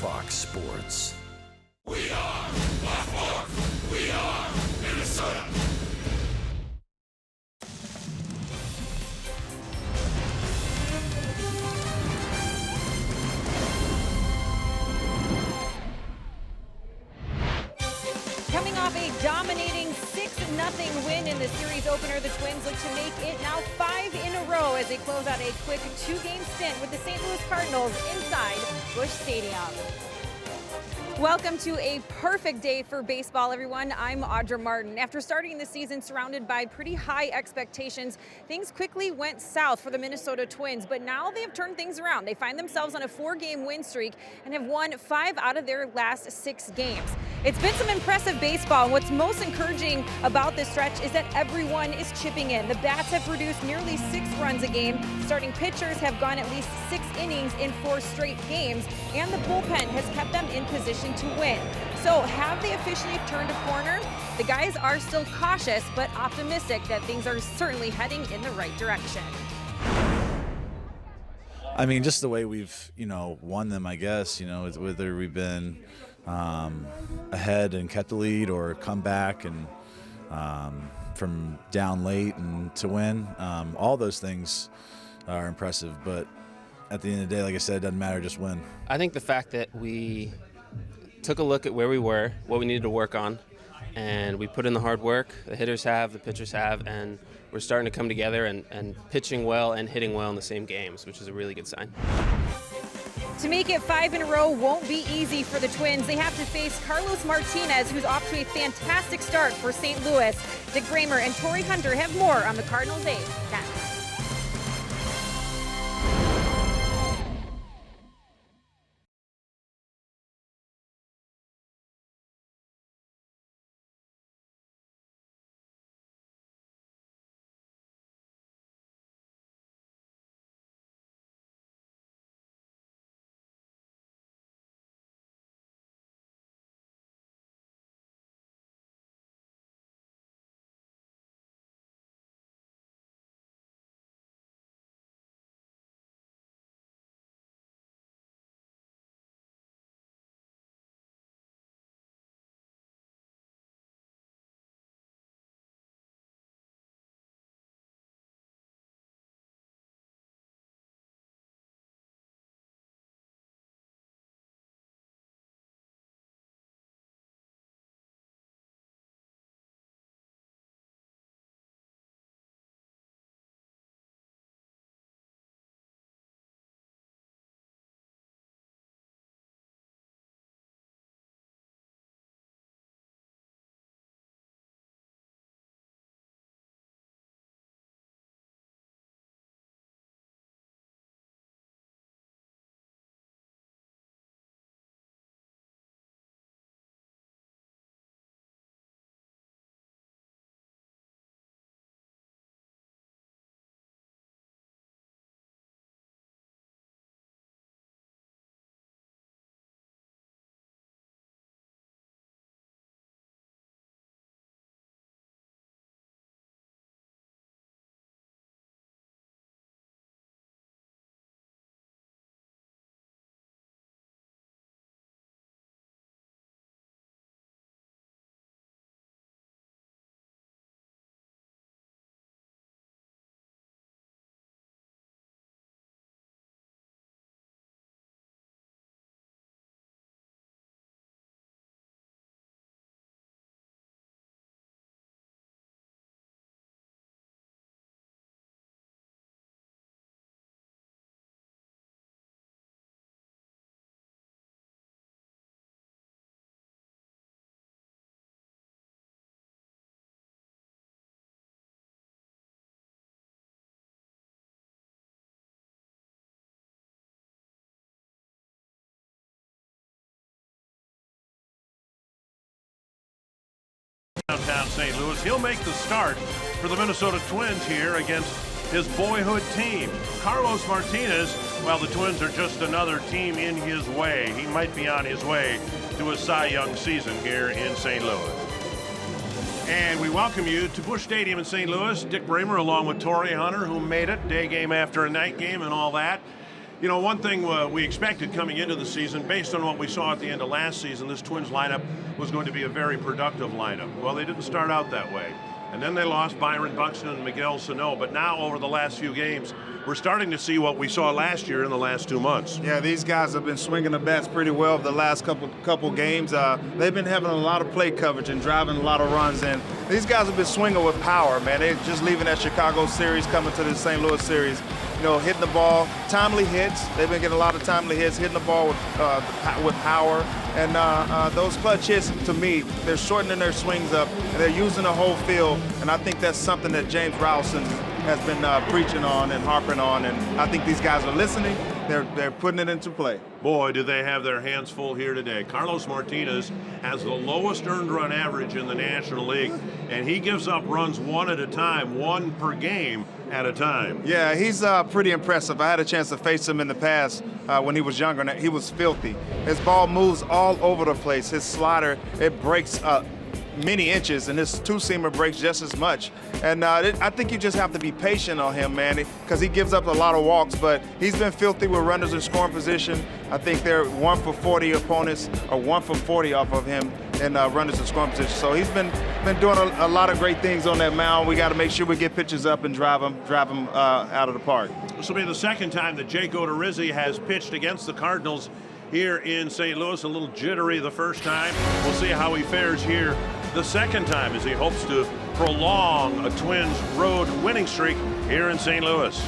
Fox Sports. We are Black Hawk. We are Minnesota. Coming off a dominating 6-0 win in the series opener, the Twins look to make it now 5 in a row as they close out a quick 2-game stint with the St. Louis Cardinals inside Busch Stadium. Welcome to a perfect day for baseball, everyone. I'm Audra Martin. After starting the season surrounded by pretty high expectations, things quickly went south for the Minnesota Twins, but now they have turned things around. They find themselves on a 4-game win streak and have won 5 out of their last 6 games. It's been some impressive baseball, and what's most encouraging about this stretch is that everyone is chipping in. The bats have produced nearly 6 runs a game. Starting pitchers have gone at least 6 innings in 4 straight games, and the bullpen has kept them in position to win. So have they officially turned a corner? The guys are still cautious but optimistic that things are certainly heading in the right direction. I mean, just the way we've, won them, I guess, whether we've been ahead and kept the lead or come back and from down late and to win, all those things are impressive. But at the end of the day, like I said, it doesn't matter, just win. I think the fact that we took a look at where we were, what we needed to work on, and we put in the hard work. The hitters have, the pitchers have, and we're starting to come together and pitching well and hitting well in the same games, which is a really good sign. To make it 5 in a row won't be easy for the Twins. They have to face Carlos Martinez, who's off to a fantastic start for St. Louis. Dick Bramer and Torrey Hunter have more on the Cardinals' ace next. Downtown St. Louis. He'll make the start for the Minnesota Twins here against his boyhood team. Carlos Martinez, well, the Twins are just another team in his way. He might be on his way to a Cy Young season here in St. Louis. And we welcome you to Busch Stadium in St. Louis. Dick Bramer along with Torrey Hunter, who made it day game after a night game and all that. You know, one thing we expected coming into the season, based on what we saw at the end of last season, this Twins lineup was going to be a very productive lineup. Well, they didn't start out that way. And then they lost Byron Buxton and Miguel Sano. But now, over the last few games, we're starting to see what we saw last year in the last 2 months. Yeah, these guys have been swinging the bats pretty well the last couple games. They've been having a lot of plate coverage and driving a lot of runs in. These guys have been swinging with power, man. They're just leaving that Chicago series, coming to the St. Louis series. You know, hitting the ball, timely hits. They've been getting a lot of timely hits, hitting the ball with power. And those clutch hits, to me, they're shortening their swings up, and they're using the whole field. And I think that's something that James Rowson has been preaching on and harping on. And I think these guys are listening. They're putting it into play. Boy, do they have their hands full here today. Carlos Martinez has the lowest earned run average in the National League, and he gives up runs one at a time, one per game at a time. Yeah, he's pretty impressive. I had a chance to face him in the past when he was younger, and he was filthy. His ball moves all over the place. His slider, it breaks many inches, and his two-seamer breaks just as much. And I think you just have to be patient on him, man, because he gives up a lot of walks, but he's been filthy with runners in scoring position. I think they're 1 for 40 opponents, or 1 for 40 off of him in runners in scoring position. So he's been doing a lot of great things on that mound. We got to make sure we get pitches up and drive him out of the park. This will be the second time that Jake Odorizzi has pitched against the Cardinals here in St. Louis. A little jittery the first time. We'll see how he fares here the second time as he hopes to prolong a Twins road winning streak here in St. Louis.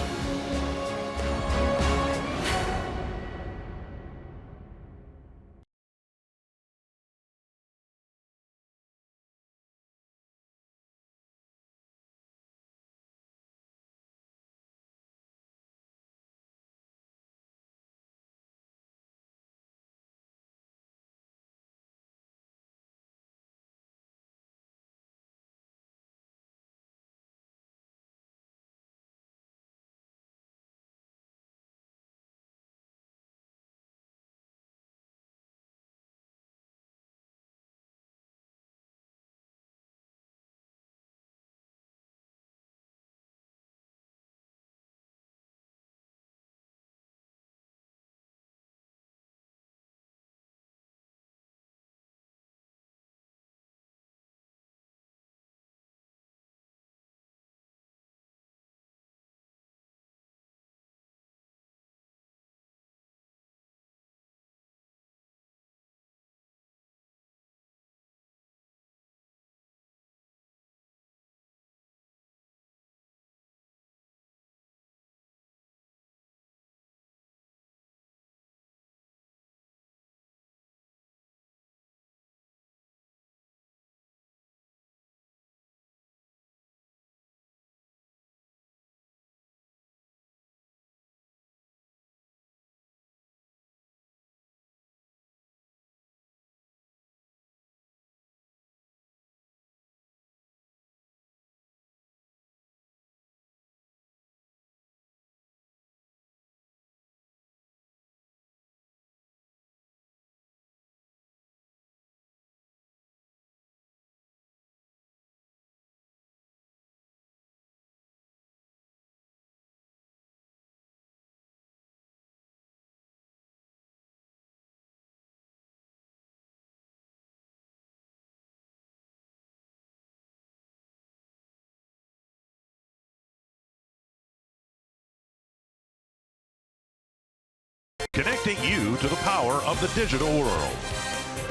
Connecting you to the power of the digital world.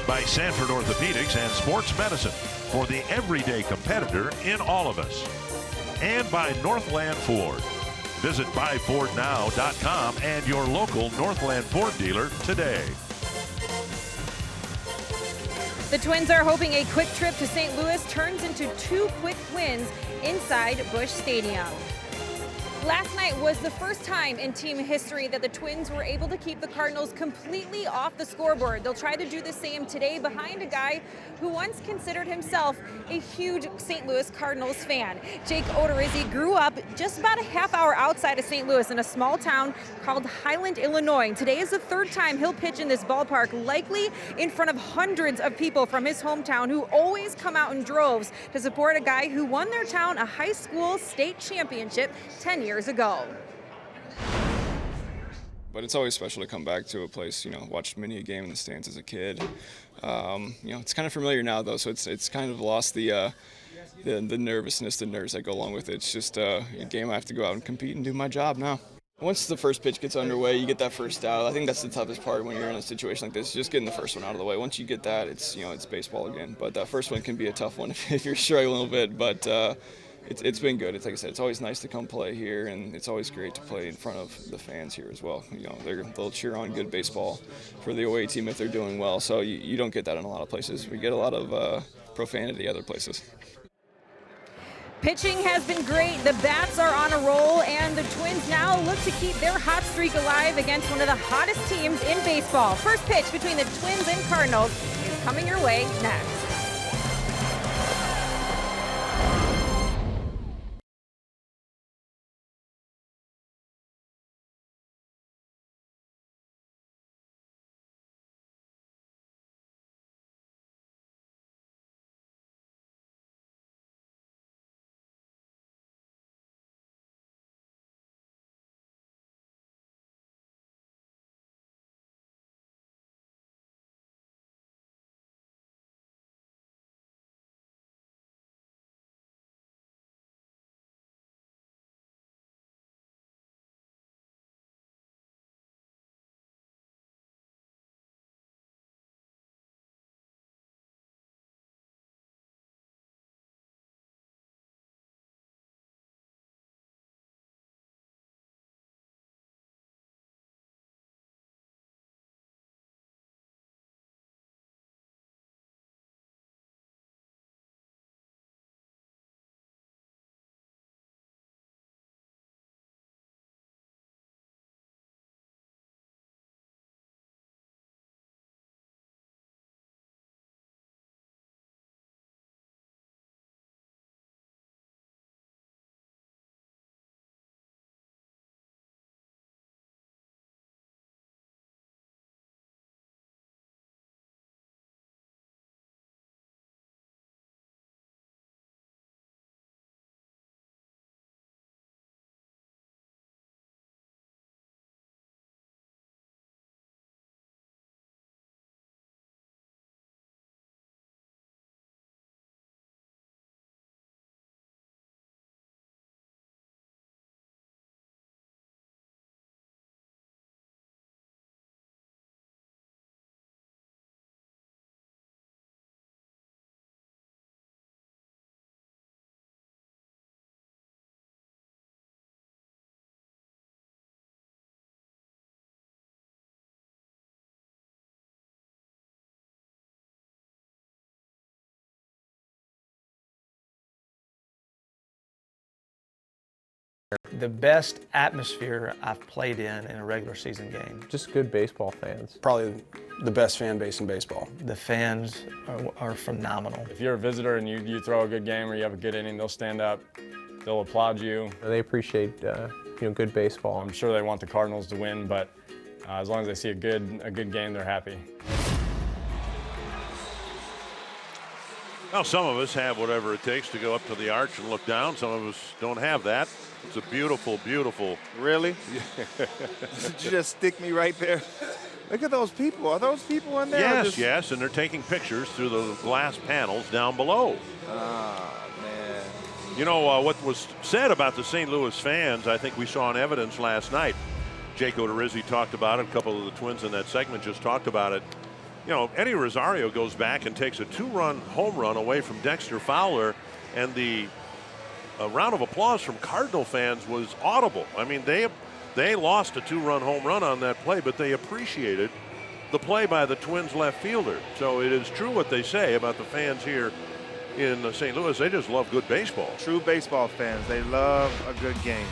By Sanford Orthopedics and Sports Medicine for the everyday competitor in all of us. And by Northland Ford. Visit buyfordnow.com and your local Northland Ford dealer today. The Twins are hoping a quick trip to St. Louis turns into 2 quick wins inside Busch Stadium. Last night was the first time in team history that the Twins were able to keep the Cardinals completely off the scoreboard. They'll try to do the same today behind a guy who once considered himself a huge St. Louis Cardinals fan. Jake Odorizzi grew up just about a half hour outside of St. Louis in a small town called Highland, Illinois. Today is the 3rd time he'll pitch in this ballpark, likely in front of hundreds of people from his hometown who always come out in droves to support a guy who won their town a high school state championship 10 years ago. But it's always special to come back to a place, watched many a game in the stands as a kid. It's kind of familiar now though, so it's kind of lost the nervousness, the nerves that go along with it. It's just a game I have to go out and compete and do my job now. Once the first pitch gets underway, you get that first out. I think that's the toughest part when you're in a situation like this, just getting the first one out of the way. Once you get that, it's baseball again. But that first one can be a tough one if you're struggling a little bit. But it's been good. It's like I said, it's always nice to come play here, and it's always great to play in front of the fans here as well. They'll cheer on good baseball for the away team if they're doing well. So you don't get that in a lot of places. We get a lot of profanity other places. Pitching has been great. The bats are on a roll, and the Twins now look to keep their hot streak alive against one of the hottest teams in baseball. First pitch between the Twins and Cardinals is coming your way next. The best atmosphere I've played in a regular season game. Just good baseball fans. Probably the best fan base in baseball. The fans are phenomenal. If you're a visitor and you throw a good game or you have a good inning, they'll stand up, they'll applaud you. They appreciate good baseball. I'm sure they want the Cardinals to win, but as long as they see a good game, they're happy. Well, some of us have whatever it takes to go up to the arch and look down. Some of us don't have that. It's a beautiful, beautiful. Really? Did you just stick me right there? Look at those people. Are those people in there? Yes, yes, and they're taking pictures through the glass panels down below. Ah, man. You know, what was said about the St. Louis fans, I think we saw in evidence last night. Jake Odorizzi talked about it. A couple of the Twins in that segment just talked about it. You know, Eddie Rosario goes back and takes a 2-run home run away from Dexter Fowler, and the round of applause from Cardinal fans was audible. I mean, they lost a 2-run home run on that play, but they appreciated the play by the Twins left fielder. So it is true what they say about the fans here in St. Louis. They just love good baseball. True baseball fans. They love a good game.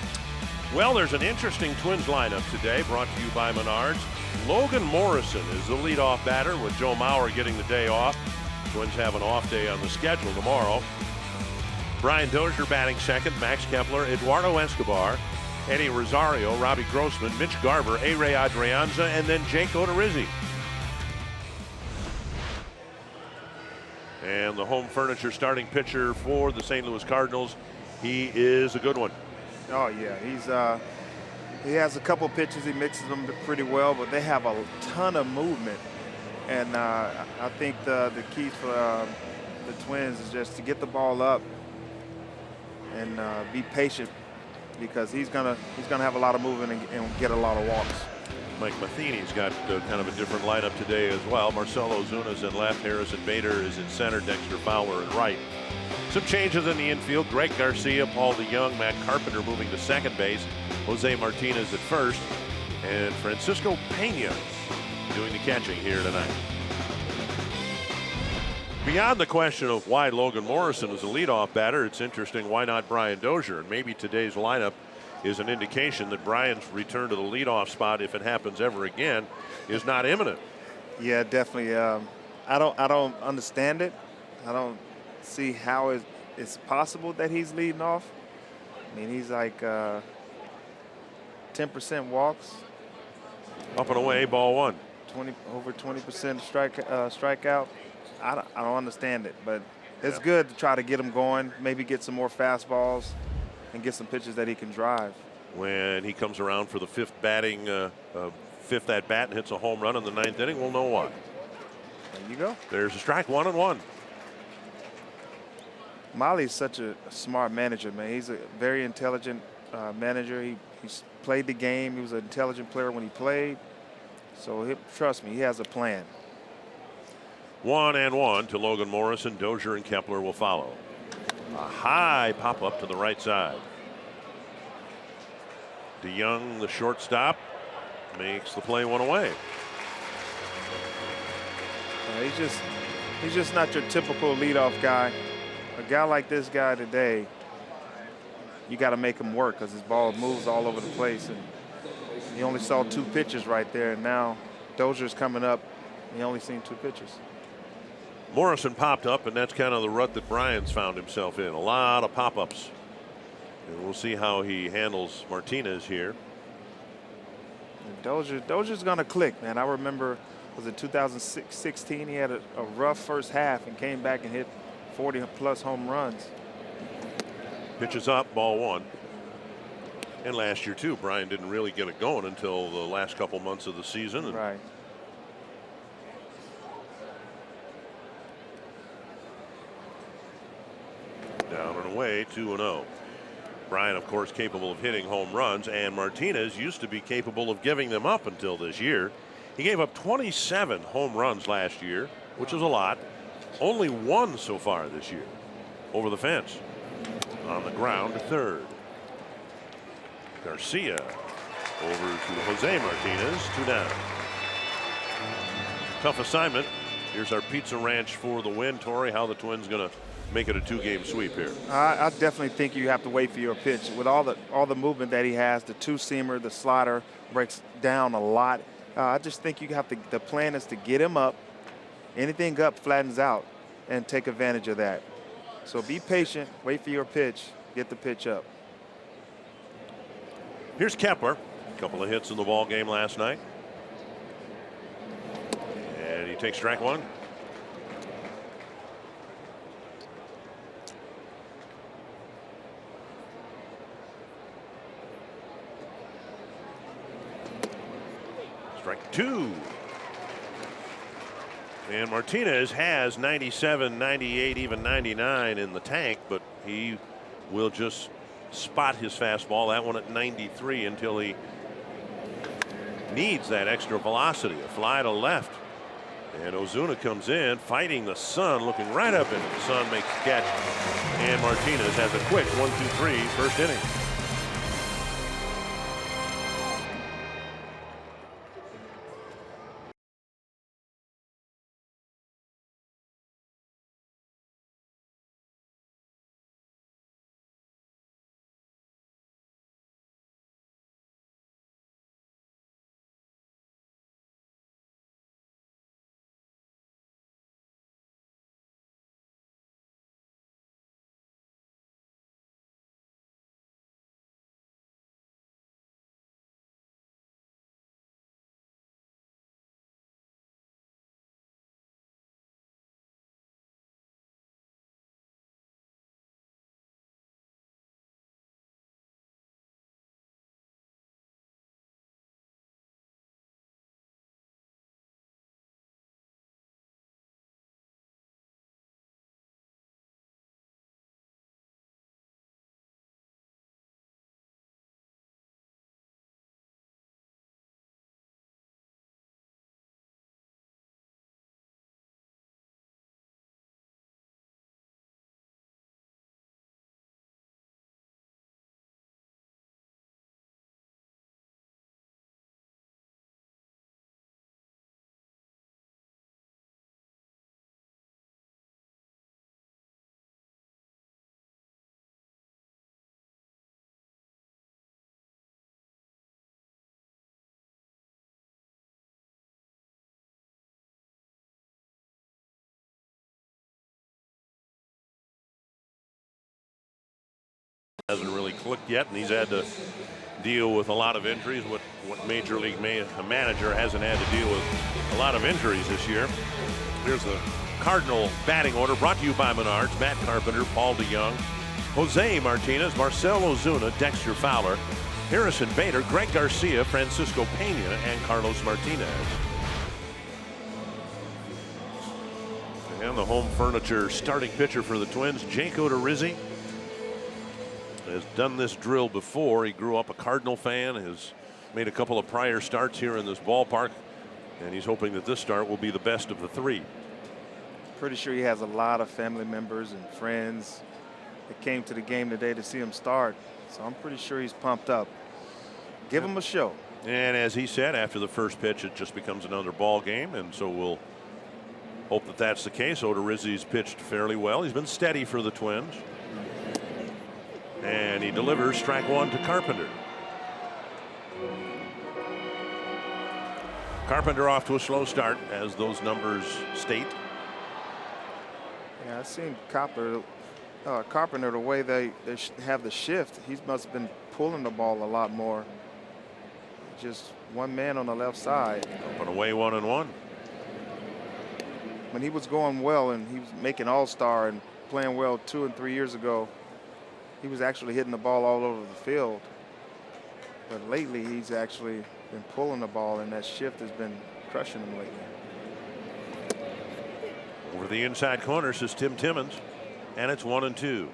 Well, there's an interesting Twins lineup today, brought to you by Menards. Logan Morrison is the leadoff batter, with Joe Mauer getting the day off. Twins have an off day on the schedule tomorrow. Brian Dozier batting second, Max Kepler, Eduardo Escobar, Eddie Rosario, Robbie Grossman, Mitch Garver, A-Ray Adrianza, and then Jake Odorizzi. And the home furniture starting pitcher for the St. Louis Cardinals, he is a good one. Oh yeah, He has a couple pitches. He mixes them pretty well, but they have a ton of movement. And I think the key for the Twins is just to get the ball up and be patient, because he's gonna have a lot of movement and get a lot of walks. Mike Matheny's got kind of a different lineup today as well. Marcelo Ozuna's in left, Harrison Bader is in center, Dexter Fowler in right. Some changes in the infield. Greg Garcia, Paul DeYoung, Matt Carpenter moving to second base, Jose Martinez at first, and Francisco Pena doing the catching here tonight. Beyond the question of why Logan Morrison is a leadoff batter, it's interesting why not Brian Dozier, and maybe today's lineup is an indication that Brian's return to the leadoff spot, if it happens ever again, is not imminent. Yeah, definitely. I don't understand it. I don't see how it's possible that he's leading off. I mean, he's like 10% walks. Up and away, ball one. Over 20% strikeout. I don't understand it, but it's good to try to get him going. Maybe get some more fastballs and get some pitches that he can drive. When he comes around for the fifth at bat and hits a home run in the ninth inning, we'll know why. There you go. There's a strike, 1-1. Molly's such a smart manager, man. He's a very intelligent manager. He's played the game. He was an intelligent player when he played. So trust me, he has a plan. 1-1 to Logan Morrison. Dozier and Kepler will follow. A high pop up to the right side. DeYoung, the shortstop, makes the play one away. He's just not your typical leadoff guy. A guy like this guy today, you got to make him work, because his ball moves all over the place. And he only saw 2 pitches right there, and now Dozier's coming up. He only seen 2 pitches. Morrison popped up, and that's kind of the rut that Brian's found himself in. A lot of pop-ups. And we'll see how he handles Martinez here. Dozier's going to click, man. I remember, was it 2016? He had a rough first half and came back and hit 40-plus home runs. Pitches up, ball one. And last year, too, Brian didn't really get it going until the last couple months of the season. Right. Down and away, 2-0. Brian, of course, capable of hitting home runs, and Martinez used to be capable of giving them up until this year. He gave up 27 home runs last year, which is a lot. Only 1 so far this year. Over the fence. On the ground to third. Garcia over to Jose Martinez, 2 down. Tough assignment. Here's our Pizza Ranch for the win. Torrey, how the Twins going to make it a 2-game sweep here? I definitely think you have to wait for your pitch. With all the movement that he has, the 2-seamer, the slider breaks down a lot. I just think you have to. The plan is to get him up. Anything up flattens out, and take advantage of that. So be patient, wait for your pitch, get the pitch up. Here's Kepler. A couple of hits in the ball game last night. And he takes strike 1. Strike 2. And Martinez has 97, 98, even 99 in the tank, but he will just spot his fastball, that one at 93, until he needs that extra velocity. A fly to left. And Ozuna comes in, fighting the sun, looking right up at him. The sun makes the catch. And Martinez has a quick 1-2-3 first inning. hasn't really clicked yet, and he's had to deal with a lot of injuries. What Major League manager hasn't had to deal with a lot of injuries this year. Here's the Cardinal batting order brought to you by Menards. Matt Carpenter, Paul DeYoung, Jose Martinez, Marcell Ozuna, Dexter Fowler, Harrison Bader, Greg Garcia, Francisco Pena, and Carlos Martinez. And the home furniture starting pitcher for the Twins, Jake Odorizzi, has done this drill before. He grew up a Cardinal fan, has made a couple of prior starts here in this ballpark, and he's hoping that this start will be the best of the three. Pretty sure he has a lot of family members and friends that came to the game today to see him start. So I'm pretty sure he's pumped up. Give him a show. And as he said, after the first pitch, it just becomes another ball game, and so we'll hope that that's the case. Odorizzi's pitched fairly well. He's been steady for the Twins. And he delivers strike one to Carpenter. Carpenter off to a slow start, as those numbers state. Yeah, I've seen Carpenter, the way they have the shift. He must have been pulling the ball a lot more. Just one man on the left side. Up and away, 1-1. When he was going well and he was making all-star and playing well 2 and 3 years ago, he was actually hitting the ball all over the field. But lately, he's actually been pulling the ball, and that shift has been crushing him lately. Over the inside corner says Tim Timmons, and it's 1-2.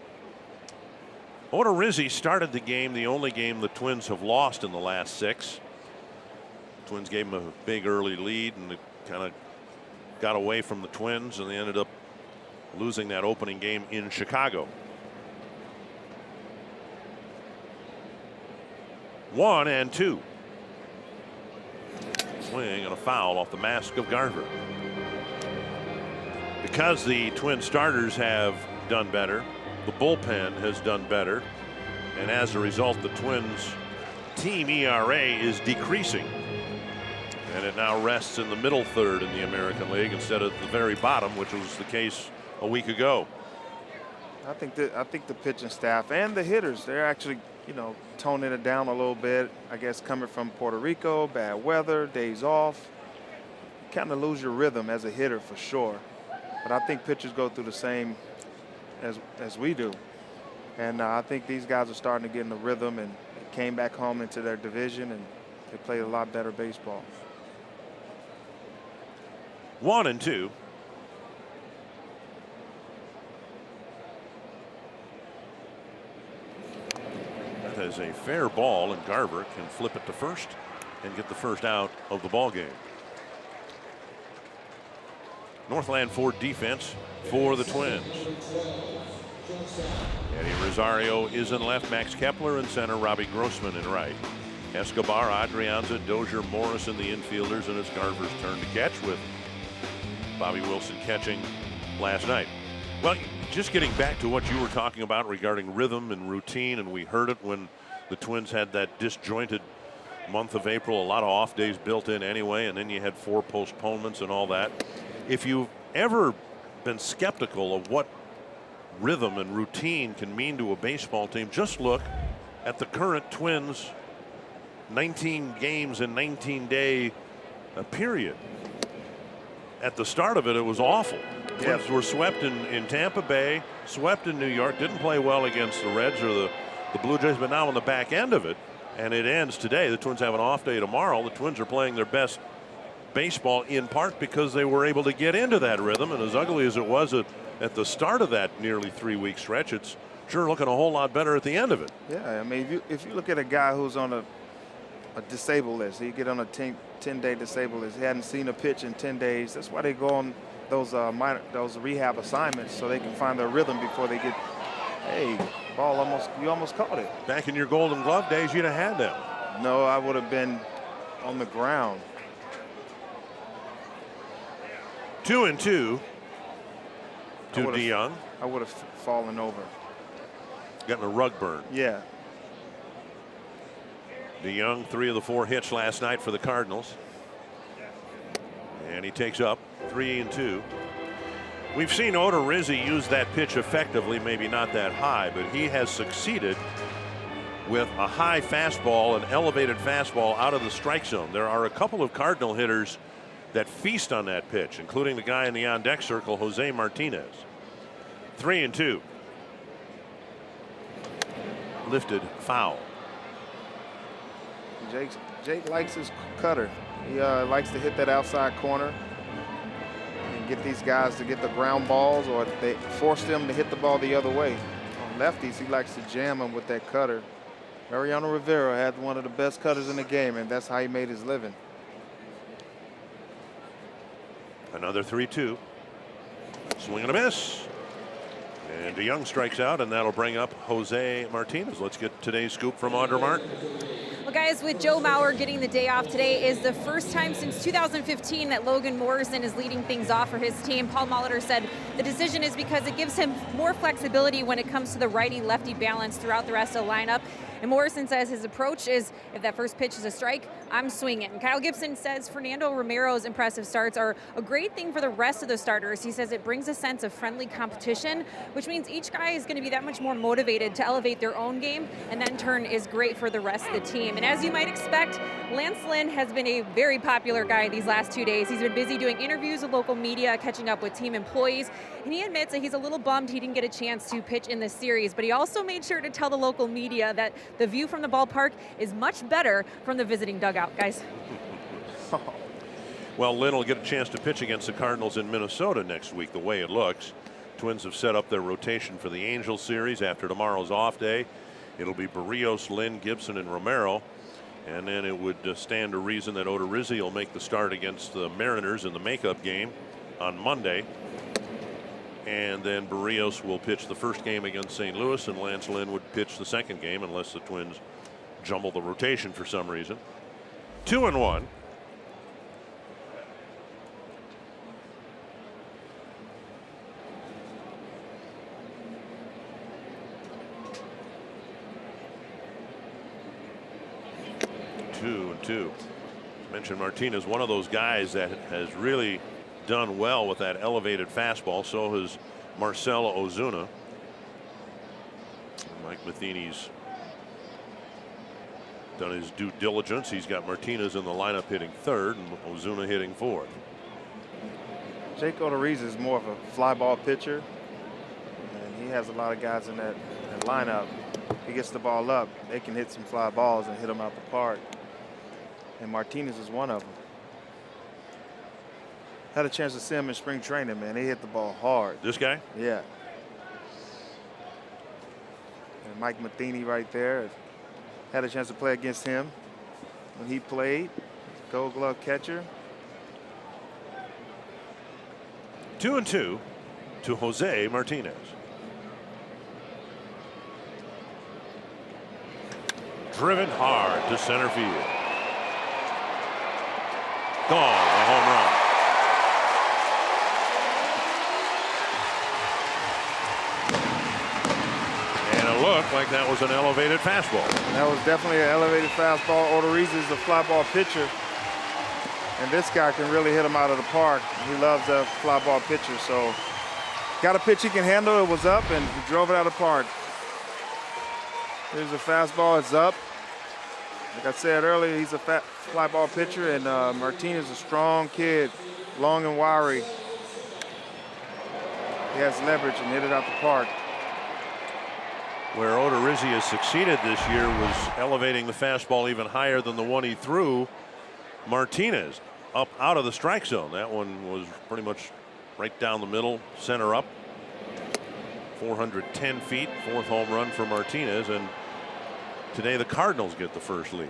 Odorizzi started the game, the only game the Twins have lost in the last 6. Twins gave him a big early lead, and it kind of got away from the Twins, and they ended up losing that opening game in Chicago. 1-2. Swing and a foul off the mask of Garver. Because the Twin starters have done better, the bullpen has done better, and as a result, the Twins team ERA is decreasing, and it now rests in the middle third in the American League instead of the very bottom, which was the case a week ago. I think the pitching staff and the hitters, they're actually, toning it down a little bit. I guess coming from Puerto Rico, bad weather, days off, you kind of lose your rhythm as a hitter for sure. But I think pitchers go through the same as we do. And I think these guys are starting to get in the rhythm, and they came back home into their division, and they played a lot better baseball. 1-2. That is a fair ball, and Garver can flip it to first and get the first out of the ball game. Northland Ford defense for the Twins. Eddie Rosario is in left, Max Kepler in center, Robbie Grossman in right. Escobar, Adrianza, Dozier, Morris in the infielders, and it's Garver's turn to catch, with Bobby Wilson catching last night. Well, just getting back to what you were talking about regarding rhythm and routine, and we heard it when the Twins had that disjointed month of April, a lot of off days built in anyway, and then you had 4 postponements and all that. If you've ever been skeptical of what rhythm and routine can mean to a baseball team, just look at the current Twins 19 games in 19-day period. At the start of it, it was awful. Twins were swept in Tampa Bay, swept in New York, didn't play well against the Reds or the Blue Jays, but now on the back end of it, and it ends today. The Twins have an off day tomorrow. The Twins are playing their best baseball in part because they were able to get into that rhythm, and as ugly as it was at the start of that nearly 3-week stretch, it's sure looking a whole lot better at the end of it. Yeah, I mean, if you look at a guy who's on a disabled list, he get on a 10-day disabled list, he hadn't seen a pitch in 10 days. That's why they go on those rehab assignments, so they can find their rhythm before they get, hey, ball, you almost caught it. Back in your Golden Glove days, you'd have had them. No, I would have been on the ground. 2-2 to DeYoung. I would have fallen over. Gotten a rug burn. Yeah. DeYoung, 3 of the 4 hits last night for the Cardinals. And he takes up 3-2. We've seen Odorizzi use that pitch effectively, maybe not that high, but he has succeeded with a high fastball, an elevated fastball out of the strike zone. There are a couple of Cardinal hitters that feast on that pitch, including the guy in the on-deck circle, Jose Martinez. 3-2. Lifted foul. Jake likes his cutter. He likes to hit that outside corner and get these guys to get the ground balls, or they force them to hit the ball the other way. On lefties, he likes to jam them with that cutter. Mariano Rivera had one of the best cutters in the game, and that's how he made his living. Another 3-2. Swing and a miss. And DeYoung strikes out, and that'll bring up Jose Martinez. Let's get today's scoop from Audra Martin. Well, guys, with Joe Mauer getting the day off today is the first time since 2015 that Logan Morrison is leading things off for his team. Paul Molitor said the decision is because it gives him more flexibility when it comes to the righty-lefty balance throughout the rest of the lineup. And Morrison says his approach is, if that first pitch is a strike, I'm swinging. And Kyle Gibson says Fernando Romero's impressive starts are a great thing for the rest of the starters. He says it brings a sense of friendly competition, which means each guy is going to be that much more motivated to elevate their own game, and that in turn is great for the rest of the team. And as you might expect, Lance Lynn has been a very popular guy these last 2 days. He's been busy doing interviews with local media, catching up with team employees, and he admits that he's a little bummed he didn't get a chance to pitch in this series, but he also made sure to tell the local media that the view from the ballpark is much better from the visiting dugout, guys. Well, Lynn will get a chance to pitch against the Cardinals in Minnesota next week, the way it looks. Twins have set up their rotation for the Angels series after tomorrow's off day. It'll be Barrios, Lynn, Gibson, and Romero. And then it would stand to reason that Odorizzi will make the start against the Mariners in the makeup game on Monday. And then Barrios will pitch the first game against St. Louis, and Lance Lynn would pitch the second game unless the Twins jumble the rotation for some reason. 2-1. Mentioned Martinez, one of those guys that has really done well with that elevated fastball. So has Marcelo Ozuna. Mike Matheny's done his due diligence. He's got Martinez in the lineup hitting third and Ozuna hitting fourth. Jake Odorizzi is more of a fly ball pitcher, and he has a lot of guys in that lineup. If he gets the ball up, they can hit some fly balls and hit them out the park. And Martinez is one of them. Had a chance to see him in spring training, man. He hit the ball hard. This guy? Yeah. And Mike Matheny right there. Had a chance to play against him when he played. Gold glove catcher. 2-2 to Jose Martinez. Driven hard to center field. Gone, a home run. And it looked like that was an elevated fastball. That was definitely an elevated fastball. Odorizzi is a fly ball pitcher, and this guy can really hit him out of the park. He loves a fly ball pitcher, so got a pitch he can handle. It was up, and he drove it out of the park. Here's a fastball. It's up. Like I said earlier, he's a fly ball pitcher, and Martinez is a strong kid, long and wiry. He has leverage and hit it out the park. Where Odorizzi has succeeded this year was elevating the fastball even higher than the one he threw. Martinez up out of the strike zone. That one was pretty much right down the middle, center up. 410 feet, fourth home run for Martinez, and today the Cardinals get the first lead.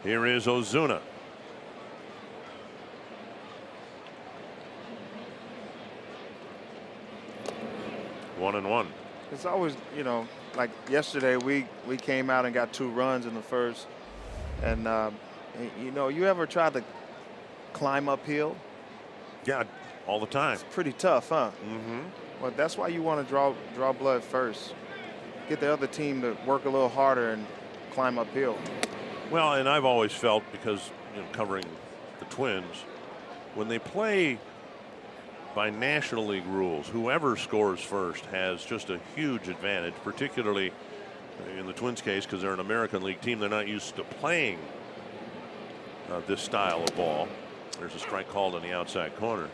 Here is Ozuna. One and one. It's always, you know, like yesterday we came out and got 2 runs in the first, and you know, you ever tried to climb uphill? Yeah, all the time. It's pretty tough, huh? Mm-hmm. Well, that's why you want to draw blood first. Get the other team to work a little harder and climb uphill. Well, and I've always felt, because, you know, covering the Twins, when they play by National League rules, whoever scores first has just a huge advantage, particularly in the Twins case, because they're an American League team. They're not used to playing this style of ball. There's a strike called on the outside corner.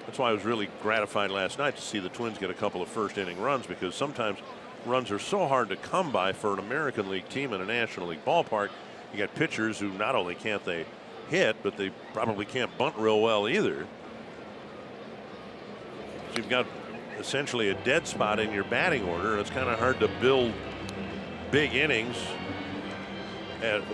That's why I was really gratified last night to see the Twins get a couple of first inning runs, because sometimes runs are so hard to come by for an American League team in a National League ballpark. You got pitchers who not only can't they hit, but they probably can't bunt real well either. So you've got essentially a dead spot in your batting order. It's kind of hard to build big innings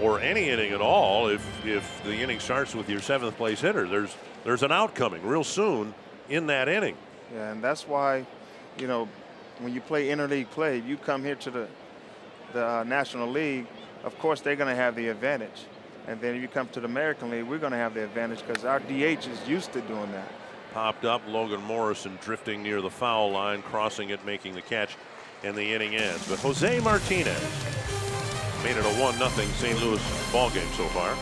or any inning at all if the inning starts with your 7th place hitter. There's an out coming real soon in that inning. Yeah, and that's why, you know, when you play interleague play, you come here to the National League, of course they're going to have the advantage. And then if you come to the American League, we're going to have the advantage because our DH is used to doing that. Popped up, Logan Morrison drifting near the foul line, crossing it, making the catch, and the inning ends. But Jose Martinez made it a 1-0 St. Louis ball game so far.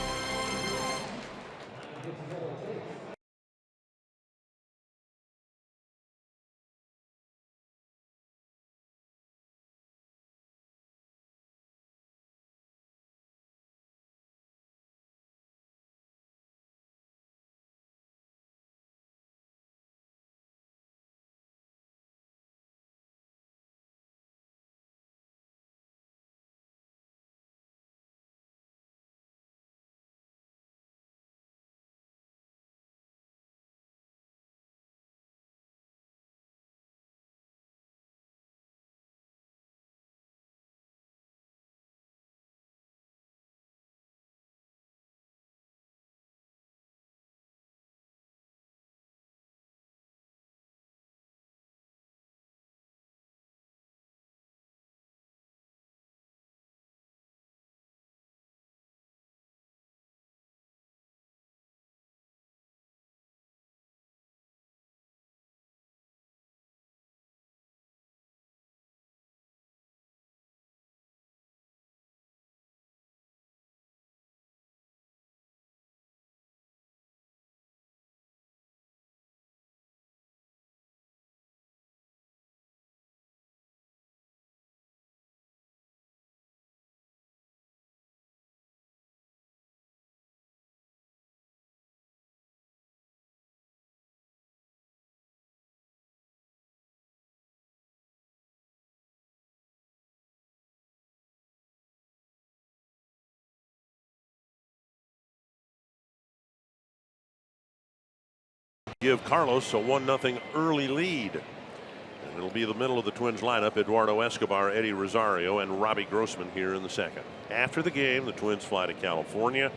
Give Carlos a 1-0 early lead. And it'll be the middle of the Twins lineup: Eduardo Escobar, Eddie Rosario, and Robbie Grossman here in the second. After the game, the Twins fly to California.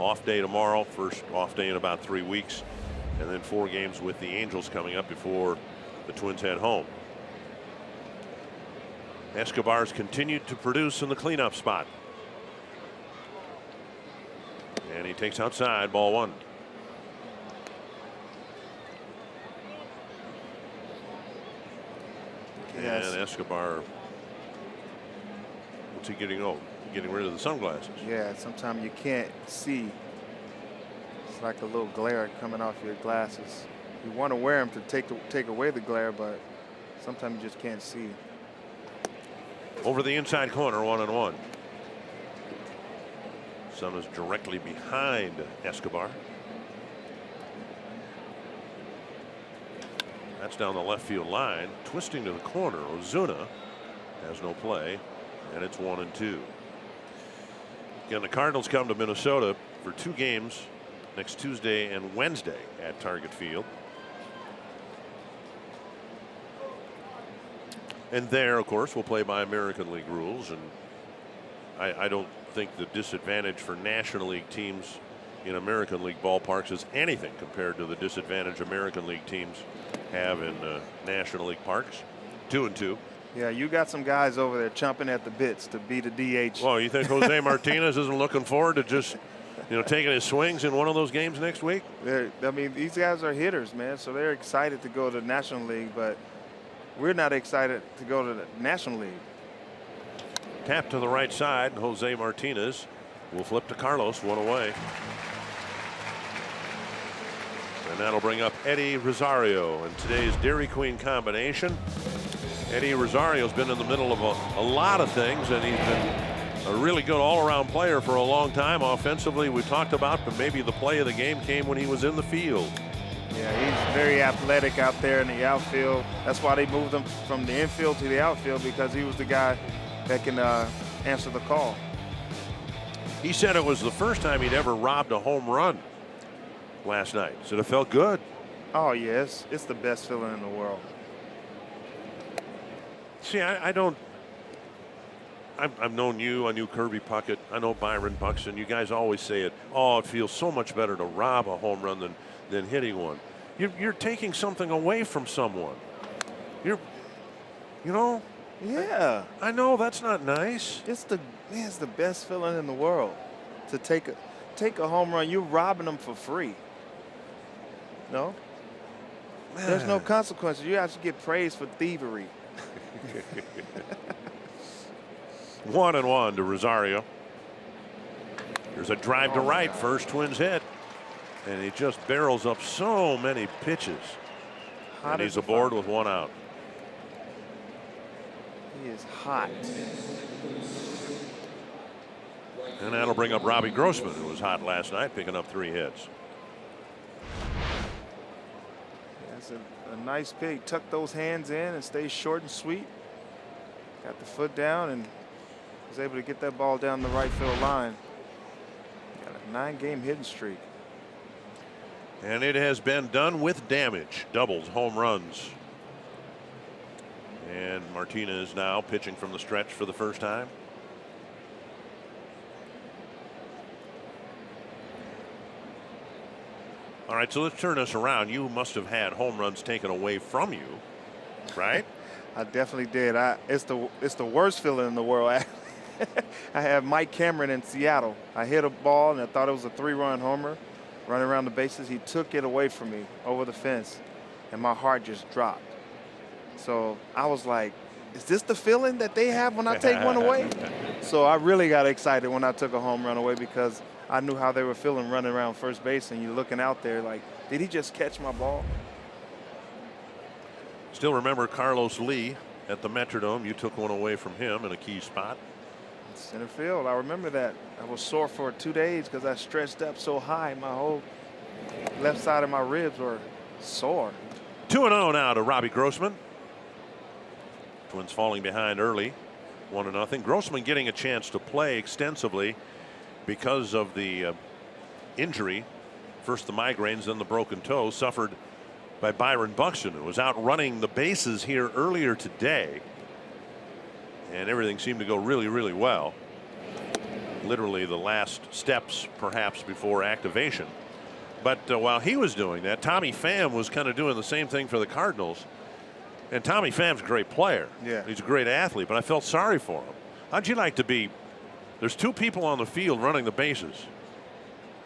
Off day tomorrow, first off day in about 3 weeks, and then 4 games with the Angels coming up before the Twins head home. Escobar's continued to produce in the cleanup spot. And he takes outside, ball 1. Yes. And Escobar, what's he getting? Oh, getting rid of the sunglasses. Yeah, sometimes you can't see. It's like a little glare coming off your glasses. You want to wear them to take away the glare, but sometimes you just can't see. Over the inside corner, 1-1. Sun is directly behind Escobar. That's down the left field line, twisting to the corner. Ozuna has no play, and it's 1-2. Again, the Cardinals come to Minnesota for 2 games next Tuesday and Wednesday at Target Field. And there, of course, we'll play by American League rules, and I don't think the disadvantage for National League teams in American League ballparks is anything compared to the disadvantage American League teams have in National League parks. 2-2. Yeah, you got some guys over there chomping at the bits to be the DH. Well, you think Jose Martinez isn't looking forward to just, taking his swings in one of those games next week? I mean, these guys are hitters, man, so they're excited to go to the National League, but we're not excited to go to the National League. Tap to the right side. Jose Martinez will flip to Carlos, 1 away. And that'll bring up Eddie Rosario in today's Dairy Queen combination. Eddie Rosario's been in the middle of a lot of things, and he's been a really good all-around player for a long time. Offensively, we talked about, but maybe the play of the game came when he was in the field. Yeah, he's very athletic out there in the outfield. That's why they moved him from the infield to the outfield, because he was the guy that can answer the call. He said it was the first time he'd ever robbed a home run last night. Said it felt good. Oh, yes. It's the best feeling in the world. See, I've known you, I knew Kirby Puckett, I know Byron Buxton. You guys always say it, oh, it feels so much better to rob a home run than hitting one. You're taking something away from someone. You know? Yeah. I know, that's not nice. It's the best feeling in the world to take a home run. You're robbing them for free. No? There's no consequences. You actually get praised for thievery. 1-1 to Rosario. There's a drive to right. First Twins hit. And he just barrels up so many pitches. And he's aboard with one out. He is hot. And that'll bring up Robbie Grossman, who was hot last night, picking up 3 hits. That's a nice pick. Tuck those hands in and stay short and sweet. Got the foot down and was able to get that ball down the right field line. Got a 9-game hitting streak. And it has been done with damage. Doubles, home runs. And Martinez now pitching from the stretch for the first time. All right, so let's turn this around. You must have had home runs taken away from you, right? I definitely did. It's the worst feeling in the world. I have Mike Cameron in Seattle. I hit a ball and I thought it was a 3-run homer. Running around the bases, he took it away from me over the fence, and my heart just dropped. So I was like, is this the feeling that they have when I take one away? So I really got excited when I took a home run away, because I knew how they were feeling running around first base, and you're looking out there like, did he just catch my ball? Still remember Carlos Lee at the Metrodome. You took one away from him in a key spot. Center field. I remember that. I was sore for 2 days because I stretched up so high. My whole left side of my ribs were sore. 2-0 now to Robbie Grossman. Twins falling behind early, 1-0. Grossman getting a chance to play extensively because of the injury. First the migraines, then the broken toe suffered by Byron Buxton, who was out running the bases here earlier today. And everything seemed to go really, really well. Literally the last steps perhaps before activation. But while he was doing that, Tommy Pham was kind of doing the same thing for the Cardinals. And Tommy Pham's a great player. Yeah. He's a great athlete, but I felt sorry for him. How'd you like to be? There's 2 people on the field running the bases.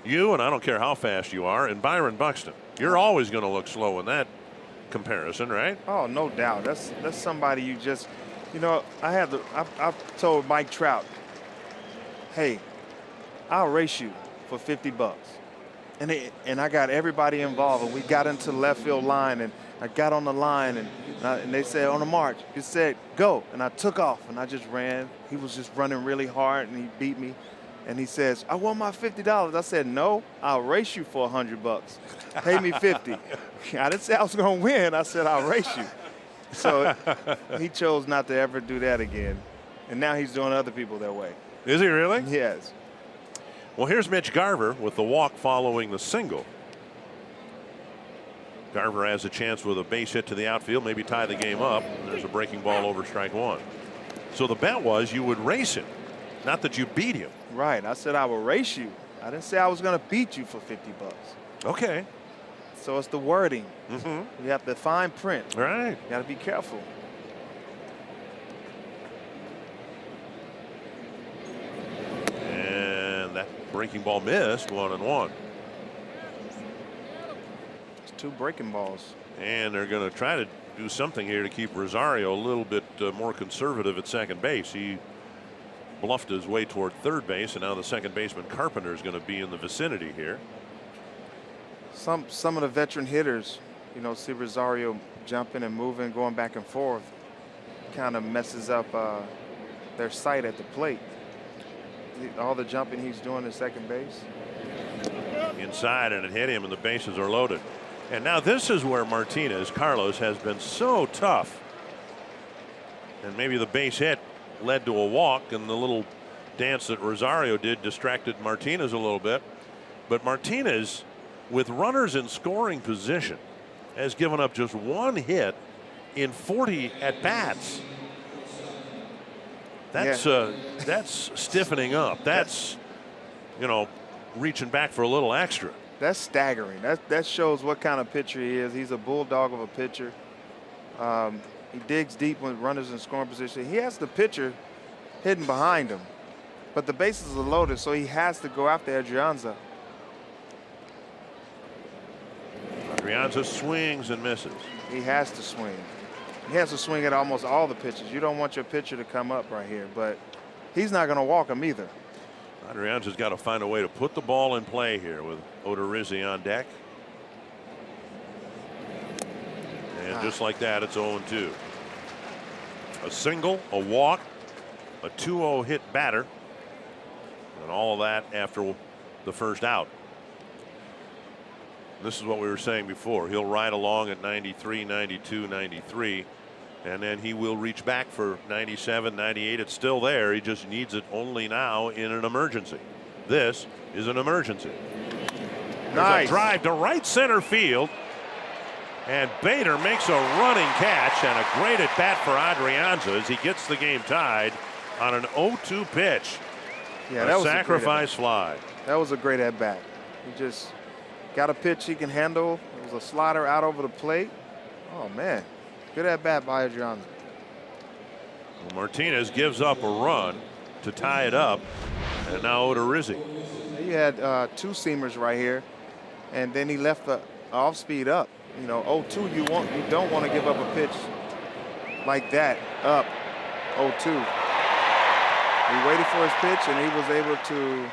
You, and I don't care how fast you are, and Byron Buxton. You're always going to look slow in that comparison, right? Oh, no doubt. That's somebody you just, you know, I told Mike Trout, hey, I'll race you for $50. And I got everybody involved, and we got into the left field line, and I got on the line, and they said on the march, he said go, and I took off, and I just ran. He was just running really hard, and he beat me, and he says, I want my $50. I said, no, I'll race you for $100. Pay me 50. I didn't say I was going to win. I said I'll race you. So he chose not to ever do that again, and now he's doing other people that way. Is he really? Yes. Well, here's Mitch Garver with the walk following the single. Garver has a chance with a base hit to the outfield, maybe tie the game up. There's a breaking ball over strike 1. So the bet was you would race him, not that you beat him. Right. I said I would race you. I didn't say I was going to beat you for $50. Okay. So it's the wording. Mm-hmm. You have the fine print. Right. You got to be careful. And that breaking ball missed, 1-1. It's 2 breaking balls. And they're going to try to do something here to keep Rosario a little bit more conservative at second base. He bluffed his way toward third base, and now the second baseman Carpenter is going to be in the vicinity here. Some of the veteran hitters, you know, see Rosario jumping and moving, going back and forth, kind of messes up their sight at the plate. All the jumping he's doing at second base. Inside, and it hit him, and the bases are loaded. And now this is where Martinez, Carlos, has been so tough. And maybe the base hit led to a walk, and the little dance that Rosario did distracted Martinez a little bit. But Martinez, with runners in scoring position, has given up just one hit in 40 at bats. That's stiffening up. That's, you know, reaching back for a little extra. That's staggering. That shows what kind of pitcher he is. He's a bulldog of a pitcher. He digs deep when runners in scoring position. He has the pitcher hidden behind him, but the bases are loaded, so he has to go after Adrianza. Adrianza swings and misses. He has to swing. He has to swing at almost all the pitches. You don't want your pitcher to come up right here, but he's not going to walk him either. Adrianza's got to find a way to put the ball in play here with Odorizzi on deck. And just like that, it's 0-2. A single, a walk, a 2-0 hit batter, and all of that after the first out. This is what we were saying before. He'll ride along at 93, 92, 93, and then he will reach back for 97, 98. It's still there. He just needs it only now in an emergency. This is an emergency. Nice. A drive to right center field. And Bader makes a running catch, and a great at bat for Adrianza as he gets the game tied on an 0-2 pitch. Yeah, that was sacrifice fly. That was a great at bat. He just got a pitch he can handle. It was a slider out over the plate. Oh man, good at bat by Adrianza. Well, Martinez gives up a run to tie it up, and now Odorizzi. He had two seamers right here, and then he left the off speed up. You know, 0-2, you don't want to give up a pitch like that up 0-2. He waited for his pitch, and he was able to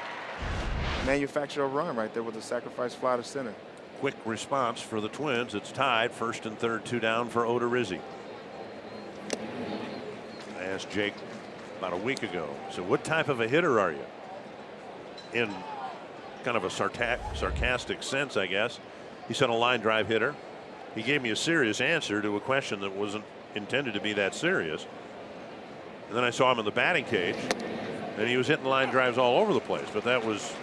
manufacture a run right there with a sacrifice fly to center. Quick response for the Twins. It's tied, first and third, 2 down for Odorizzi. I asked Jake about a week ago, so what type of a hitter are you? In kind of a sarcastic sense, I guess. He said a line drive hitter. He gave me a serious answer to a question that wasn't intended to be that serious. And then I saw him in the batting cage, and he was hitting line drives all over the place. But that was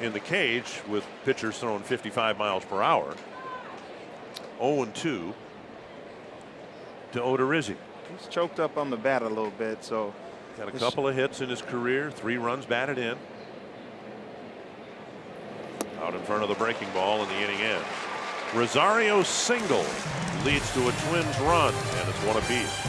in the cage with pitchers throwing 55 miles per hour. 0-2 to Odorizzi. He's choked up on the bat a little bit, so. Got a couple of hits in his career, 3 runs batted in. Out in front of the breaking ball, and the inning ends. Rosario's single leads to a Twins run, and it's one apiece.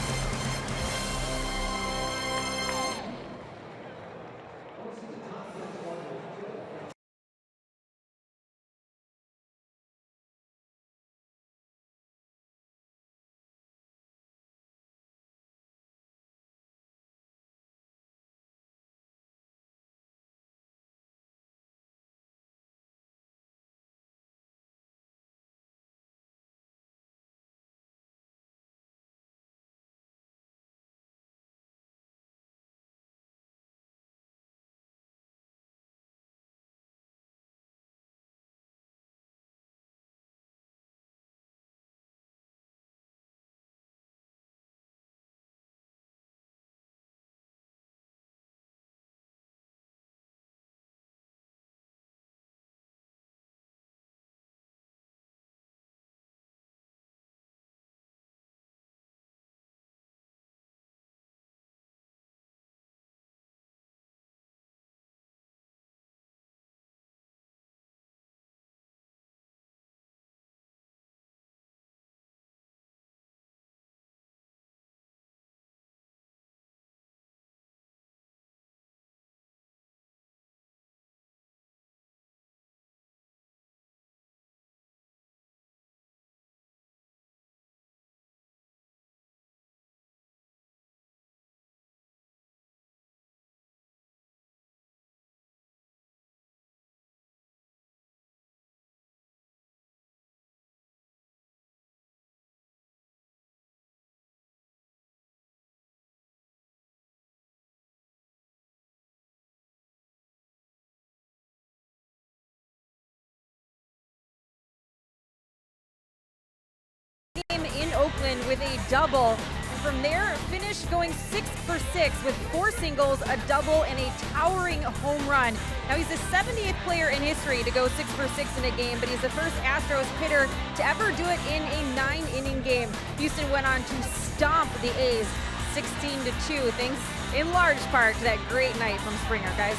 game in Oakland with a double. And from there, finished going 6 for 6 with 4 singles, a double, and a towering home run. Now he's the 70th player in history to go 6 for 6 in a game, but he's the first Astros hitter to ever do it in a 9-inning game. Houston went on to stomp the A's 16-2, thanks in large part to that great night from Springer, guys.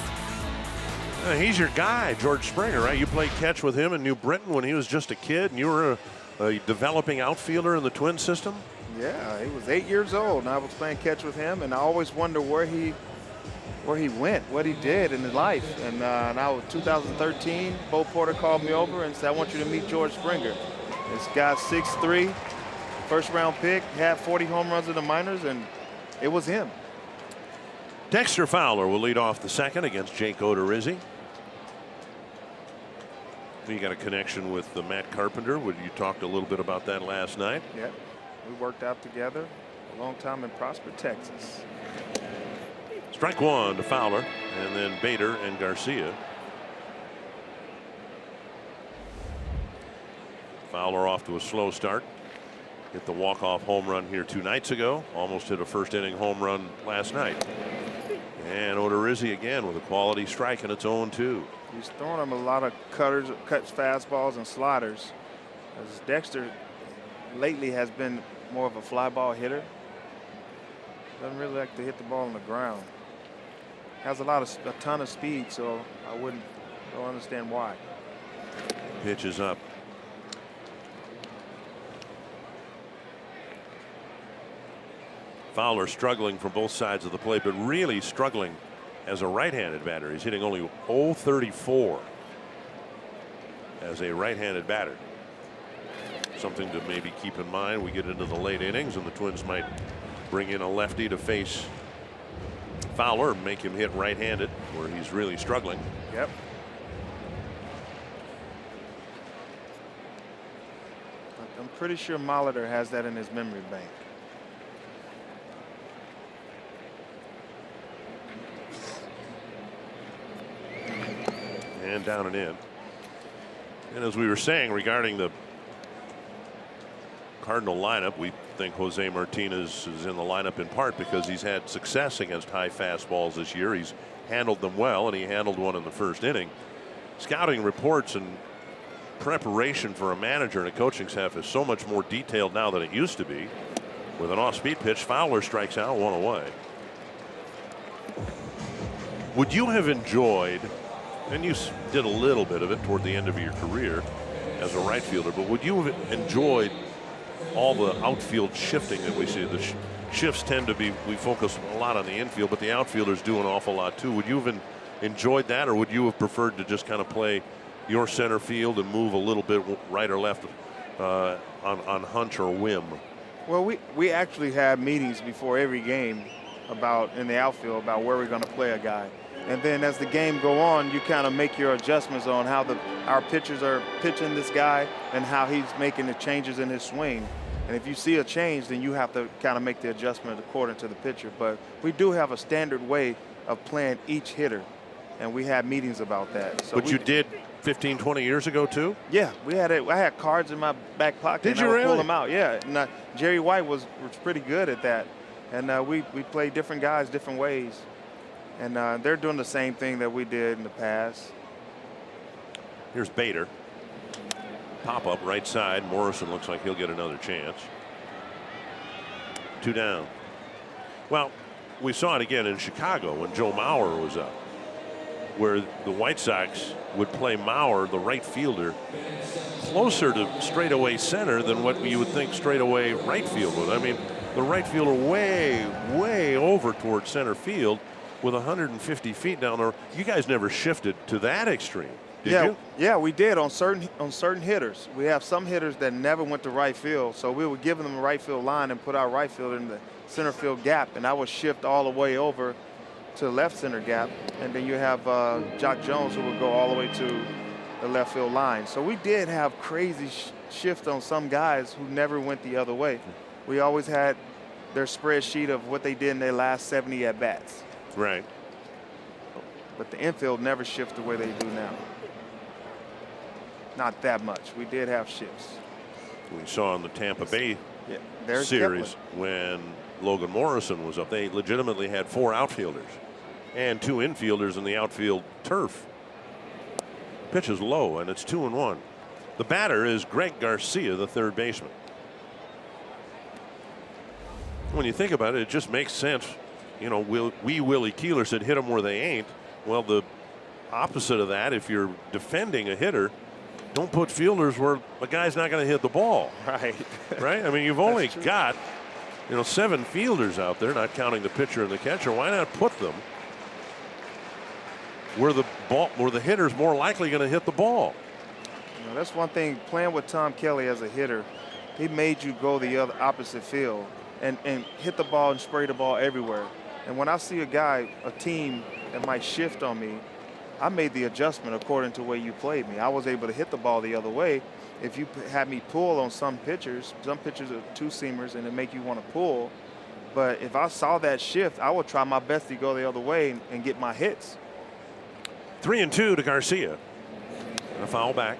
He's your guy, George Springer, right? You played catch with him in New Britain when he was just a kid, and you were a developing outfielder in the Twin system? Yeah, he was 8 years old, and I was playing catch with him, and I always wonder where he went, what he did in his life. And now, 2013, Bo Porter called me over and said, I want you to meet George Springer. This guy's 6'3", first-round pick, had 40 home runs in the minors, and it was him. Dexter Fowler will lead off the second against Jake Odorizzi. You got a connection with Matt Carpenter. You talked a little bit about that last night. Yeah, we worked out together a long time in Prosper, Texas. Strike one to Fowler, and then Bader and Garcia. Fowler off to a slow start. Hit the walk-off home run here 2 nights ago. Almost hit a first-inning home run last night. And Odorizzi again with a quality strike, and it's 0-2. He's throwing him a lot of cuts, fastballs, and sliders. As Dexter lately has been more of a fly ball hitter. Doesn't really like to hit the ball on the ground. Has a ton of speed, so I don't understand why. Pitch is up. Fowler struggling from both sides of the plate, but really struggling as a right-handed batter. He's hitting only .034 as a right-handed batter. Something to maybe keep in mind. We get into the late innings, and the Twins might bring in a lefty to face Fowler and make him hit right-handed, where he's really struggling. Yep. I'm pretty sure Molitor has that in his memory bank. And down and in. And as we were saying regarding the Cardinal lineup, we think Jose Martinez is in the lineup in part because he's had success against high fastballs this year. He's handled them well, and he handled one in the first inning. Scouting reports and preparation for a manager and a coaching staff is so much more detailed now than it used to be. With an off-speed pitch, Fowler strikes out, 1 away. Would you have enjoyed, and you did a little bit of it toward the end of your career as a right fielder, but would you have enjoyed all the outfield shifting that we see? The shifts tend to be, we focus a lot on the infield, but the outfielders do an awful lot too. Would you have enjoyed that, or would you have preferred to just kind of play your center field and move a little bit right or left on hunch or whim? Well, we actually have meetings before every game in the outfield about where we're going to play a guy. And then as the game go on, you kind of make your adjustments on how our pitchers are pitching this guy and how he's making the changes in his swing. And if you see a change, then you have to kind of make the adjustment according to the pitcher. But we do have a standard way of playing each hitter, and we had meetings about that. So but you did 15, 20 years ago too? Yeah, we had it. I had cards in my back pocket. Did you I would really? pull them out? Yeah. And, Jerry White was pretty good at that, and we played different guys different ways. And they're doing the same thing that we did in the past. Here's Bader. Pop up right side. Morrison looks like he'll get another chance. 2 down. Well, we saw it again in Chicago when Joe Mauer was up, where the White Sox would play Mauer, the right fielder, closer to straightaway center than what you would think straightaway right field would. I mean, the right fielder way over towards center field with 150 feet down there. You guys never shifted to that extreme, did you? Yeah, we did on certain hitters. We have some hitters that never went to right field, so we would give them a right field line and put our right fielder in the center field gap, and I would shift all the way over to the left center gap, and then you have Jock Jones who would go all the way to the left field line. So we did have crazy shift on some guys who never went the other way. We always had their spreadsheet of what they did in their last 70 at bats. Right. But the infield never shifts the way they do now. Not that much. We did have shifts. We saw in the Tampa Bay there's series when Logan Morrison was up. They legitimately had 4 outfielders and 2 infielders in the outfield turf. Pitch is low, and it's 2-1. The batter is Greg Garcia, the third baseman. When you think about it, it just makes sense. You know, Willie Keeler said hit them where they ain't. Well, the opposite of that, if you're defending a hitter, don't put fielders where the guy's not going to hit the ball. Right. Right? I mean, you've only got, 7 fielders out there, not counting the pitcher and the catcher. Why not put them where the hitter's more likely going to hit the ball? That's one thing, playing with Tom Kelly as a hitter, he made you go the opposite field and hit the ball and spray the ball everywhere. And when I see a team that might shift on me, I made the adjustment according to the way you played me. I was able to hit the ball the other way. If you had me pull on some pitchers are 2-seamers and it make you want to pull. But if I saw that shift, I would try my best to go the other way and get my hits. 3-2 to Garcia. And a foul back.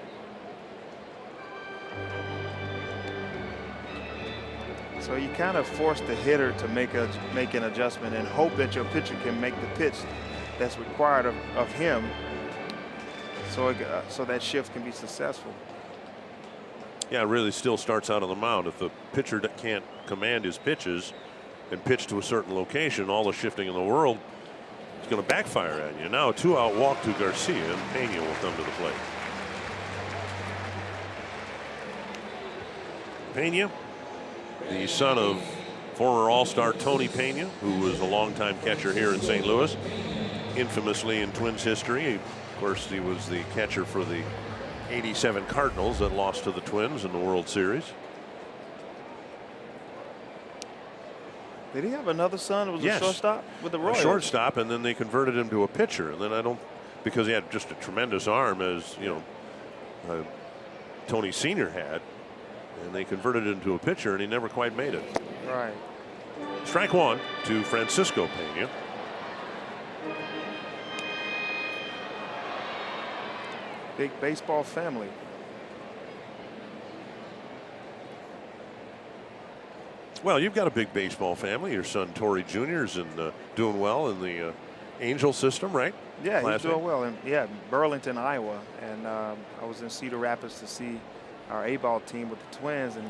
So you kind of force the hitter to make an adjustment and hope that your pitcher can make the pitch that's required of him, so that shift can be successful. Yeah, it really still starts out on the mound. If the pitcher can't command his pitches and pitch to a certain location, all the shifting in the world is going to backfire at you. Now a 2-out walk to Garcia, and Pena will come to the plate. Pena, the son of former All-Star Tony Pena, who was a longtime catcher here in St. Louis, infamously in Twins history. Of course, he was the catcher for the '87 Cardinals that lost to the Twins in the World Series. Did he have another son? It was a shortstop with the Royals. A shortstop, and then they converted him to a pitcher. And then because he had just a tremendous arm, as Tony Sr. had, and they converted it into a pitcher, and he never quite made it. Right. Strike 1 to Francisco Pena. Big baseball family. Well, you've got a big baseball family. Your son Torrey Jr. is doing well in the Angel system, right? Yeah, Last he's doing week. well. And yeah, Burlington, Iowa, and I was in Cedar Rapids to see our A-ball team with the Twins, and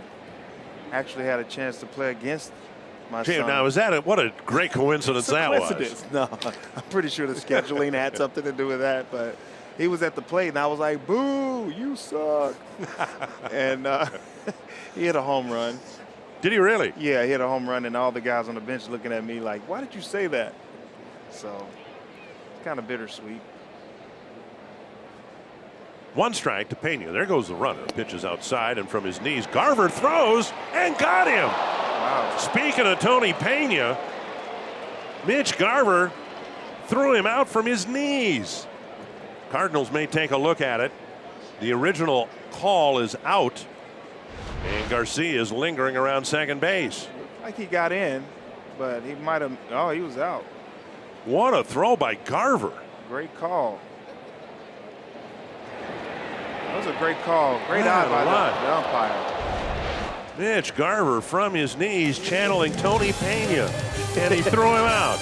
actually had a chance to play against my son. Now, what a great coincidence that was. No, I'm pretty sure the scheduling had something to do with that, but he was at the plate, and I was like, boo, you suck. And he hit a home run. Did he really? Yeah, he hit a home run, and all the guys on the bench looking at me like, why did you say that? So it's kind of bittersweet. 1 strike to Pena. There goes the runner. Pitches outside, and from his knees, Garver throws and got him. Wow. Speaking of Tony Pena, Mitch Garver threw him out from his knees. Cardinals may take a look at it. The original call is out, and Garcia is lingering around second base. Like he got in, but he might have. Oh, he was out. What a throw by Garver. Great call. That was a great call. Great eye by the umpire. Mitch Garver from his knees channeling Tony Pena, and he threw him out.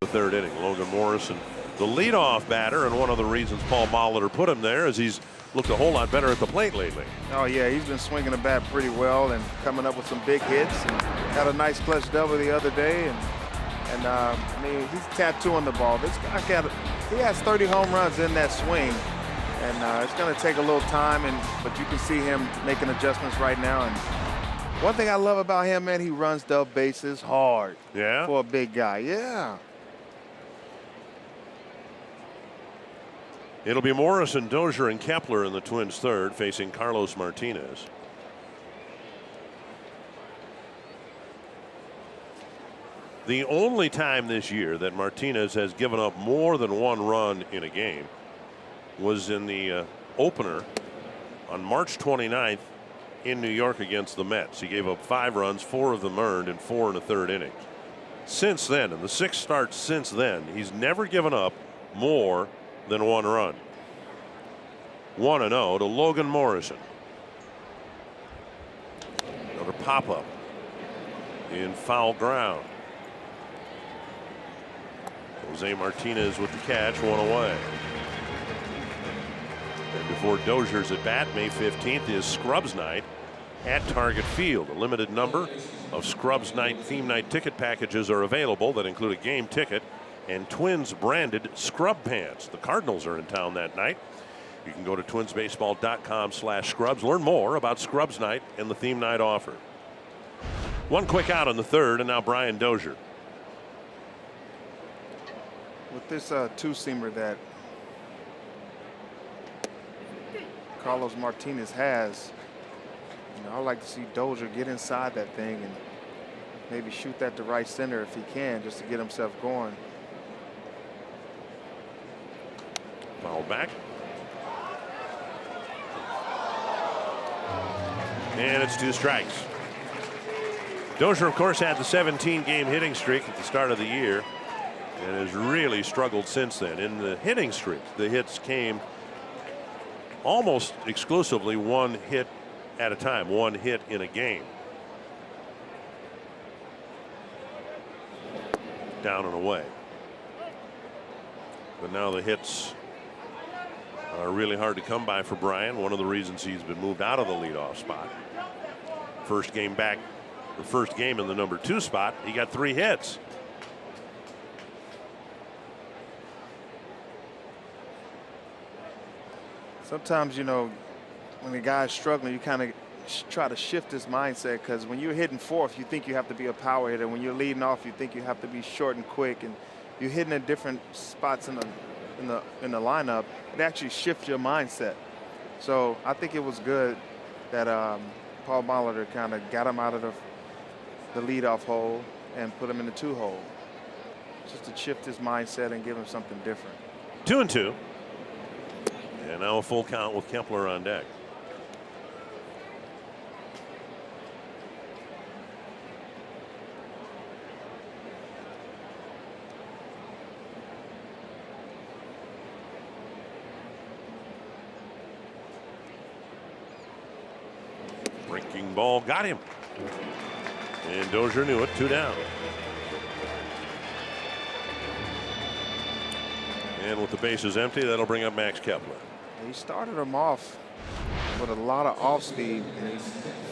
the third inning. Logan Morrison, the leadoff batter, and one of the reasons Paul Molitor put him there is he's looked a whole lot better at the plate lately. Oh yeah, he's been swinging the bat pretty well and coming up with some big hits. And had a nice clutch double the other day, and I mean, he's tattooing the ball. This guy he has 30 home runs in that swing, and it's going to take a little time. But you can see him making adjustments right now. And one thing I love about him, man, he runs the bases hard. Yeah. For a big guy, yeah. It'll be Morrison, Dozier, and Kepler in the Twins' third, facing Carlos Martinez. The only time this year that Martinez has given up more than one run in a game was in the opener on March 29th in New York against the Mets. He gave up 5 runs, 4 of them earned, and 4 in the third inning. Since then, in the 6 starts since then, he's never given up more than 1 run. 1-0 to Logan Morrison. Another pop-up in foul ground. Jose Martinez with the catch, 1 away. And before Dozier's at bat, May 15th is Scrubs Night at Target Field. A limited number of Scrubs Night theme night ticket packages are available that include a game ticket and Twins branded scrub pants. The Cardinals are in town that night. You can go to twinsbaseball.com/scrubs. Learn more about Scrubs Night and the theme night offer. One quick out in the third, and now Brian Dozier. With this two-seamer that Carlos Martinez has, I like to see Dozier get inside that thing and maybe shoot that to right center if he can, just to get himself going. Foul back. And it's 2 strikes. Dozier, of course, had the 17-game hitting streak at the start of the year and has really struggled since then. In the hitting streak, the hits came almost exclusively 1 hit at a time, 1 hit in a game. Down and away. But now the hits are really hard to come by for Brian. One of the reasons he's been moved out of the leadoff spot. First game back, the first game in the number 2 spot, he got 3 hits. Sometimes, when the guy's struggling, you kind of try to shift his mindset, because when you're hitting fourth, you think you have to be a power hitter. When you're leading off, you think you have to be short and quick, and you're hitting at different spots in the lineup. It actually shifts your mindset. So I think it was good that Paul Molitor kind of got him out of the leadoff hole and put him in the 2 hole, just to shift his mindset and give him something different. 2-2. And now a full count with Kepler on deck. Breaking ball got him. And Dozier knew it, 2 down. And with the bases empty, that'll bring up Max Kepler. He started him off with a lot of off speed, and he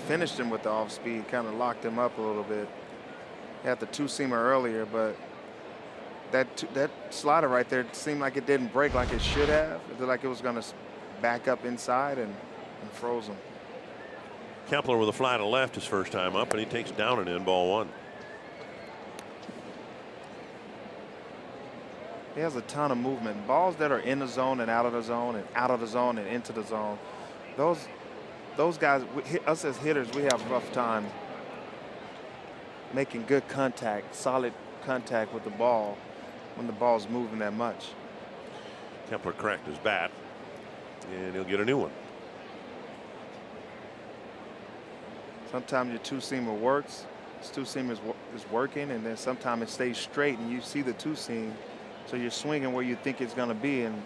finished him with the off speed, kind of locked him up a little bit. He had the two-seamer earlier, but that slider right there seemed like it didn't break like it should have. It looked like it was going to back up inside and froze him. Kepler with a fly to left his first time up, and he takes down and in, ball 1. He has a ton of movement. Balls that are in the zone and out of the zone and out of the zone and into the zone. Those guys, us as hitters, we have a rough time making good contact, solid contact with the ball when the ball's moving that much. Kepler cracked his bat, and he'll get a new one. Sometimes your two-seamer works. This two-seamer is working, and then sometimes it stays straight, and you see the two-seam. So you're swinging where you think it's going to be and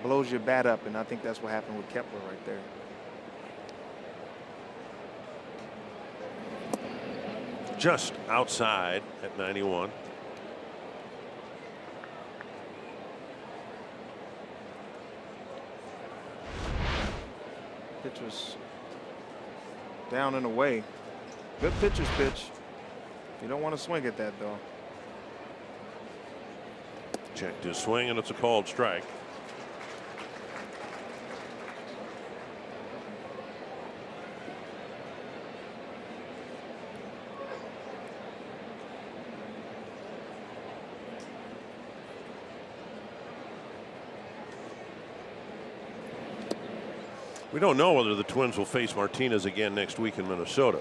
blows your bat up, and I think that's what happened with Kepler right there. Just outside at 91. Pitcher's down and away. Good pitcher's pitch. You don't want to swing at that, though. Checked his swing, and it's a called strike. We don't know whether the Twins will face Martinez again next week in Minnesota.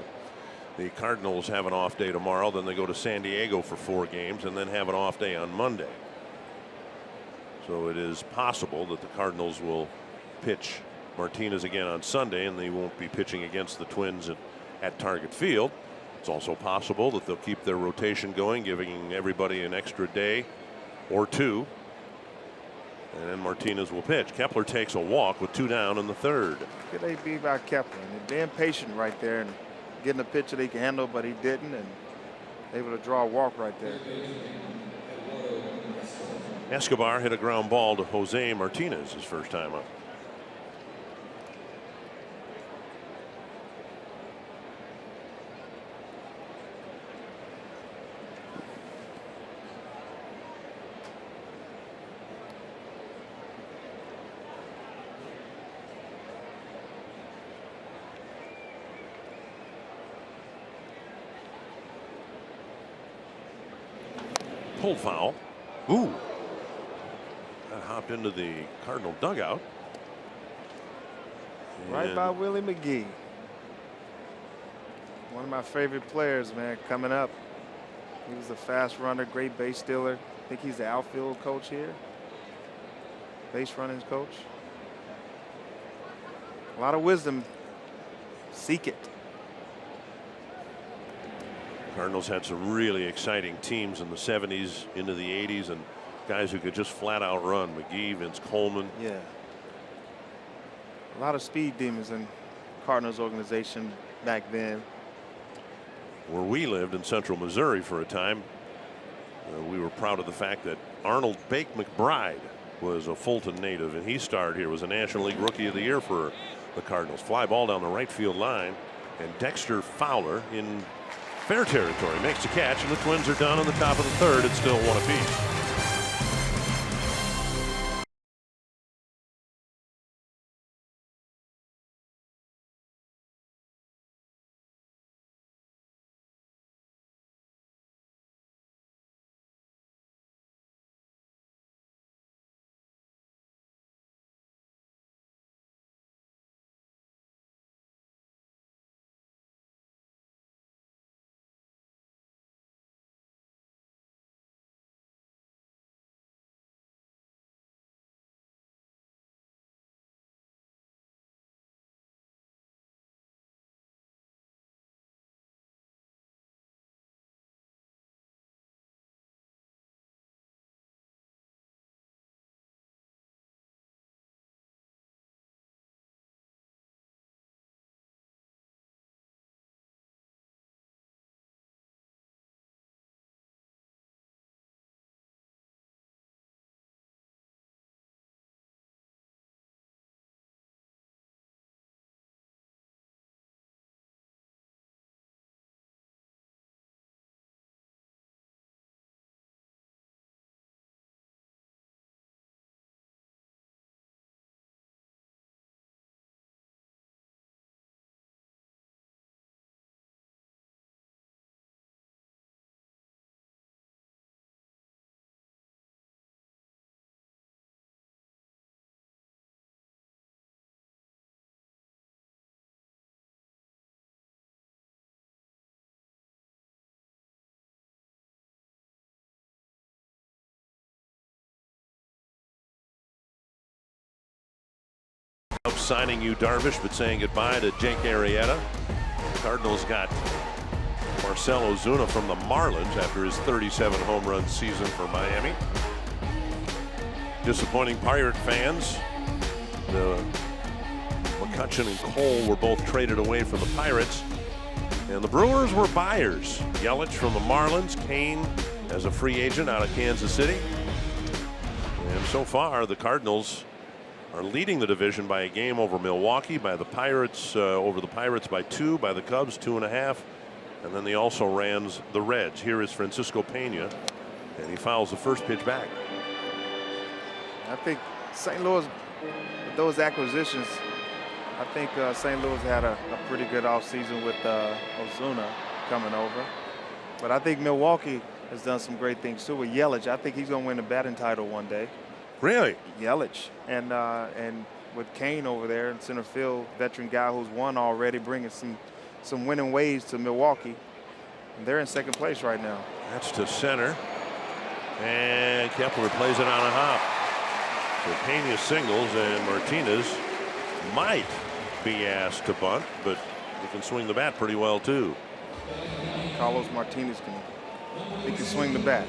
The Cardinals have an off day tomorrow, then they go to San Diego for 4 games and then have an off day on Monday. So it is possible that the Cardinals will pitch Martinez again on Sunday, and they won't be pitching against the Twins at Target Field. It's also possible that they'll keep their rotation going, giving everybody an extra day or 2. And then Martinez will pitch. Kepler takes a walk with 2 down in the 3rd. Good AB by Kepler. And being patient right there and getting a pitch that he can handle, but he didn't, and able to draw a walk right there. Escobar hit a ground ball to Jose Martinez his first time up. Pulled foul. Ooh. That hopped into the Cardinal dugout. Right by Willie McGee. One of my favorite players, man, coming up. He was a fast runner, great base stealer. I think he's the outfield coach here. Base running coach. A lot of wisdom. Seek it. Cardinals had some really exciting teams in the 70s into the 80s, and guys who could just flat out run. McGee, Vince Coleman. Yeah. A lot of speed demons in Cardinals organization back then. Where we lived in central Missouri for a time, we were proud of the fact that Arnold Bake McBride was a Fulton native, and he starred here, was a National League Rookie of the Year for the Cardinals. Fly ball down the right field line, and Dexter Fowler in fair territory makes the catch, and the Twins are done on the top of the 3rd. It's still 1 apiece. Signing Yu Darvish, but saying goodbye to Jake Arrieta. Cardinals got Marcell Ozuna from the Marlins after his 37 home run season for Miami. Disappointing Pirate fans. The McCutchen and Cole were both traded away from the Pirates, and the Brewers were buyers. Yelich from the Marlins, Kane as a free agent out of Kansas City, and so far the Cardinals are leading the division by a game over Milwaukee, by the Pirates, over the Pirates by 2, by the Cubs 2.5, and then they also ran the Reds. Here is Francisco Pena, and he fouls the first pitch back. I think St. Louis, with those acquisitions, I think St. Louis had a pretty good offseason with Ozuna coming over. But I think Milwaukee has done some great things too with Yelich. I think he's going to win the batting title one day. Really? Yelich. And with Kane over there in center field, veteran guy who's won already, bringing some winning ways to Milwaukee. And they're in second place right now. That's to center. And Kepler plays it on a hop. So Pena singles, and Martinez might be asked to bunt, but he can swing the bat pretty well too. Carlos Martinez can swing the bat.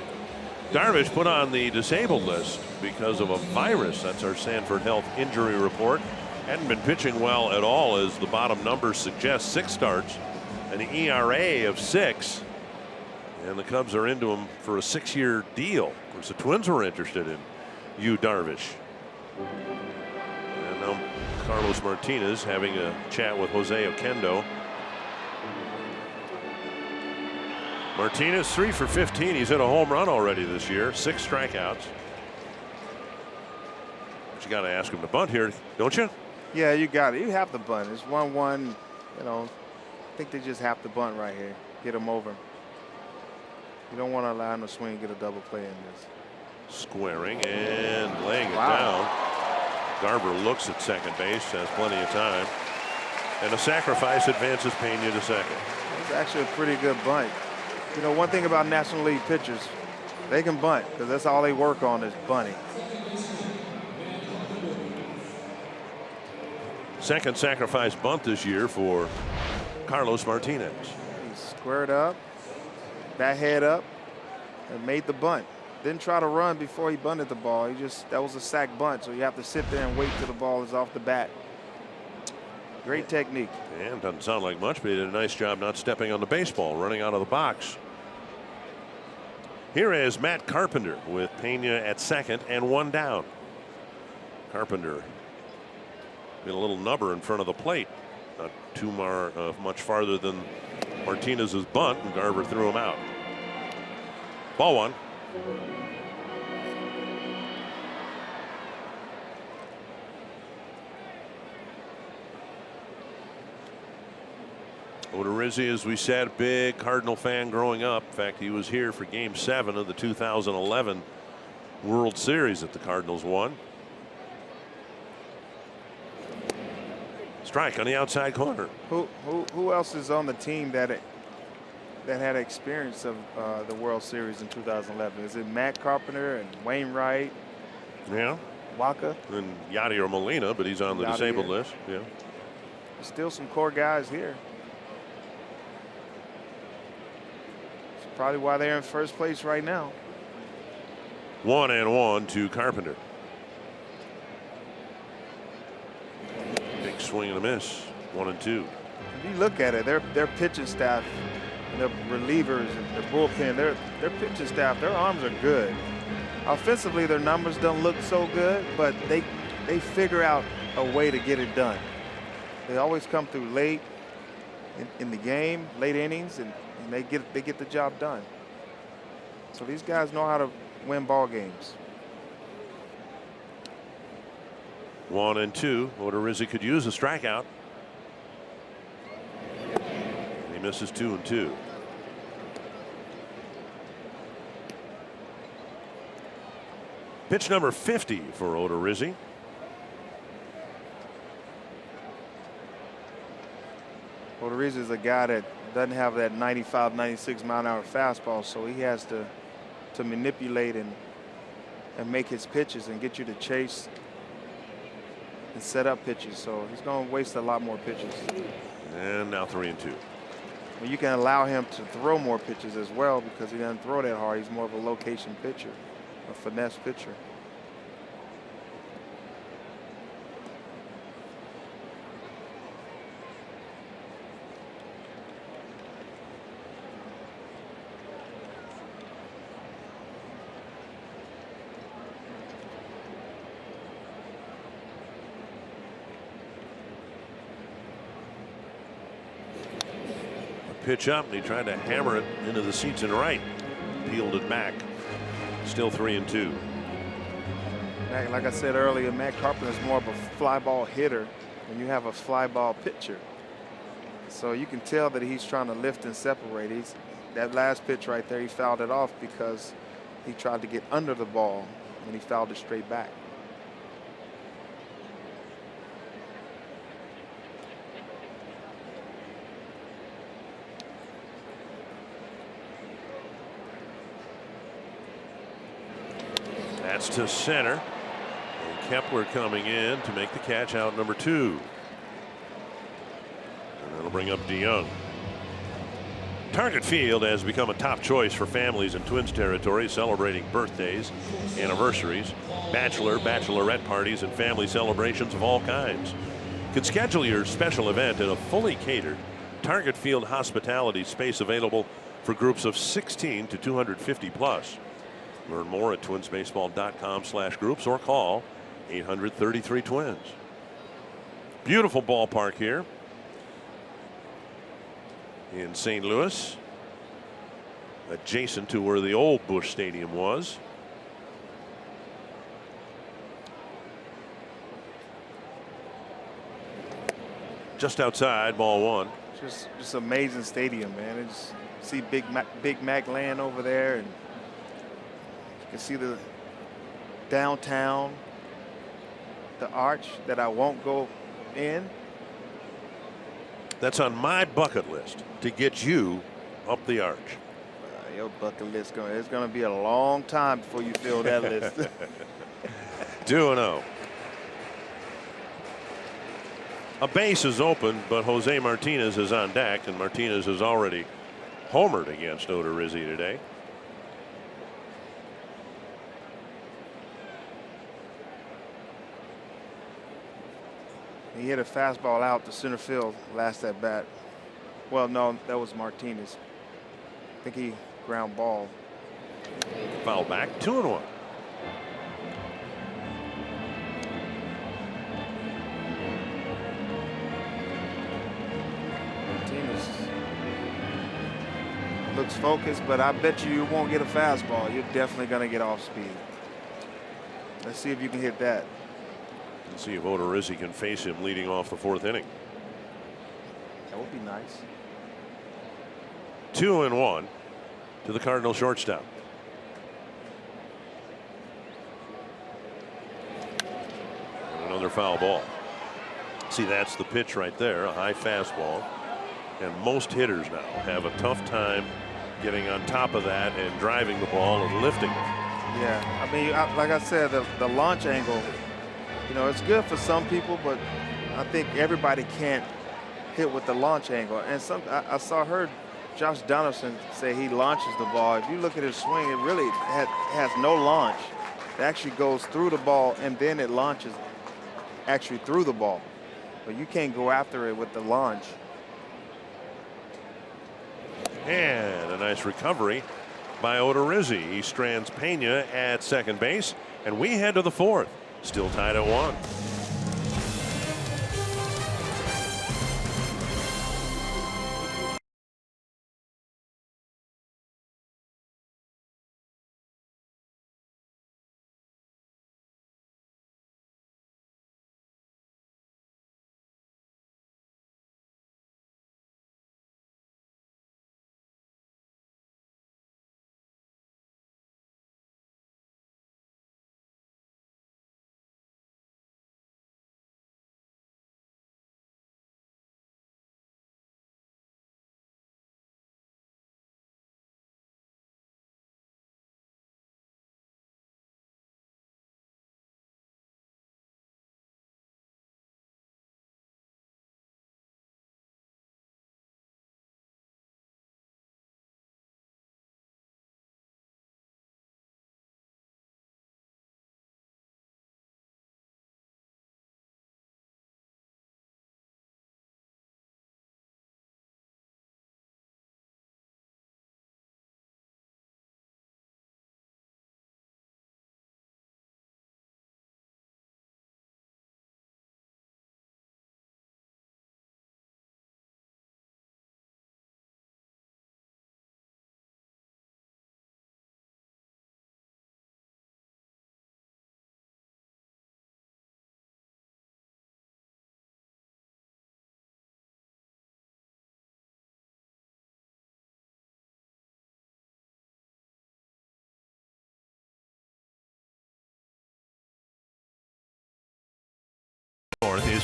Darvish put on the disabled list because of a virus. That's our Sanford Health injury report. Hadn't been pitching well at all, as the bottom numbers suggest. 6 starts, an ERA of 6, and the Cubs are into him for a 6-year deal. Of course, the Twins were interested in Yu Darvish. And now Carlos Martinez having a chat with Jose Oquendo. Martinez 3 for 15. He's hit a home run already this year. 6 strikeouts. But you got to ask him to bunt here, don't you? Yeah, you got it. You have to bunt. It's 1-1. You know, I think they just have to bunt right here. Get him over. You don't want to allow him to swing and get a double play in this. Squaring and laying it down. Garver looks at second base, has plenty of time. And a sacrifice advances Pena to second. It's actually a pretty good bunt. You know, one thing about National League pitchers, they can bunt because that's all they work on is bunting. Second sacrifice bunt this year for Carlos Martinez. He squared up, bat head up, and made the bunt. Didn't try to run before he bunted the ball. That was a sack bunt, so you have to sit there and wait till the ball is off the bat. Great technique. And doesn't sound like much, but he did a nice job not stepping on the baseball, running out of the box. Here is Matt Carpenter with Pena at second and 1 down. Carpenter in a little nubber in front of the plate, not too much farther than Martinez's bunt, and Garver threw him out. Ball 1. Odorizzi, as we said, big Cardinal fan growing up. In fact, he was here for Game 7 of the 2011 World Series that the Cardinals won. Strike on the outside corner. Who else is on the team that had experience of the World Series in 2011? Is it Matt Carpenter and Wainwright? Yeah. Waka? And Yadier Molina, but he's on the disabled list. Yeah. Still some core guys here. It's probably why they're in first place right now. 1-1 to Carpenter. Big swing and a miss. 1-2. If you look at it, their pitching staff, and their relievers, and their bullpen, their pitching staff, their arms are good. Offensively, their numbers don't look so good, but they figure out a way to get it done. They always come through late in the game, late innings, and they get the job done. So these guys know how to win ball games. 1-2. Odorizzi could use a strikeout. And he misses 2-2. Pitch number 50 for Odorizzi. Odorizzi is a guy that doesn't have that 95, 96 mile-an-hour fastball, so he has to manipulate and make his pitches and get you to chase and set up pitches. So he's going to waste a lot more pitches. And now 3-2. Well, you can allow him to throw more pitches as well because he doesn't throw that hard. He's more of a location pitcher, a finesse pitcher. pitch up, and he tried to hammer it into the seats and right. Peeled it back. Still 3-2. Like I said earlier, Matt Carpenter is more of a fly ball hitter when you have a fly ball pitcher. So you can tell that he's trying to lift and separate. That last pitch right there, he fouled it off because he tried to get under the ball and he fouled it straight back. That's to center. And Kepler coming in to make the catch, out number 2. And that'll bring up DeYoung. Target Field has become a top choice for families in Twins territory celebrating birthdays, anniversaries, bachelorette parties, and family celebrations of all kinds. You can schedule your special event in a fully catered Target Field hospitality space available for groups of 16 to 250 plus. Learn more at twinsbaseball.com/groups or call 800-33-TWINS. Beautiful ballpark here in St. Louis, adjacent to where the old Busch Stadium was. Just outside, ball 1. Just amazing stadium, man. And just see Big Mac land over there, and you can see the downtown, the arch that I won't go in. That's on my bucket list, to get you up the arch. Your bucket list it's going to be a long time before you fill that list. 2-0. A base is open, but Jose Martinez is on deck, and Martinez has already homered against Odorizzi today. He hit a fastball out to center field last at bat. Well, no, that was Martinez. I think he ground ball. Foul back, 2-1. Martinez looks focused, but I bet you won't get a fastball. You're definitely going to get off speed. Let's see if you can hit that. Let's see if Odorizzi can face him leading off the 4th inning. That would be nice. 2-1 to the Cardinal shortstop. And another foul ball. See, that's the pitch right there, a high fastball. And most hitters now have a tough time getting on top of that and driving the ball and lifting it. Yeah, I mean, like I said, the launch angle, you know, it's good for some people, but I think everybody can't hit with the launch angle. And I heard Josh Donaldson say he launches the ball. If you look at his swing, it really has no launch. It actually goes through the ball, and then it launches actually through the ball. But you can't go after it with the launch. And a nice recovery by Odorizzi. He strands Pena at second base, and we head to the 4th. Still tied at 1.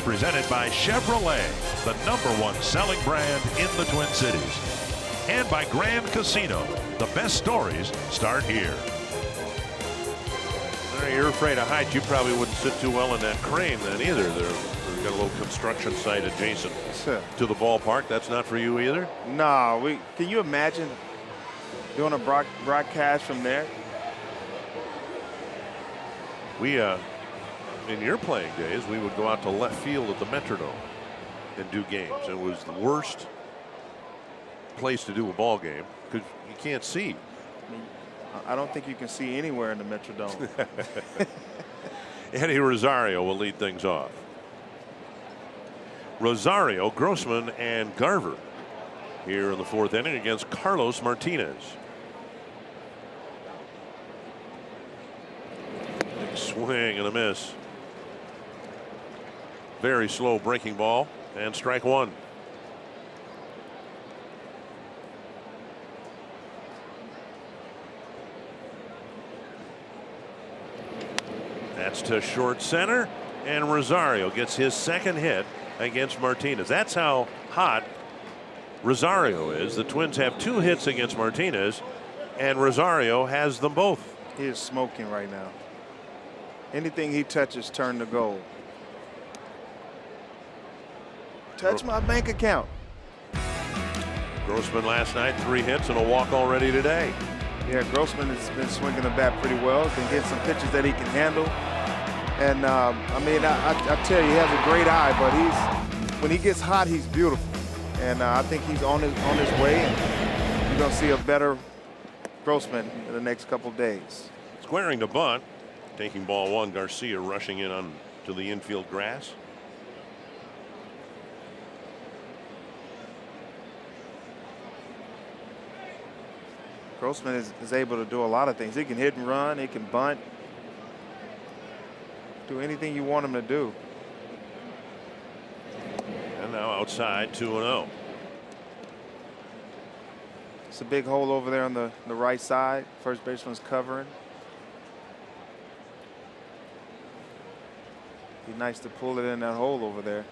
presented by Chevrolet, the #1 selling brand in the Twin Cities. And by Grand Casino. The best stories start here. You're afraid of heights. You probably wouldn't sit too well in that crane then either. They've got a little construction site adjacent to the ballpark. That's not for you either? No, can you imagine doing a broadcast from there? We, in your playing days, we would go out to left field at the Metrodome and do games. It was the worst place to do a ball game because you can't see. I don't think you can see anywhere in the Metrodome. Eddie Rosario will lead things off. Rosario, Grossman, and Garver here in the 4th inning against Carlos Martinez. Big swing and a miss. Very slow breaking ball, and strike 1. That's to short center, and Rosario gets his 2nd hit against Martinez. That's how hot Rosario is. The Twins have 2 hits against Martinez, and Rosario has them both. He is smoking right now. Anything he touches turn to gold. Touch my bank account. Grossman last night, 3 hits and a walk already today. Yeah, Grossman has been swinging the bat pretty well. Been getting some pitches that he can handle. And I mean, I tell you, he has a great eye, but when he gets hot, he's beautiful. And I think he's on his way, and you're gonna see a better Grossman in the next couple of days. Squaring to bunt, taking ball 1. Garcia rushing in on to the infield grass. Grossman is able to do a lot of things. He can hit and run. He can bunt. Do anything you want him to do. And now outside, 2-0. It's a big hole over there on the right side. First baseman's covering. Be nice to pull it in that hole over there.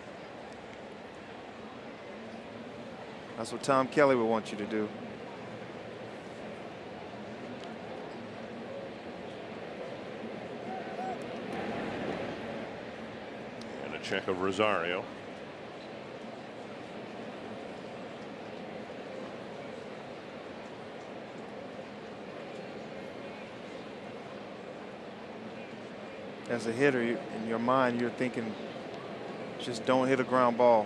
That's what Tom Kelly would want you to do. And a check of Rosario. As a hitter, in your mind, you're thinking, just don't hit a ground ball.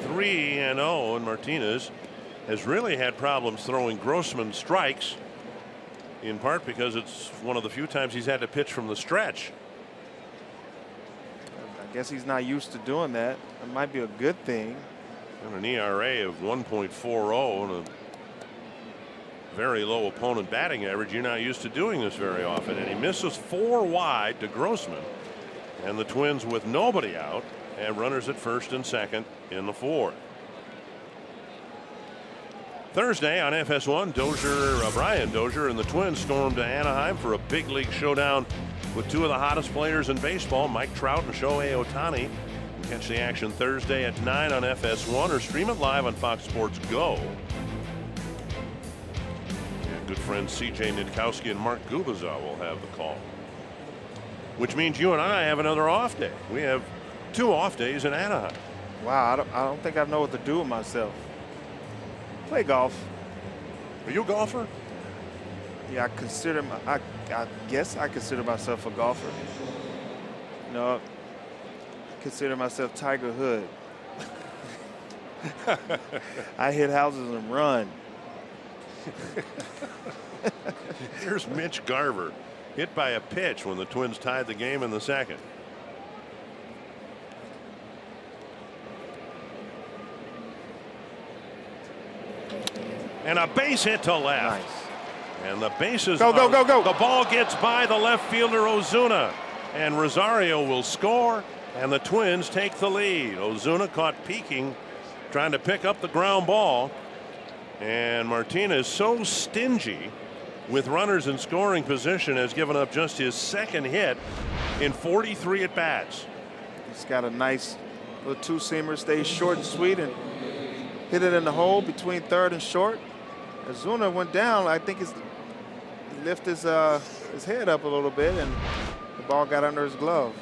3-0, and Martinez has really had problems throwing Grossman strikes, in part because it's one of the few times he's had to pitch from the stretch. I guess he's not used to doing that. It might be a good thing. And an ERA of 1.40 and a very low opponent batting average. You're not used to doing this very often. And he misses 4 wide to Grossman. And the Twins, with nobody out, have runners at first and second in the 4th. Thursday on FS1, Brian Dozier and the Twins stormed to Anaheim for a big league showdown with 2 of the hottest players in baseball, Mike Trout and Shohei Ohtani. Catch the action Thursday at 9 on FS1 or stream it live on Fox Sports Go. Good friends C.J. Nitkowski and Mark Gubaza will have the call. Which means you and I have another off day. We have 2 off days in Anaheim. Wow, I don't think I know what to do with myself. Play golf. Are you a golfer? Yeah, I guess I consider myself a golfer. No, I consider myself Tiger Hood. I hit houses and run. Here's Mitch Garver, hit by a pitch when the Twins tied the game in the 2nd. And a base hit to left. Nice. And the bases go. The ball gets by the left fielder Ozuna, and Rosario will score, and the Twins take the lead. Ozuna caught peeking, trying to pick up the ground ball. And Martinez, so stingy with runners in scoring position, has given up just his 2nd hit in 43 at-bats. He's got a nice little two-seamer, stays short and sweet, and hit it in the hole between third and short. Ozuna went down. I think he lifted his head up a little bit, and the ball got under his glove.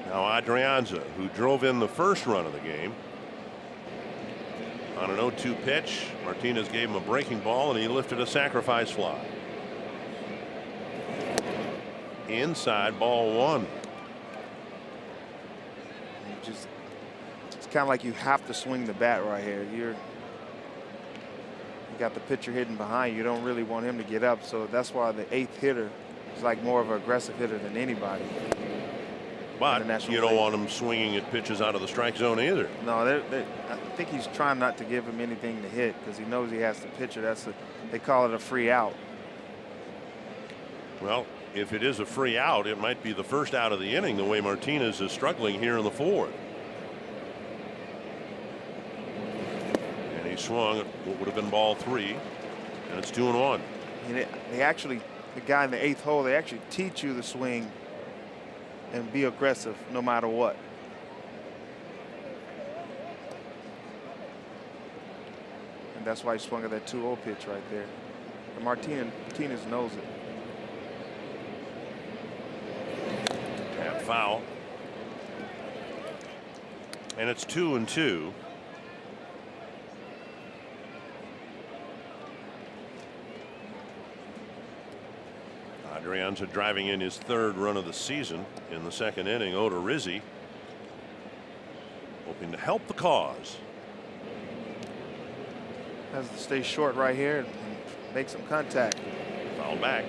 Now Adrianza, who drove in the first run of the game, on an 0-2 pitch, Martinez gave him a breaking ball, and he lifted a sacrifice fly. Inside, ball one. It's kind of like you have to swing the bat right here. You got the pitcher hitting behind you. You don't really want him to get up, so that's why the 8th hitter is like more of an aggressive hitter than anybody. But you don't want him swinging at pitches out of the strike zone either. No, I think he's trying not to give him anything to hit because he knows he has to pitch it. They call it a free out. Well, if it is a free out, it might be the first out of the inning, the way Martinez is struggling here in the 4th. And he swung at what would have been ball 3, and it's 2-1. And they actually, the guy in the 8th hole, they actually teach you to swing and be aggressive no matter what. And that's why he swung at that 2-0 pitch right there. And Martinez knows it. Tap foul. And it's 2-2. Adrianza driving in his 3rd run of the season in the 2nd inning. Odorizzi hoping to help the cause. Has to stay short right here and make some contact. Foul back.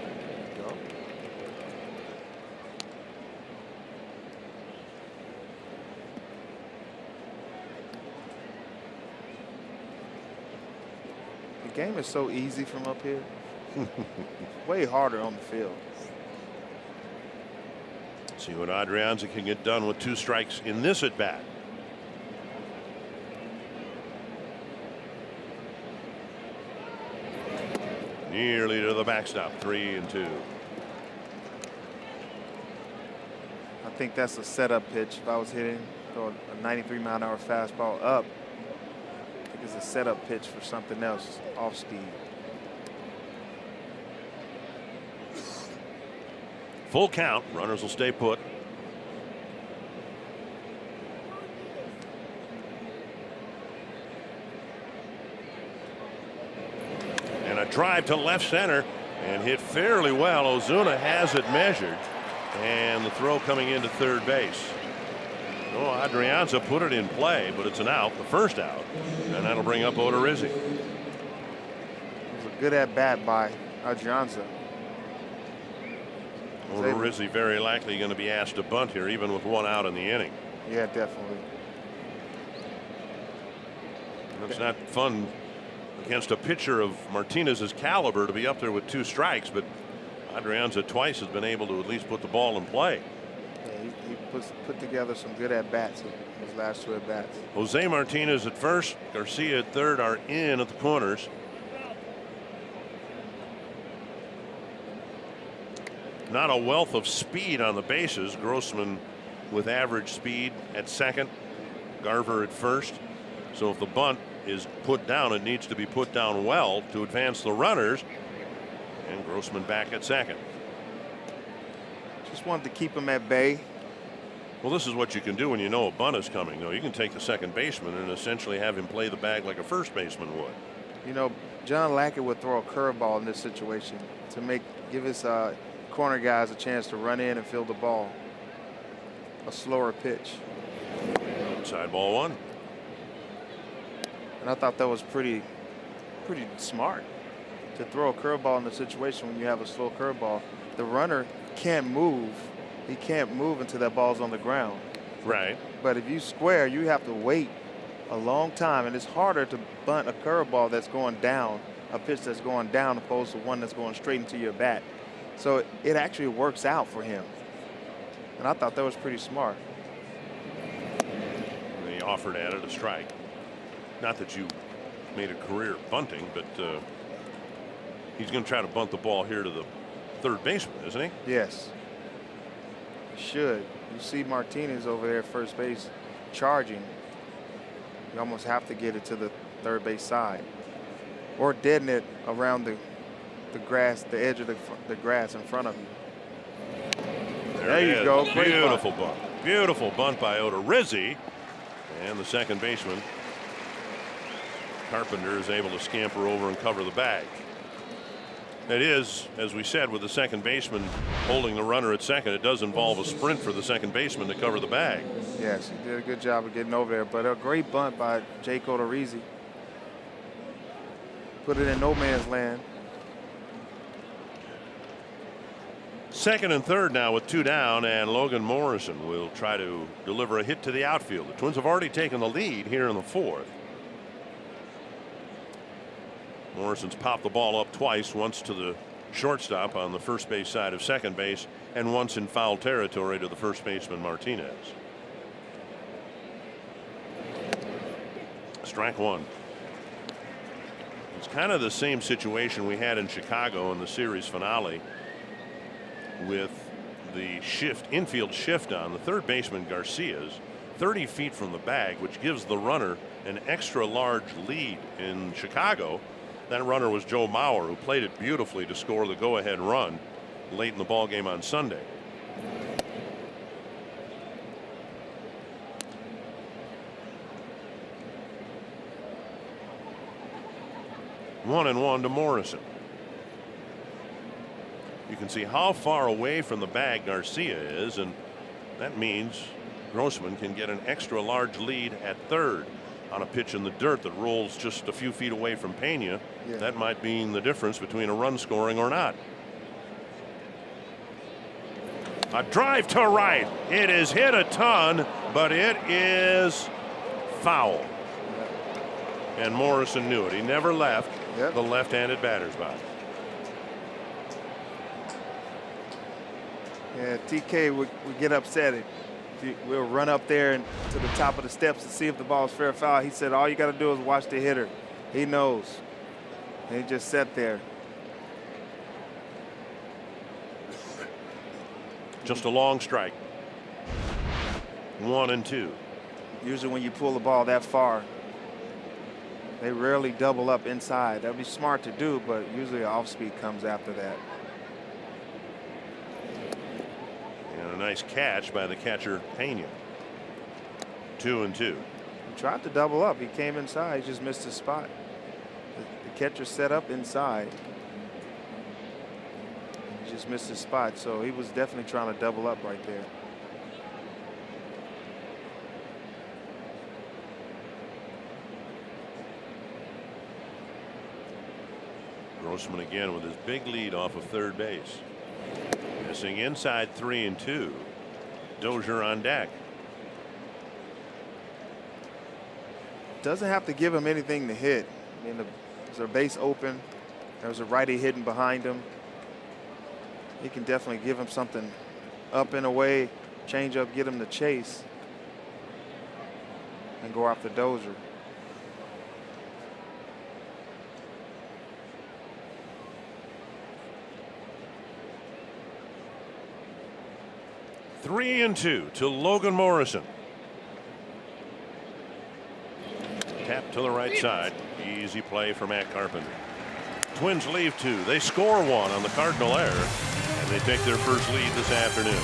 The game is so easy from up here. Way harder on the field. See what Adrianza can get done with 2 strikes in this at bat. Nearly to the backstop. 3-2. I think that's a setup pitch. If I was hitting a 93-mile-an-hour fastball up, I think it's a setup pitch for something else off speed. Full count. Runners will stay put. And a drive to left center and hit fairly well. Ozuna has it measured, and the throw coming into third base. Oh, Adrianza put it in play, but it's an out, the first out, and that'll bring up Odorizzi. It was a good at bat by Adrianza. Odorizzi very likely going to be asked to bunt here, even with 1 out in the inning. Yeah, definitely. It's not fun against a pitcher of Martinez's caliber to be up there with 2 strikes, but Adrianza twice has been able to at least put the ball in play. Yeah, he put together some good at bats in his last 2 at bats. Jose Martinez at first, Garcia at third are in at the corners. Not a wealth of speed on the bases. Grossman with average speed at second, Garver at first. So if the bunt is put down, it needs to be put down well to advance the runners. And Grossman back at second. Just wanted to keep him at bay. Well, this is what you can do when you know a bunt is coming, though. You can take the second baseman and essentially have him play the bag like a first baseman would. You know, John Lackett would throw a curveball in this situation to give his corner guys a chance to run in and field the ball. A slower pitch. Inside ball 1. And I thought that was pretty smart to throw a curveball in the situation when you have a slow curveball. The runner can't move. He can't move until that ball's on the ground. Right. But if you square, you have to wait a long time, and it's harder to bunt a curveball that's going down, a pitch that's going down, opposed to one that's going straight into your bat. So it actually works out for him. And I thought that was pretty smart. And he offered at it a strike. Not that you made a career bunting, but he's going to try to bunt the ball here to the third baseman, isn't he? Yes. Should. You see Martinez over there at first base charging. You almost have to get it to the third base side or deaden it around the grass, the edge of the grass in front of you. There you go. Great Beautiful bunt. Beautiful bunt by Odorizzi. And the second baseman, Carpenter, is able to scamper over and cover the bag. It is, as we said, with the second baseman holding the runner at second, it does involve a sprint for the second baseman to cover the bag. Yes, he did a good job of getting over there, but a great bunt by Jake Odorizzi. Put it in no man's land. Second and third now with 2 down, and Logan Morrison will try to deliver a hit to the outfield. The Twins have already taken the lead here in the fourth. Morrison's popped the ball up twice, once to the shortstop on the first base side of second base, and once in foul territory to the first baseman Martinez. Strike one. It's kind of the same situation we had in Chicago in the series finale, with the infield shift on the third baseman Garcia's 30 feet from the bag, which gives the runner an extra large lead. In Chicago, that runner was Joe Mauer, who played it beautifully to score the go-ahead run late in the ball game on Sunday. One and one to Morrison. You can see how far away from the bag Garcia is, and that means Grossman can get an extra large lead at third on a pitch in the dirt that rolls just a few feet away from Pena. Yeah. That might mean the difference between a run scoring or not. A drive to right. It is hit a ton, but it is foul. And Morrison knew it. He never left the left-handed batter's box. Yeah, TK would get upset. We'll run up there and to the top of the steps to see if the ball's fair or foul. He said, all you got to do is watch the hitter. He knows. And he just sat there. Just a long strike. 1 and 2. Usually when you pull the ball that far, they rarely double up inside. That'd be smart to do, but usually an off speed comes after that. And a nice catch by the catcher Pena. 2 and 2. He tried to double up. He came inside. He just missed his spot. The catcher set up inside. He just missed his spot. So he was definitely trying to double up right there. Grossman again with his big lead off of third base. Missing inside 3 and 2. Dozier on deck. Doesn't have to give him anything to hit. I mean, there's a base open. There's a righty hitting behind him. He can definitely give him something up and away, change up, get him to chase, and go after Dozier. Three and 2 to Logan Morrison. Tap to the right side. Easy play for Matt Carpenter. Twins leave 2. They score 1 on the Cardinal error, and they take their first lead this afternoon.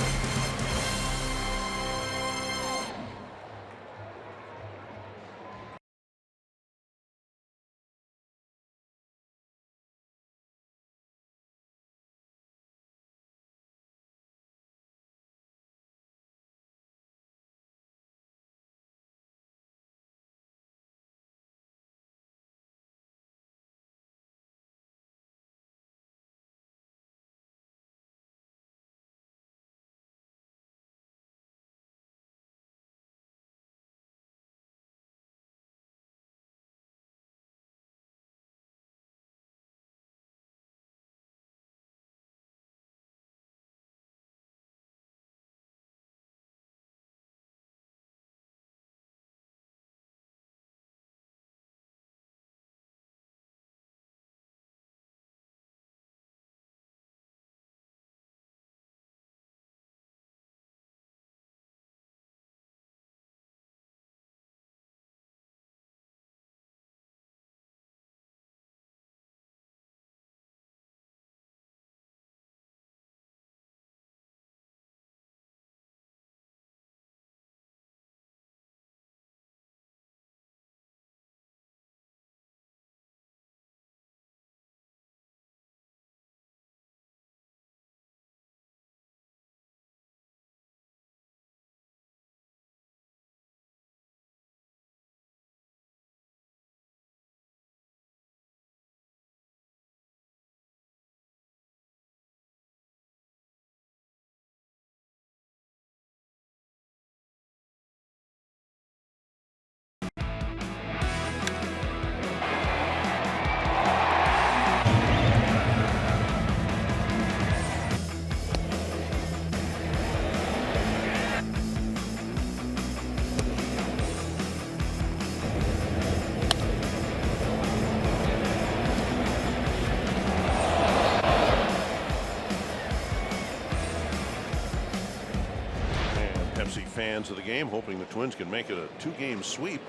fans of the game, hoping the Twins can make it a 2-game sweep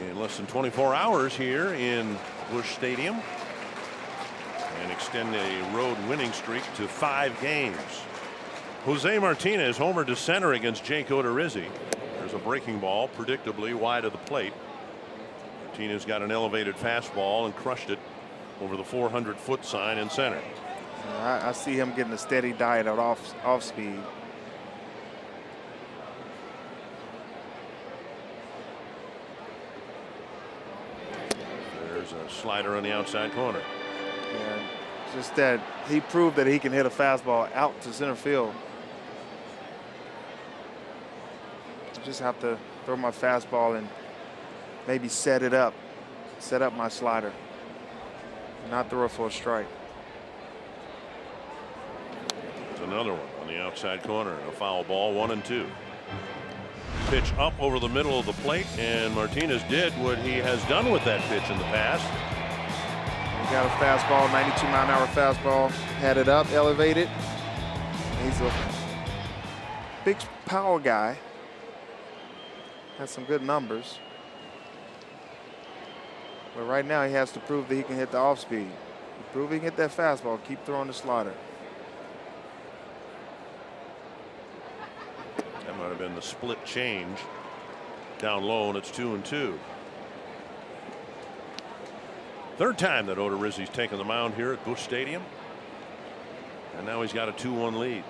in less than 24 hours here in Busch Stadium and extend a road winning streak to 5 games. Jose Martinez homered to center against Jake Odorizzi. There's a breaking ball, predictably wide of the plate. Martinez got an elevated fastball and crushed it over the 400-foot sign in center. I see him getting a steady diet of off speed. There's a slider on the outside corner. And just that he proved that he can hit a fastball out to center field. I just have to throw my fastball and maybe set up my slider, not throw it for a strike. There's another one on the outside corner. A foul ball, 1-2. Pitch up over the middle of the plate, and Martinez did what he has done with that pitch in the past. He got a fastball, 92-mile-an-hour fastball, had it up, elevated. He's a big power guy. Has some good numbers. But right now he has to prove that he can hit the off speed. Prove he can hit that fastball, keep throwing the slider. That might have been the split change. Down low, and it's 2-2. Third time that Odorizzi's taken the mound here at Busch Stadium. And now he's got a 2-1 lead.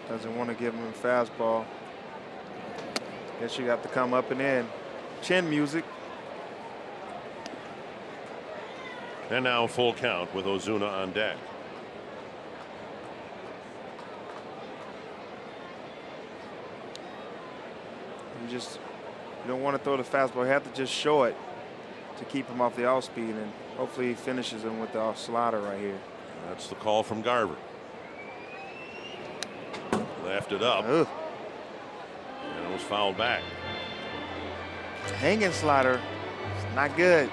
Doesn't want to give him a fastball. Guess you got to come up and in. Chin music. And now full count with Ozuna on deck. You don't want to throw the fastball. You have to just show it to keep him off the off speed, and hopefully he finishes him with the off slider right here. That's the call from Garver. Left it up. Ugh. And it was fouled back. Hanging slider. It's not good.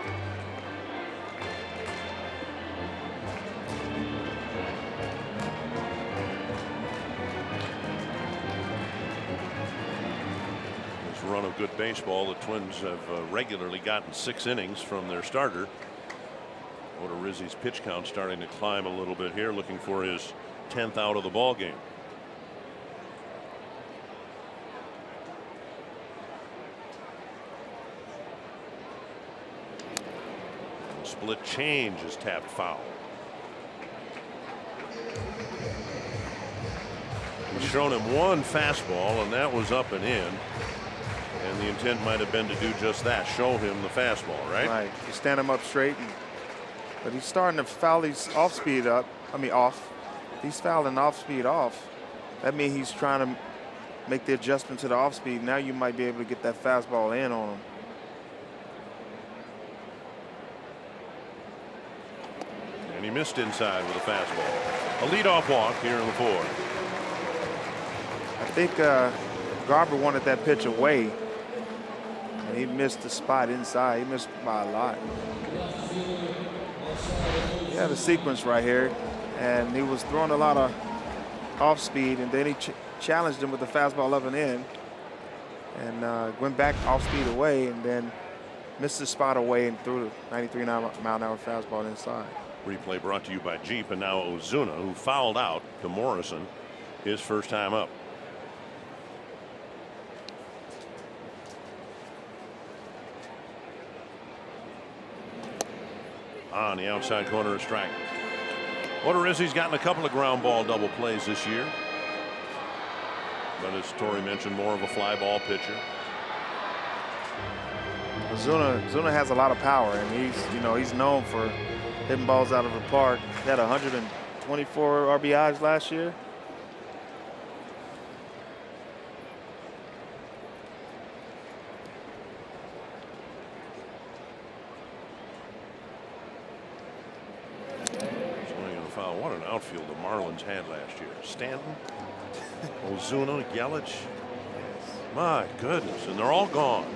This run of good baseball, the Twins have regularly gotten 6 innings from their starter. Odorizzi's pitch count starting to climb a little bit here, looking for his 10th out of the ball game. Split change is tapped foul. He's shown him one fastball, and that was up and in. And the intent might have been to do just that, show him the fastball, right? Right. You stand him up straight, but he's starting to foul his off speed up. Off. He's fouling off speed off. That means he's trying to make the adjustment to the off speed. Now you might be able to get that fastball in on him. And he missed inside with a fastball. A leadoff walk here in the 4th. I think Garver wanted that pitch away, and he missed the spot inside. He missed by a lot. He had a sequence right here, and he was throwing a lot of off speed, and then he challenged him with the fastball up and in, and went back off speed away, and then missed the spot away and threw the 93-mile-an-hour fastball inside. Replay brought to you by Jeep, and now Ozuna, who fouled out to Morrison his first time up. On the outside corner, a strike. Odorizzi's gotten a couple of ground ball double plays this year, but as Torrey mentioned, more of a fly ball pitcher. Ozuna has a lot of power, and he's known for hitting balls out of the park. He had 124 RBIs last year. Swing and a foul. What an outfield the Marlins had last year. Stanton, Ozuna, Yelich. My goodness, and they're all gone.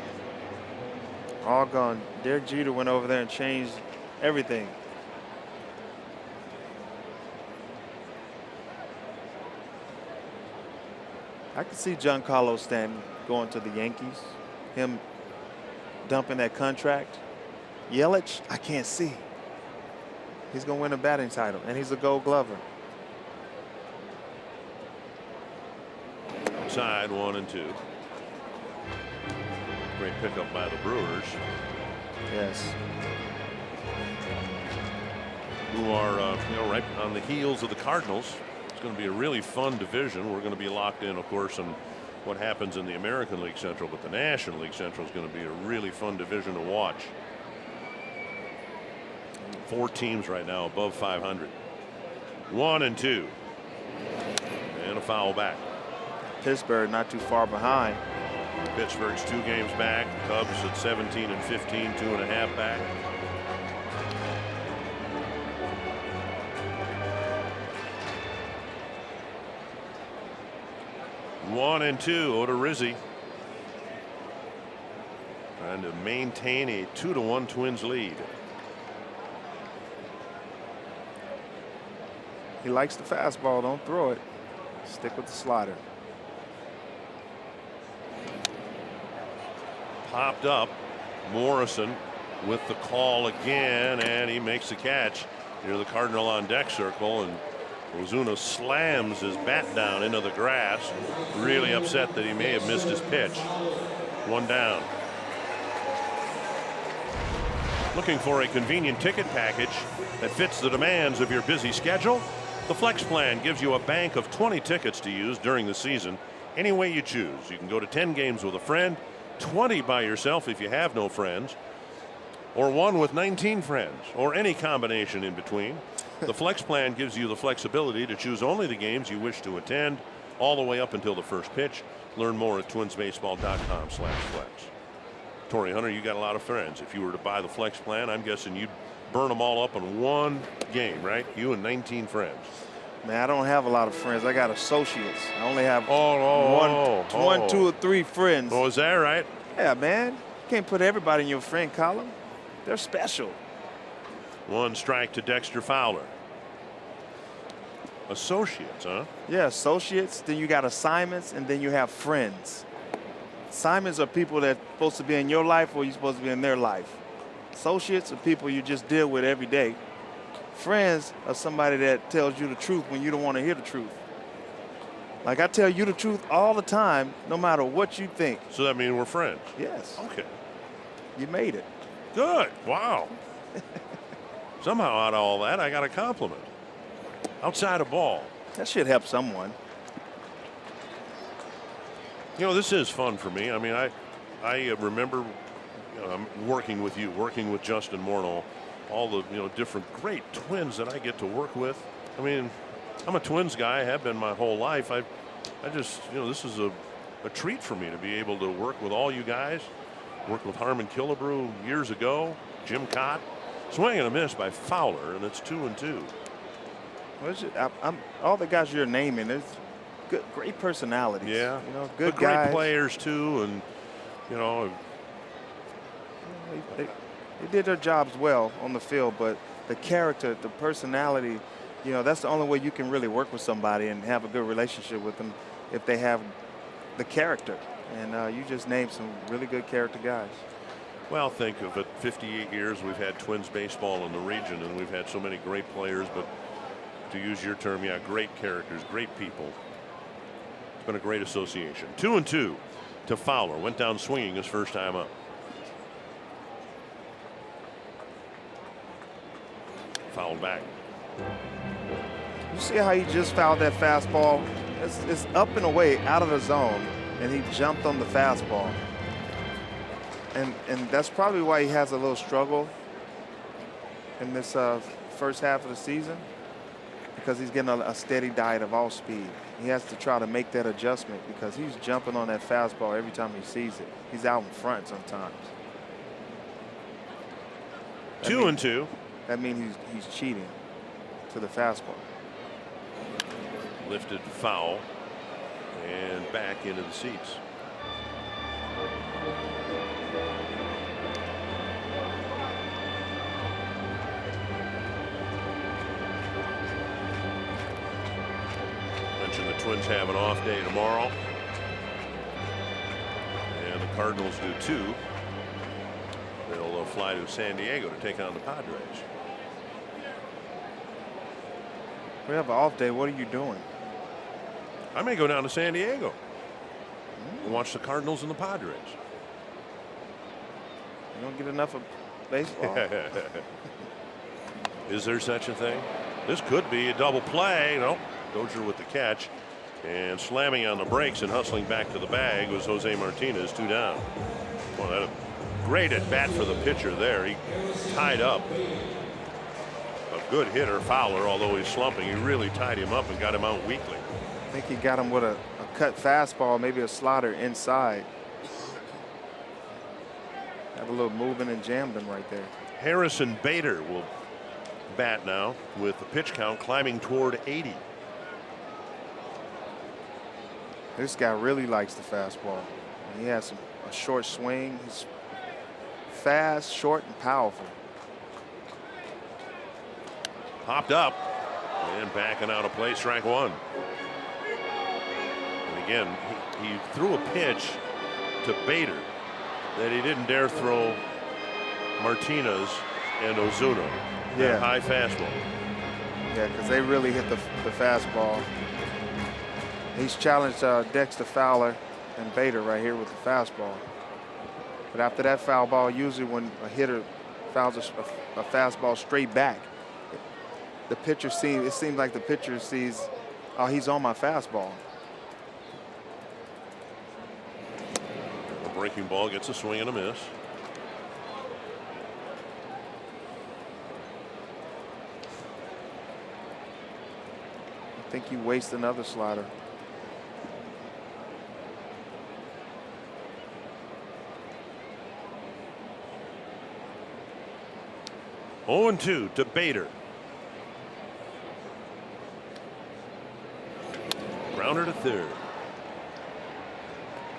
All gone. Derek Jeter went over there and changed everything. I could see Giancarlo Stanton going to the Yankees, him dumping that contract. Yelich, I can't see. He's going to win a batting title, and he's a Gold Glover. Outside, 1-2. Great pickup by the Brewers. Yes. Who are right on the heels of the Cardinals. It's going to be a really fun division. We're going to be locked in, of course, on what happens in the American League Central, but the National League Central is going to be a really fun division to watch. 4 teams right now above 500. 1-2. And a foul back. Pittsburgh not too far behind. Pittsburgh's 2 games back. Cubs at 17 and 15, 2.5 back. One and 2. Odorizzi trying to maintain a 2-1 Twins lead. He likes the fastball. Don't throw it. Stick with the slider. Popped up. Morrison with the call again, and he makes the catch near the Cardinal on deck circle, and Ozuna slams his bat down into the grass. Really upset that he may have missed his pitch. 1 down. Looking for a convenient ticket package that fits the demands of your busy schedule? The Flex Plan gives you a bank of 20 tickets to use during the season any way you choose. You can go to 10 games with a friend, 20 by yourself if you have no friends, or 1 with 19 friends, or any combination in between. The Flex Plan gives you the flexibility to choose only the games you wish to attend, all the way up until the first pitch. Learn more at twinsbaseball.com/flex. Torrey Hunter, you got a lot of friends. If you were to buy the Flex Plan, I'm guessing you'd burn them all up in 1 game, right? You and 19 friends. Man, I don't have a lot of friends. I got associates. I only have one, 2, or 3 friends. Oh, is that right? Yeah, man. You can't put everybody in your friend column. They're special. 1 strike to Dexter Fowler. Associates, huh? Yeah, associates. Then you got assignments, and then you have friends. Assignments are people that are supposed to be in your life or you're supposed to be in their life. Associates are people you just deal with every day. Friends are somebody that tells you the truth when you don't want to hear the truth. Like I tell you the truth all the time, no matter what you think. So that means we're friends? Yes. Okay. You made it. Good. Wow. Somehow out of all that, I got a compliment. Outside of ball. That should help someone. You know, this is fun for me. I mean, I remember working with you, working with Justin Morneau, all the different great Twins that I get to work with. I mean, I'm a Twins guy. I have been my whole life. I just this is a treat for me to be able to work with all you guys. Worked with Harmon Killebrew years ago. Jim Cott. Swing and a miss by Fowler, and it's 2-2. All the guys you're naming is good, great personalities. Yeah, good but great guys. players too, and they did their jobs well on the field, but the character, the personality, that's the only way you can really work with somebody and have a good relationship with them if they have the character. And you just named some really good character guys. Well, think of it. 58 years we've had Twins baseball in the region, and we've had so many great players, but to use your term, yeah, great characters, great people. It's been a great association. 2-2 to Fowler. Went down swinging his first time up. Fouled back. You see how he just fouled that fastball? It's up and away out of the zone, and he jumped on the fastball. And that's probably why he has a little struggle in this first half of the season, because he's getting a steady diet of off speed. He has to try to make that adjustment because he's jumping on that fastball every time he sees it. He's out in front sometimes. 2-2. That means he's cheating to the fastball. Lifted foul and back into the seats. mentioned the Twins have an off day tomorrow. And the Cardinals do too. They'll fly to San Diego to take on the Padres. We have an off day. What are you doing? I may go down to San Diego and watch the Cardinals and the Padres. You don't get enough of baseball. Is there such a thing? This could be a double play. No, Dozier with the catch. And slamming on the brakes and hustling back to the bag was Jose Martinez, 2 down. Well, that a great at bat for the pitcher there. He tied up a good hitter, Fowler, although he's slumping. He really tied him up and got him out weakly. I think he got him with a cut fastball, maybe a slider inside. Had a little movement and jammed him right there. Harrison Bader will bat now with the pitch count climbing toward 80. This guy really likes the fastball. He has a short swing. He's fast, short, and powerful. Popped up and backing out of play, strike 1. And again, he threw a pitch to Bader that he didn't dare throw Martinez and Ozuna. Yeah. That high fastball. Yeah, because they really hit the fastball. He's challenged Dexter Fowler and Bader right here with the fastball. But after that foul ball, usually when a hitter fouls a fastball straight back, the pitcher seems like the pitcher sees, oh, he's on my fastball. A breaking ball gets a swing and a miss. I think he wastes another slider. Oh, 0-2 to Bader. Grounder to third.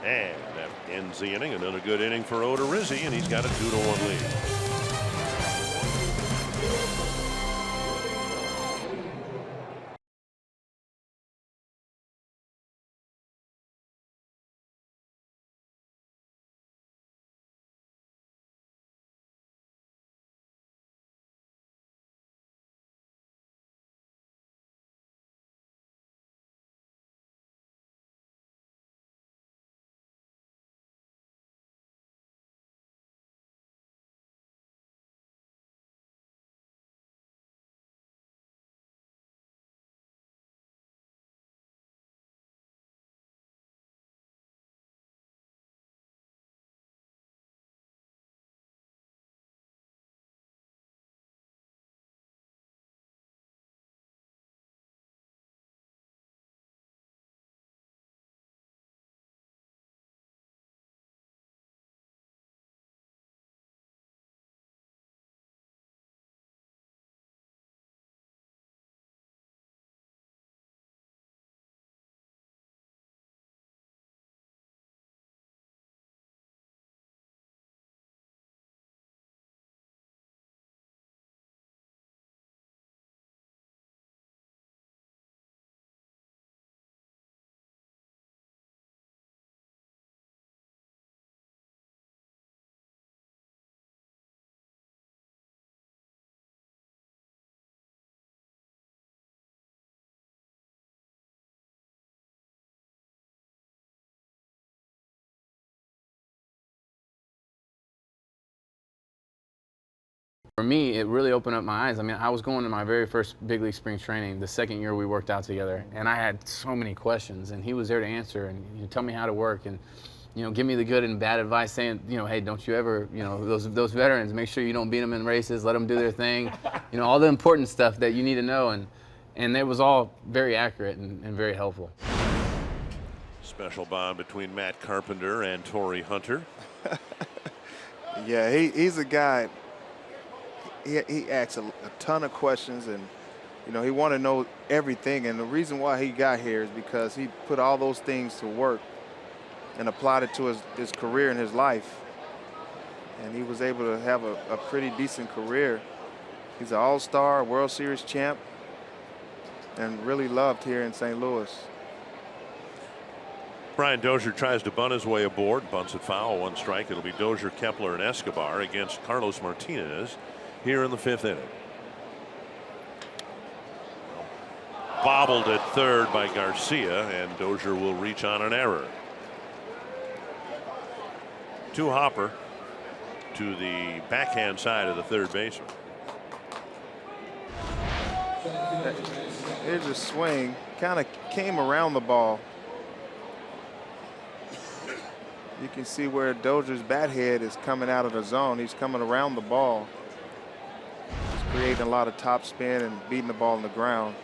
And that ends the inning. Another good inning for Odorizzi, and he's got a 2-1 lead. For me, it really opened up my eyes. I mean, I was going to my very first big league spring training, the second year we worked out together, and I had so many questions, and he was there to answer and tell me how to work and give me the good and bad advice, saying, hey, don't you ever, those veterans, make sure you don't beat them in races, let them do their thing, all the important stuff that you need to know, and it was all very accurate and very helpful. Special bond between Matt Carpenter and Torrey Hunter. Yeah, he's a guy. He asks a ton of questions, and he want to know everything. And the reason why he got here is because he put all those things to work and applied it to his career and his life. And he was able to have a pretty decent career. He's an all-star, World Series champ, and really loved here in St. Louis. Brian Dozier tries to bunt his way aboard, bunts it foul, 1 strike. It'll be Dozier, Kepler, and Escobar against Carlos Martinez here in the 5th inning. Bobbled at third by Garcia, and Dozier will reach on an error. To Hopper to the backhand side of the third baseman. Here's a swing, kind of came around the ball. You can see where Dozier's bat head is coming out of the zone. He's coming around the ball. He's creating a lot of top spin and beating the ball on the ground.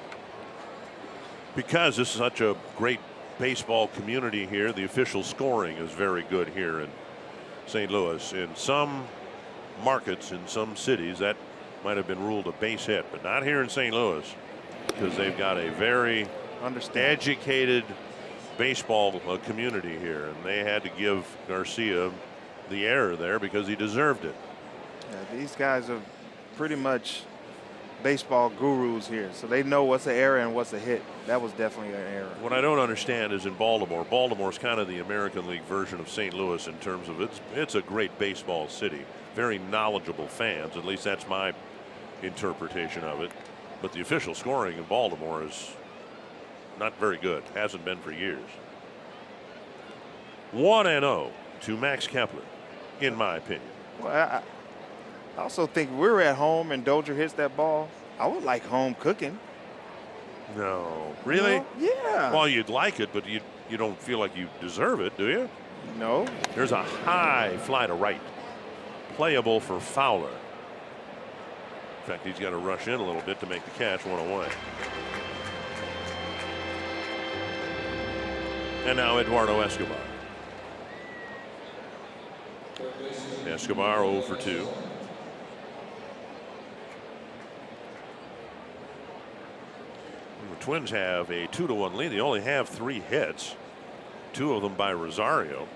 Because this is such a great baseball community here, the official scoring is very good here in St. Louis. In some markets, in some cities, that might have been ruled a base hit, but not here in St. Louis, because they've got a very educated baseball community here, and they had to give Garcia the error there because he deserved it. Yeah, these guys are pretty much baseball gurus here, so they know what's an error and what's a hit. That was definitely an error. What I don't understand is in Baltimore's kind of the American League version of St. Louis in terms of it's a great baseball city, very knowledgeable fans, at least that's my interpretation of it, but the official scoring in Baltimore is not very good, hasn't been for years. 1-0 to Max Kepler, in my opinion. Well, I also think we're at home and Dozier hits that ball. I would like home cooking. No, really? No? Yeah. Well, you'd like it, but you don't feel like you deserve it, do you? No. There's a high fly to right, playable for Fowler. In fact, he's got to rush in a little bit to make the catch, 1 away. And now Eduardo Escobar. Escobar 0 for 2. The Twins have a 2-1 lead. They only have 3 hits, 2 of them by Rosario.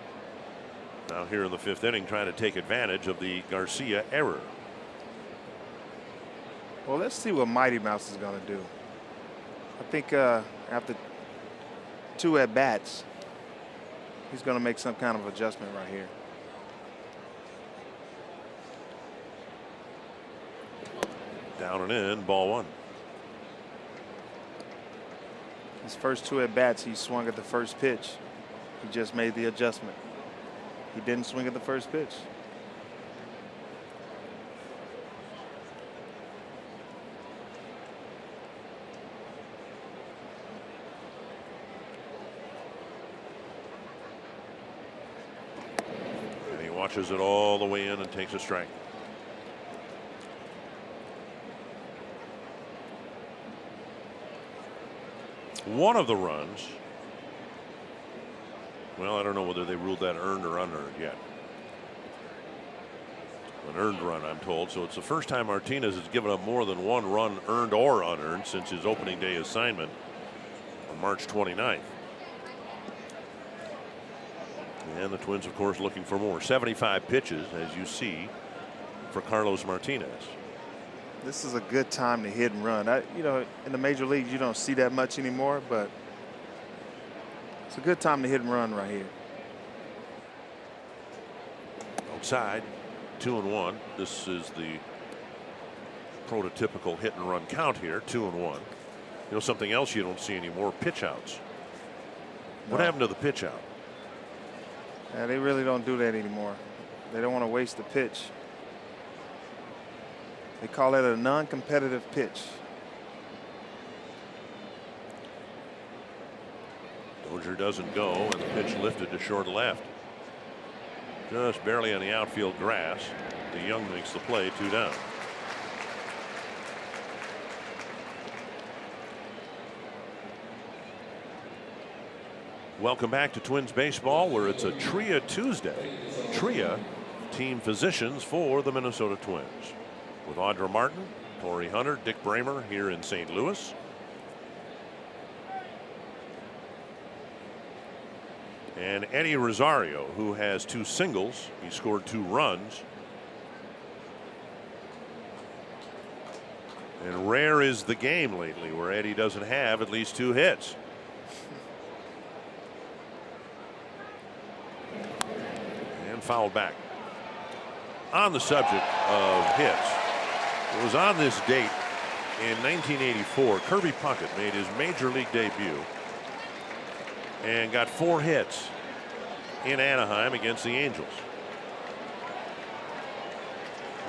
Now here in the 5th inning, trying to take advantage of the Garcia error. Well, let's see what Mighty Mouse is going to do. I think after 2 at-bats, he's going to make some kind of adjustment right here. Down and in, ball 1. His first 2 at-bats, he swung at the first pitch. He just made the adjustment. He didn't swing at the first pitch. And he watches it all the way in and takes a strike. One of the runs, well, I don't know whether they ruled that earned or unearned yet. An earned run, I'm told. So it's the first time Martinez has given up more than 1 run, earned or unearned, since his opening day assignment on March 29th. And the Twins, of course, looking for more. 75 pitches, as you see, for Carlos Martinez. This is a good time to hit and run. You know, in the major leagues, you don't see that much anymore, but it's a good time to hit and run right here. Outside, 2-1. This is the prototypical hit and run count here, 2-1. You know, something else you don't see anymore, pitch outs. What happened to the pitch out? Yeah, they really don't do that anymore. They don't want to waste the pitch. They call it a non-competitive pitch. Dozier doesn't go, and the pitch lifted to short left. Just barely on the outfield grass. DeYoung makes the play, 2 down. Welcome back to Twins baseball, where it's a Tria Tuesday. Tria, team physicians for the Minnesota Twins, with Audra Martin, Torrey Hunter, Dick Bramer here in St. Louis. And Eddie Rosario, who has 2 singles. He scored 2 runs. And rare is the game lately where Eddie doesn't have at least 2 hits. fouled back. On the subject of hits, it was on this date in 1984, Kirby Puckett made his major league debut and got 4 hits in Anaheim against the Angels.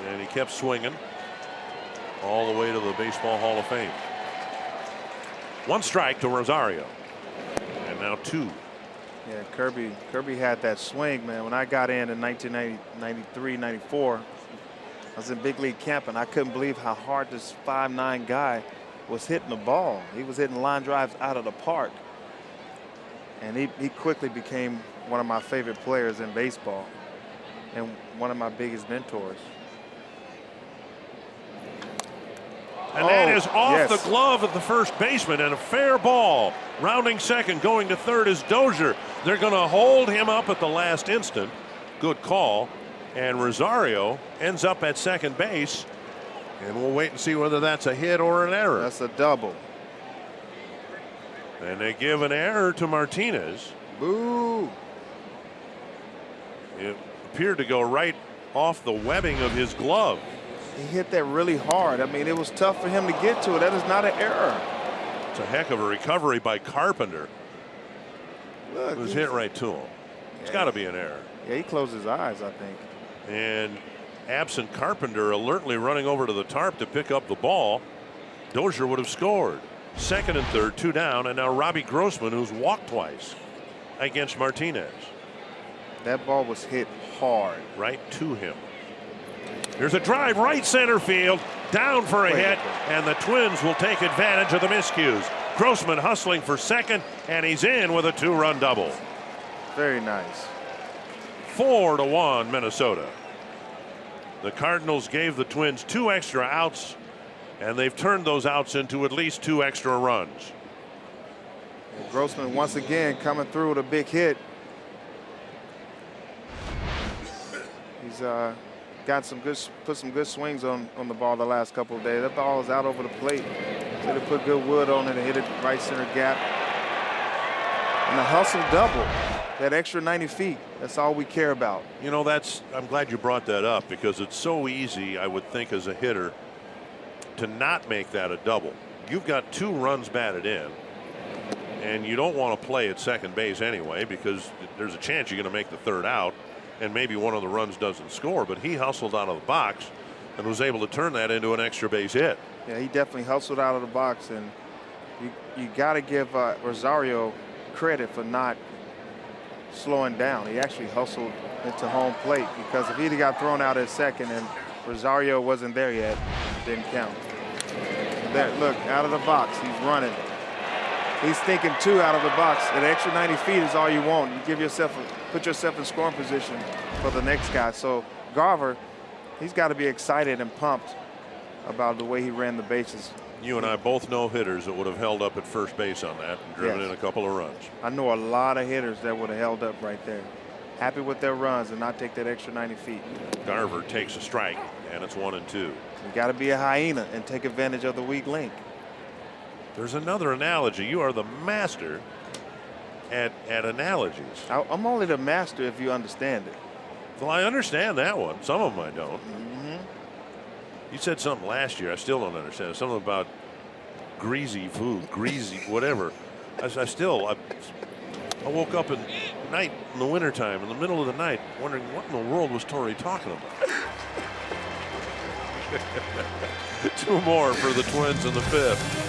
And he kept swinging all the way to the Baseball Hall of Fame. 1 strike to Rosario, and now 2. Yeah, Kirby had that swing, man. When I got in 1993, 94, I was in big league camp, and I couldn't believe how hard this 5'9" guy was hitting the ball. He was hitting line drives out of the park. And he quickly became one of my favorite players in baseball and one of my biggest mentors. And that is off the glove of the first baseman, and a fair ball. Rounding second, going to third is Dozier. They're going to hold him up at the last instant. Good call. And Rosario ends up at second base. And we'll wait and see whether that's a hit or an error. That's a double. And they give an error to Martinez. Boo. It appeared to go right off the webbing of his glove. He hit that really hard. I mean, it was tough for him to get to it. That is not an error. It's a heck of a recovery by Carpenter. Look, it was hit right to him. It's got to be an error. Yeah, he closed his eyes, I think. And absent Carpenter alertly running over to the tarp to pick up the ball, Dozier would have scored. Second and third, 2 down, and now Robbie Grossman, who's walked twice against Martinez. That ball was hit hard. Right to him. There's a drive right center field, down for a hit, and the Twins will take advantage of the miscues. Grossman hustling for second, and he's in with a 2-run double. Very nice. 4-1 Minnesota. The Cardinals gave the Twins 2 extra outs, and they've turned those outs into at least 2 extra runs. And Grossman once again coming through with a big hit. He's got put some good swings on the ball the last couple of days. That ball is out over the plate. So they put good wood on it and hit it right center gap. And a hustle double. That extra 90 feet. That's all we care about. You know, I'm glad you brought that up, because it's so easy, I would think, as a hitter, to not make that a double. You've got 2 runs batted in, and you don't want to play at second base anyway, because there's a chance you're going to make the 3rd out, and maybe one of the runs doesn't score. But he hustled out of the box and was able to turn that into an extra base hit. Yeah, he definitely hustled out of the box, and you got to give Rosario credit for not slowing down. He actually hustled into home plate, because if he'd got thrown out at second and Rosario wasn't there yet, it didn't count. There, look, out of the box, he's running. He's thinking 2 out of the box. An extra 90 feet is all you want. You give yourself, put yourself in scoring position for the next guy. So Garver, he's got to be excited and pumped about the way he ran the bases. You and I both know hitters that would have held up at first base on that and driven in a couple of runs. I know a lot of hitters that would have held up right there. Happy with their runs and not take that extra 90 feet. Garver takes a strike, and it's 1-2. You got to be a hyena and take advantage of the weak link. There's another analogy. You are the master at analogies. I'm only the master if you understand it. Well, I understand that one. Some of them I don't. You said something last year. I still don't understand. Something about greasy food, greasy whatever. I woke up at night in the wintertime, in the middle of the night, wondering what in the world was Torrey talking about. 2 more for the Twins in the 5th.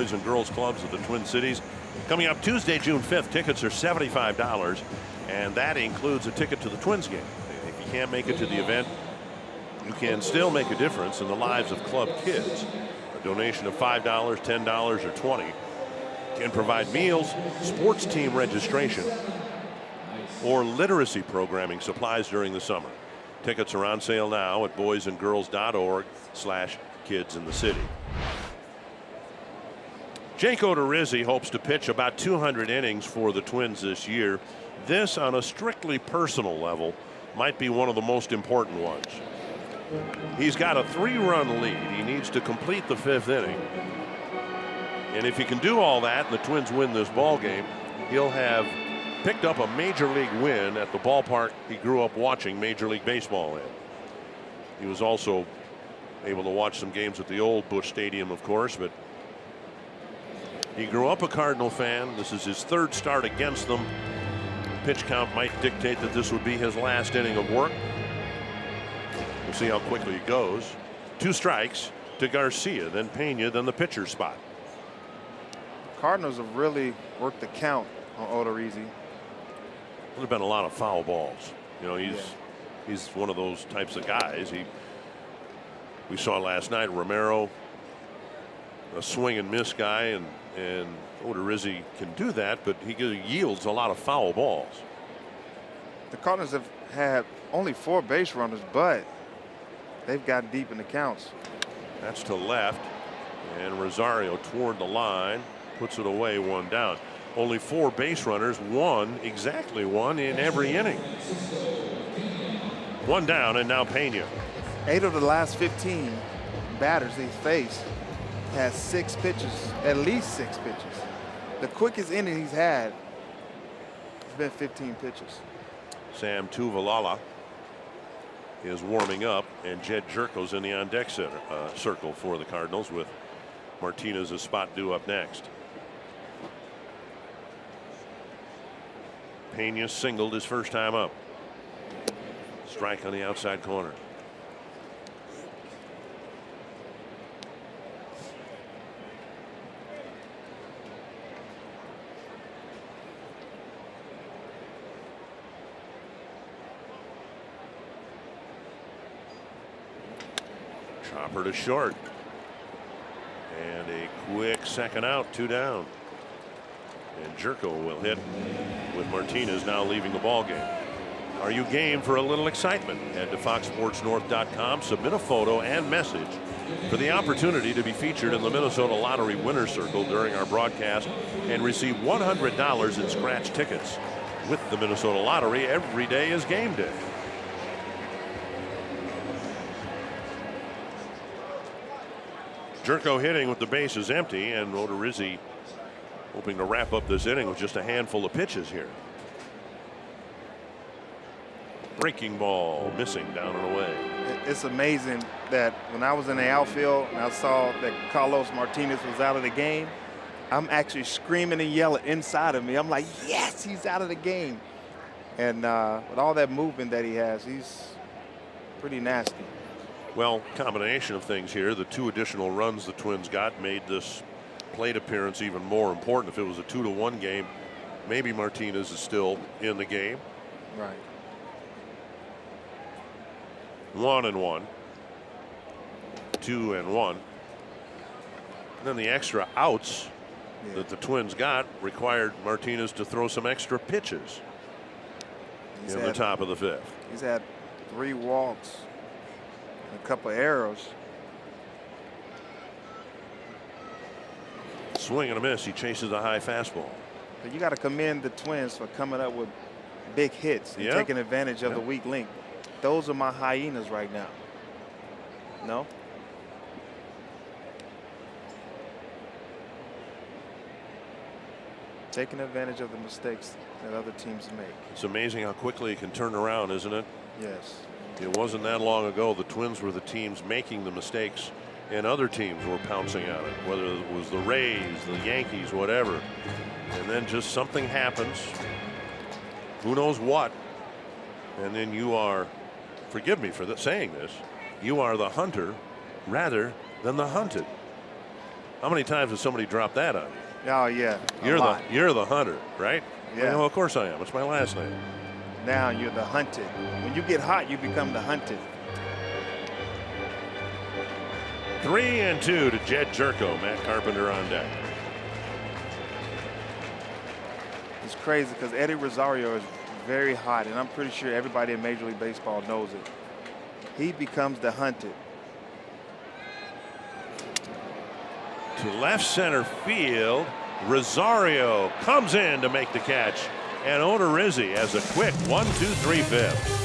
boys and girls clubs of the Twin Cities. Coming up Tuesday, June 5th, tickets are $75, and that includes a ticket to the Twins game. If you can't make it to the event, you can still make a difference in the lives of club kids. A donation of $5, $10, or $20 can provide meals, sports team registration, or literacy programming supplies during the summer. Tickets are on sale now at boysandgirls.org/kidsinthecity. Jake Odorizzi hopes to pitch about 200 innings for the Twins this year. This, on a strictly personal level, might be one of the most important ones. He's got a 3-run lead. He needs to complete the 5th inning. And if he can do all that and the Twins win this ball game, he'll have picked up a major league win at the ballpark he grew up watching Major League Baseball in. He was also able to watch some games at the old Busch Stadium, of course, but he grew up a Cardinal fan. This is his 3rd start against them. Pitch count might dictate that this would be his last inning of work. We'll see how quickly it goes. 2 strikes to Garcia, then Pena, then the pitcher spot. Cardinals have really worked the count on Odorizzi. There's been a lot of foul balls. You know, he's one of those types of guys. We saw last night Romero, a swing and miss guy, and Odorizzi can do that, but he yields a lot of foul balls. The Cardinals have had only 4 base runners, but they've got deep in the counts. That's to left, and Rosario toward the line, puts it away, 1 down. Only 4 base runners, exactly one in every inning. 1 down, and now Pena. 8 of the last 15 batters they faced has 6 pitches, at least 6 pitches. The quickest inning he's had has been 15 pitches. Sam Tuvalala is warming up, and Jed Jerko's in the on-deck circle for the Cardinals, with Martinez's spot due up next. Pena singled his first time up. Strike on the outside corner. Chopper to short. And a quick second out, 2 down. And Jerko will hit, with Martinez now leaving the ball game. Are you game for a little excitement? Head to foxsportsnorth.com, submit a photo and message for the opportunity to be featured in the Minnesota Lottery Winner's Circle during our broadcast and receive $100 in scratch tickets. With the Minnesota Lottery, every day is game day. Jerko hitting with the bases empty, and Odorizzi hoping to wrap up this inning with just a handful of pitches here. Breaking ball, missing, down and away. It's amazing that when I was in the outfield and I saw that Carlos Martinez was out of the game, I'm actually screaming and yelling inside of me. I'm like, yes, he's out of the game. And with all that movement that he has, he's pretty nasty. Well, combination of things here. The 2 additional runs the Twins got made this plate appearance even more important. If it was a 2-1 game, maybe Martinez is still in the game. Right. 1-1, 2-1. And then the extra outs that the Twins got required Martinez to throw some extra pitches in the top of the 5th. He's had 3 walks and a couple of errors. Swing and a miss. He chases a high fastball. But you got to commend the Twins for coming up with big hits and taking advantage of the weak link. Those are my hyenas right now. No? Taking advantage of the mistakes that other teams make. It's amazing how quickly it can turn around, isn't it? Yes. It wasn't that long ago the Twins were the teams making the mistakes, and other teams were pouncing on it, whether it was the Rays, the Yankees, whatever. And then just something happens, who knows what, and then you are, forgive me for saying this, you are the hunter rather than the hunted. How many times has somebody dropped that on you? Oh, yeah. You're the hunter, right? Yeah. Well, of course I am. It's my last name. Now you're the hunted. When you get hot, you become the hunted. 3-2 to Jed Jerko. Matt Carpenter on deck. It's crazy because Eddie Rosario is very hot, and I'm pretty sure everybody in Major League Baseball knows it. He becomes the hunted. To left center field, Rosario comes in to make the catch, and Odorizzi has a quick 1-2-3 fifth.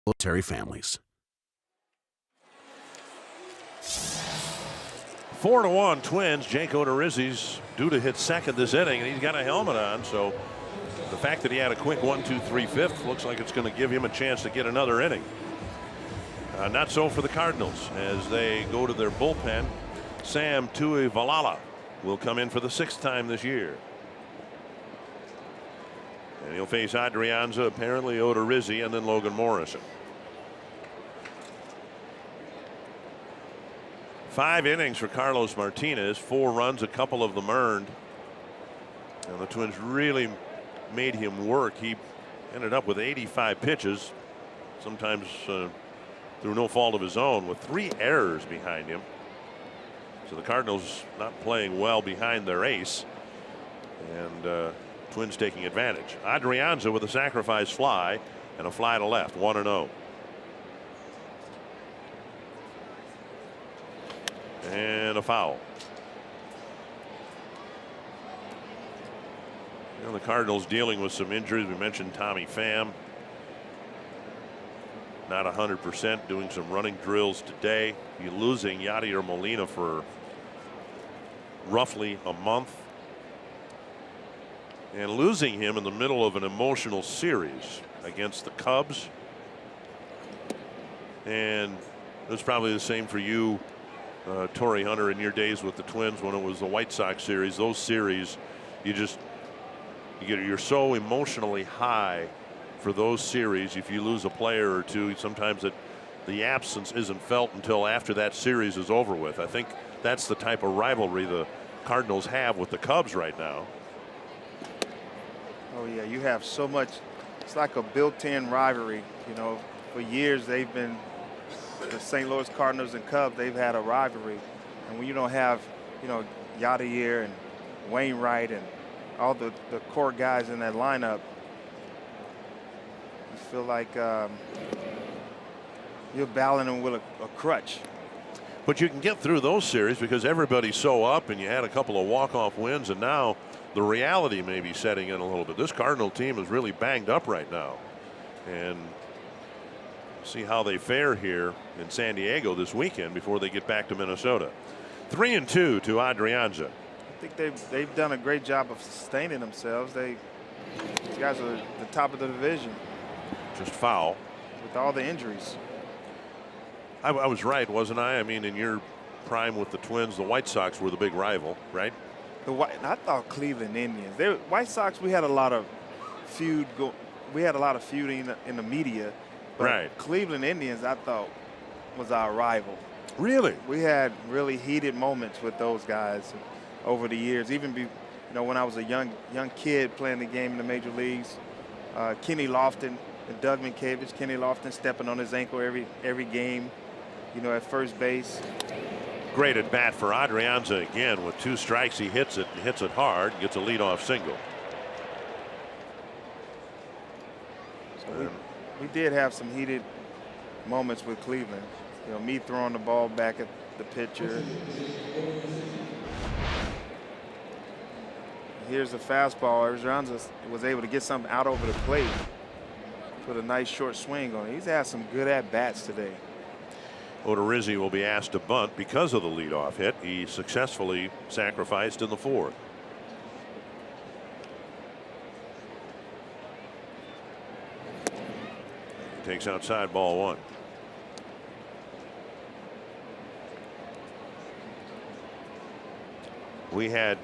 Military families. 4-1 Twins. Jake Odorizzi's due to hit second this inning, and he's got a helmet on, so the fact that he had a quick 1-2-3 fifth looks like it's going to give him a chance to get another inning. Not so for the Cardinals as they go to their bullpen. Sam Tuivalala will come in for the 6th time this year. And he'll face Adrianza, apparently Odorizzi, and then Logan Morrison. 5 innings for Carlos Martinez, 4 runs, a couple of them earned. And the Twins really made him work. He ended up with 85 pitches, sometimes through no fault of his own, with 3 errors behind him. So the Cardinals not playing well behind their ace, and Twins taking advantage. Adrianza with a sacrifice fly and a fly to left, 1-0. And a foul. And the Cardinals dealing with some injuries. We mentioned Tommy Pham, not 100%, doing some running drills today. You're losing Yadier Molina for roughly a month, and losing him in the middle of an emotional series against the Cubs. And it's probably the same for you, Torrey Hunter, in your days with the Twins when it was the White Sox series. Those series, you're so emotionally high for those series. If you lose a player or two, sometimes the absence isn't felt until after that series is over with. I think that's the type of rivalry the Cardinals have with the Cubs right now. Oh yeah, you have so much. It's like a built-in rivalry. You know, for years they've been, the St. Louis Cardinals and Cubs, they've had a rivalry. And when you don't have, you know, Yadier and Wainwright and all the core guys in that lineup, you feel like you're battling them with a crutch. But you can get through those series because everybody's so up, and you had a couple of walk-off wins, and now the reality may be setting in a little bit. This Cardinal team is really banged up right now. and see how they fare here in San Diego this weekend before they get back to Minnesota. 3-2 to Adrianza. I think they've done a great job of sustaining themselves. These guys are the top of the division. Just foul. With all the injuries. I was right, wasn't I? I mean, in your prime with the Twins, the White Sox were the big rival, right? I thought Cleveland Indians. White Sox, we had a lot of feuding in the media. But right. Cleveland Indians, I thought, was our rival. Really? We had really heated moments with those guys over the years. Even when I was a young kid playing the game in the major leagues, Kenny Lofton and Doug Minkiewicz. Kenny Lofton stepping on his ankle every game, at first base. Great at bat for Adrianza again. With 2 strikes, he hits it hard, gets a leadoff single. So we did have some heated moments with Cleveland. Me throwing the ball back at the pitcher. Here's the fastball. Adrianza was able to get something out over the plate. Put a nice short swing on it. He's had some good at-bats today. Odorizzi will be asked to bunt because of the leadoff hit. He successfully sacrificed in the 4th. He takes outside, ball 1. We had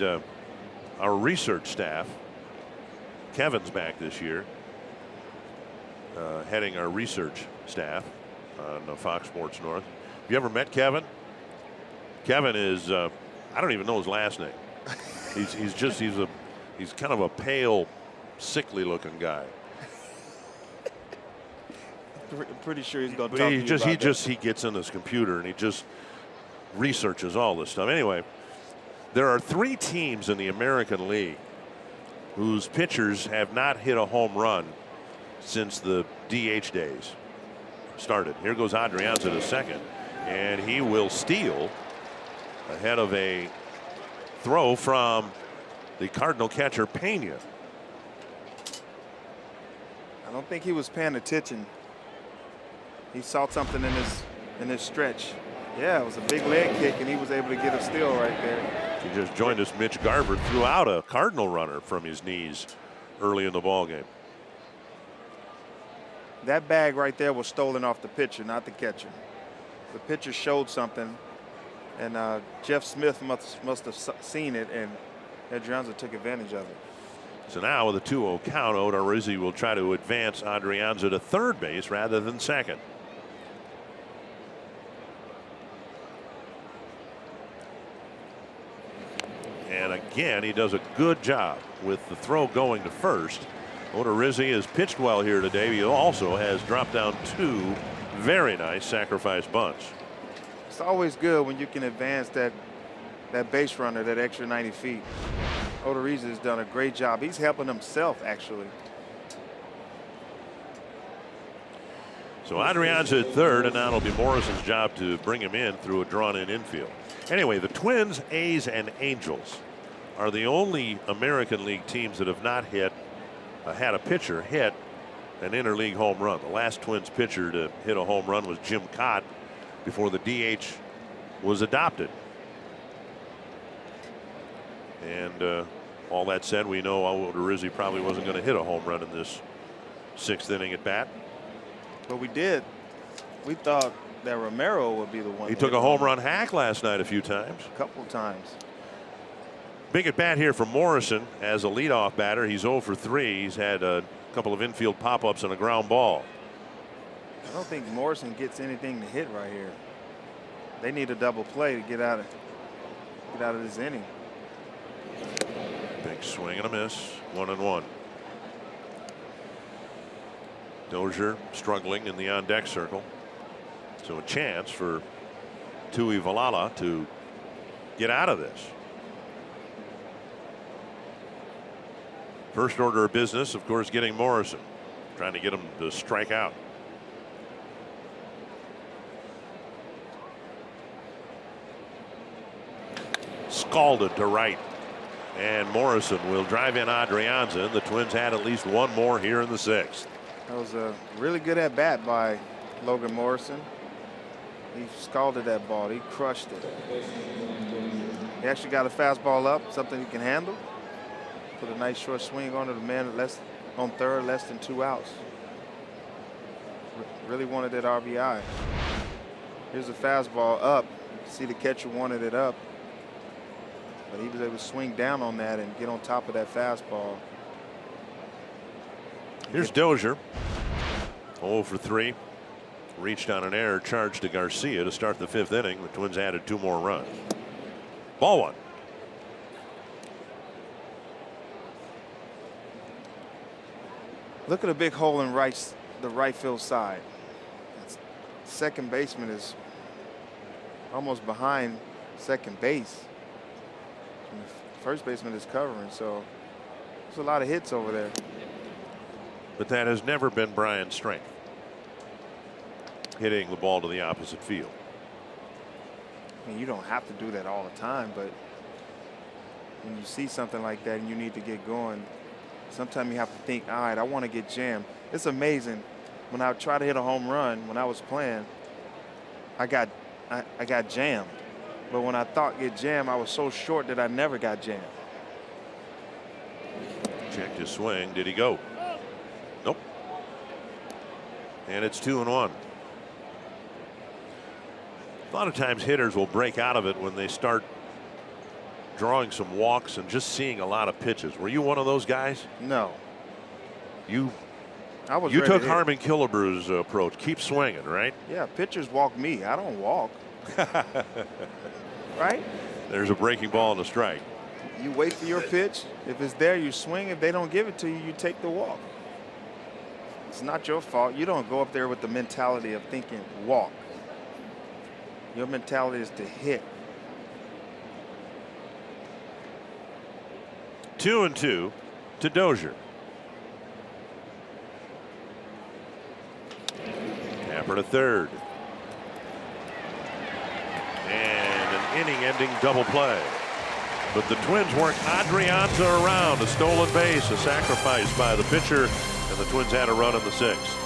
our research staff. Kevin's back this year, heading our research staff on Fox Sports North. Have you ever met Kevin? Kevin is I don't even know his last name. He's kind of a pale, sickly looking guy. Pretty sure he's going to talk to you about that. He gets in his computer and he just researches all this stuff. Anyway, there are 3 teams in the American League whose pitchers have not hit a home run since the DH days started. Here goes Adrianza to second, and he will steal ahead of a throw from the Cardinal catcher Pena. I don't think he was paying attention. He saw something in his stretch. Yeah, it was a big leg kick, and he was able to get a steal right there. He just joined us. Mitch Garver threw out a Cardinal runner from his knees early in the ball game. That bag right there was stolen off the pitcher, not the catcher. The pitcher showed something, and Jeff Smith must have seen it, and Adrianza took advantage of it. So now with a 2-0 count, Odorizzi will try to advance Adrianza to third base rather than second. And again, he does a good job with the throw going to first. Odorizzi has pitched well here today. He also has dropped down 2 very nice sacrifice bunts. It's always good when you can advance that base runner that extra 90 feet. Odorizzi has done a great job. He's helping himself, actually. So Adrianza at third, and now it'll be Morrison's job to bring him in through a drawn-in infield. Anyway, the Twins, A's, and Angels are the only American League teams that have not had a pitcher hit an interleague home run. The last Twins pitcher to hit a home run was Jim Cott before the DH was adopted. And all that said, we know Odorizzi probably wasn't going to hit a home run in this 6th inning at bat. But we did. We thought that Romero would be the one. He took a home run hack last night a few times. A couple times. Big at bat here from Morrison as a leadoff batter. He's 0 for 3. He's had a couple of infield pop-ups and a ground ball. I don't think Morrison gets anything to hit right here. They need a double play to get out of this inning. Big swing and a miss. 1-1. Dozier struggling in the on-deck circle. So a chance for Tui Valala to get out of this. First order of business, of course, getting Morrison, trying to get him to strike out. Scalded to right. And Morrison will drive in Adrianza. The Twins had at least one more here in the 6th. That was a really good at bat by Logan Morrison. He scalded that ball. He crushed it. He actually got a fastball up, something he can handle. Put a nice short swing onto the man on third, less than 2 outs. Really wanted that RBI. Here's a fastball up. See, the catcher wanted it up, but he was able to swing down on that and get on top of that fastball. Here's Dozier. 0 for 3. Reached on an error, charged to Garcia to start the 5th inning. The Twins added 2 more runs. Ball 1. Look at a big hole in the right field side. Second baseman is almost behind second base. First baseman is covering, so there's a lot of hits over there. But that has never been Brian's strength, hitting the ball to the opposite field. I mean, you don't have to do that all the time, but when you see something like that and you need to get going, sometimes you have to think, all right, I want to get jammed. It's amazing. When I try to hit a home run when I was playing, I got jammed. But when I thought get jammed, I was so short that I never got jammed. Checked his swing. Did he go? Nope. And it's 2-1. A lot of times hitters will break out of it when they start drawing some walks and just seeing a lot of pitches. Were you one of those guys? No. You ready took to Harmon Killebrew's approach. Keep swinging, right? Yeah, pitchers walk me. I don't walk. Right? There's a breaking ball and a strike. You wait for your pitch. If it's there, you swing. If they don't give it to you, you take the walk. It's not your fault. You don't go up there with the mentality of thinking walk. Your mentality is to hit. 2-2 to Dozier. Tapper to third. And an inning-ending double play. But the Twins work Adrianza around. A stolen base, a sacrifice by the pitcher, and the Twins had a run in the 6th.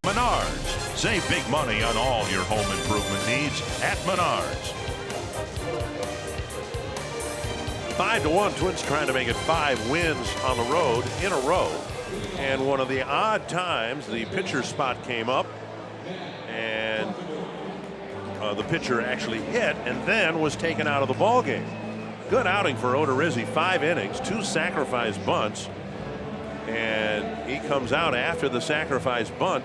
Menards. Save big money on all your home improvement needs at Menards. 5-1. Twins trying to make it 5 wins on the road in a row. And one of the odd times the pitcher spot came up and the pitcher actually hit and then was taken out of the ball game. Good outing for Odorizzi. 5 innings, 2 sacrifice bunts, and he comes out after the sacrifice bunt.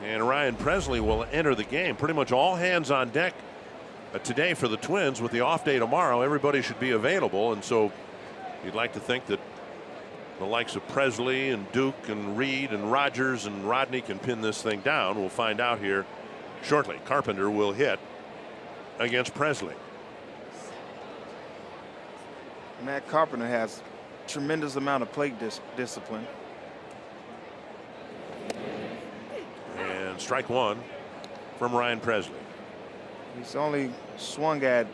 And Ryan Presley will enter the game. Pretty much all hands on deck today for the Twins. With the off day tomorrow, everybody should be available, and so you'd like to think that the likes of Presley and Duke and Reed and Rogers and Rodney can pin this thing down. We'll find out here shortly. Carpenter will hit against Presley. Matt Carpenter has tremendous amount of plate discipline. And strike one from Ryan Presley. He's only swung at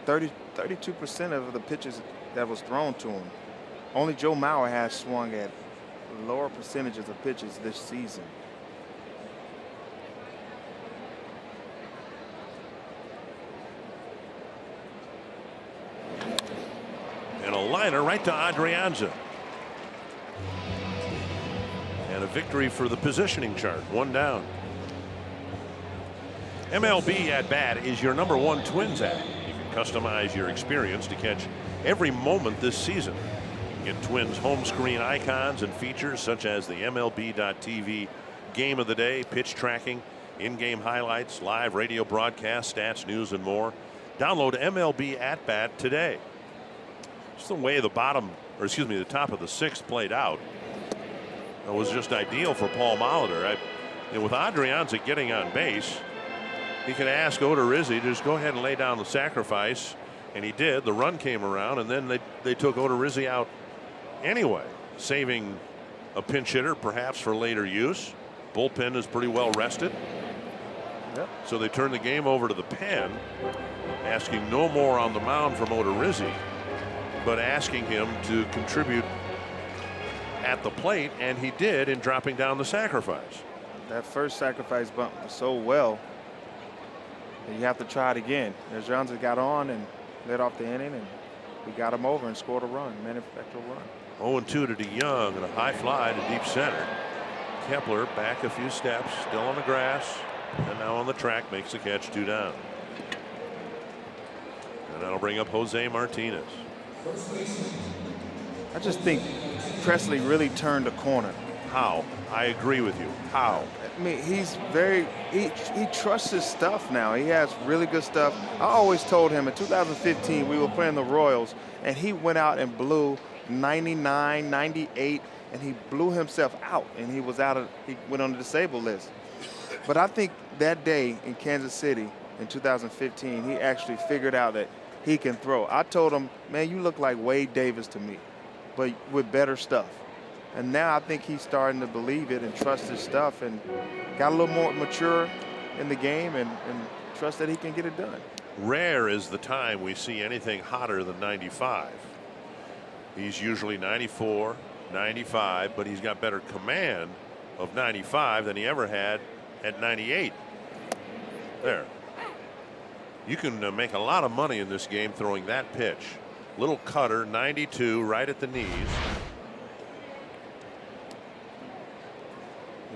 32% of the pitches that was thrown to him. Only Joe Mauer has swung at lower percentages of pitches this season. And a liner right to Adrianza. And a victory for the positioning chart. One down. MLB at Bat is your #1 Twins app. You can customize your experience to catch every moment this season. Get Twins home screen icons and features such as the MLB.TV game of the day, pitch tracking, in-game highlights, live radio broadcast, stats, news, and more. Download MLB at Bat today. Just the way the top of the sixth played out, it was just ideal for Paul Molitor. With Adrianza getting on base, he could ask Odorizzi to just go ahead and lay down the sacrifice, and he did. The run came around, and then they took Odorizzi out anyway, saving a pinch hitter perhaps for later use. Bullpen is pretty well rested. Yep. So they turned the game over to the pen, asking no more on the mound from Odorizzi, but asking him to contribute at the plate, and he did in dropping down the sacrifice. That first sacrifice bunt was so well that you have to try it again. Adrianza got on and led off the inning, and we got him over and scored a run, manufactured a run. 0-2 to DeYoung and a high fly to deep center. Kepler back a few steps, still on the grass, and now on the track, makes the catch, 2 down. And that'll bring up Jose Martinez. I just think Presley really turned a corner. How? I agree with you. How? I mean, he trusts his stuff now. He has really good stuff. I always told him in 2015 we were playing the Royals, and he went out and blew 99, 98, and he blew himself out, and he went on the disabled list. But I think that day in Kansas City in 2015, he actually figured out that he can throw. I told him, man, you look like Wade Davis to me, but with better stuff. And now I think he's starting to believe it and trust his stuff and got a little more mature in the game and trust that he can get it done. Rare is the time we see anything hotter than 95. He's usually 94, 95, but he's got better command of 95 than he ever had at 98. There. You can make a lot of money in this game throwing that pitch. Little cutter, 92, right at the knees.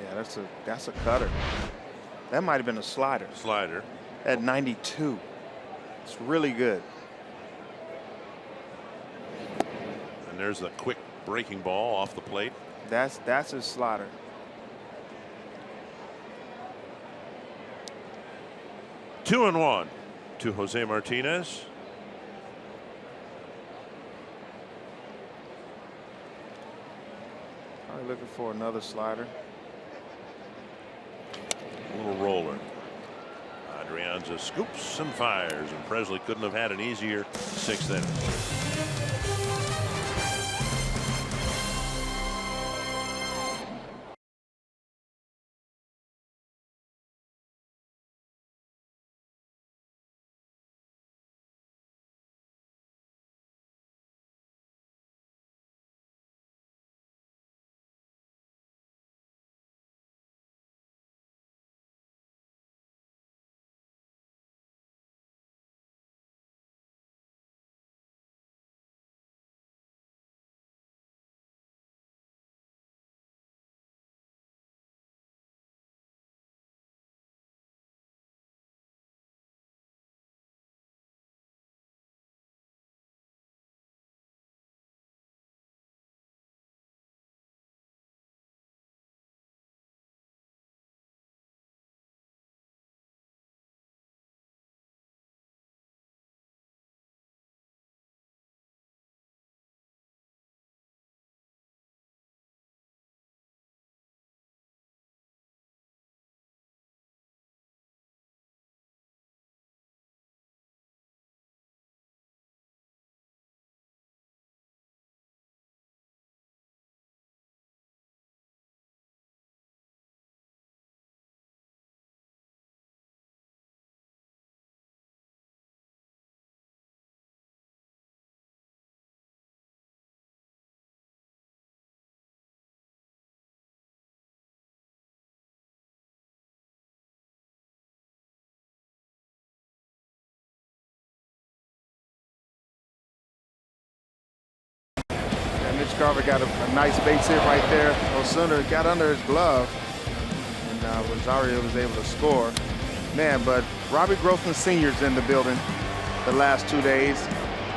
Yeah, that's a cutter. That might have been a slider. Slider. At 92. It's really good. And there's the quick breaking ball off the plate. That's his slider. Two and one to Jose Martinez. Probably looking for another slider. A little roller. Adrianza scoops and fires, and Presley couldn't have had an easier 6th inning. Carver got a nice base hit right there. Osuna got under his glove, and Rosario was able to score. Man, but Robbie Grossman Sr.'s in the building the last 2 days,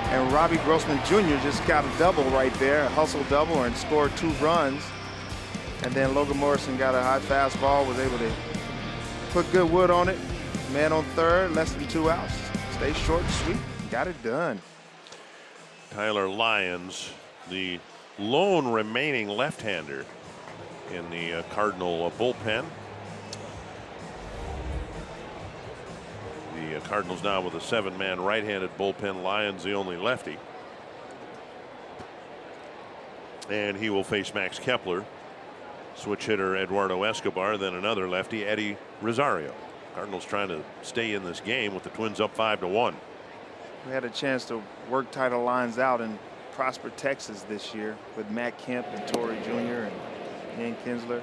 and Robbie Grossman Jr. just got a double right there, a hustle double, and scored 2 runs. And then Logan Morrison got a high fastball, was able to put good wood on it. Man on third, less than 2 outs. Stay short and sweet, got it done. Tyler Lyons, the lone remaining left-hander in the Cardinal bullpen. The Cardinals now with a 7-man right-handed bullpen. Lyons the only lefty. And he will face Max Kepler. Switch hitter Eduardo Escobar, then another lefty, Eddie Rosario. Cardinals trying to stay in this game with the Twins up 5-1. We had a chance to work Tyler Lyons out in Prosper, Texas this year with Matt Kemp and Torrey Jr. and Ian Kinsler.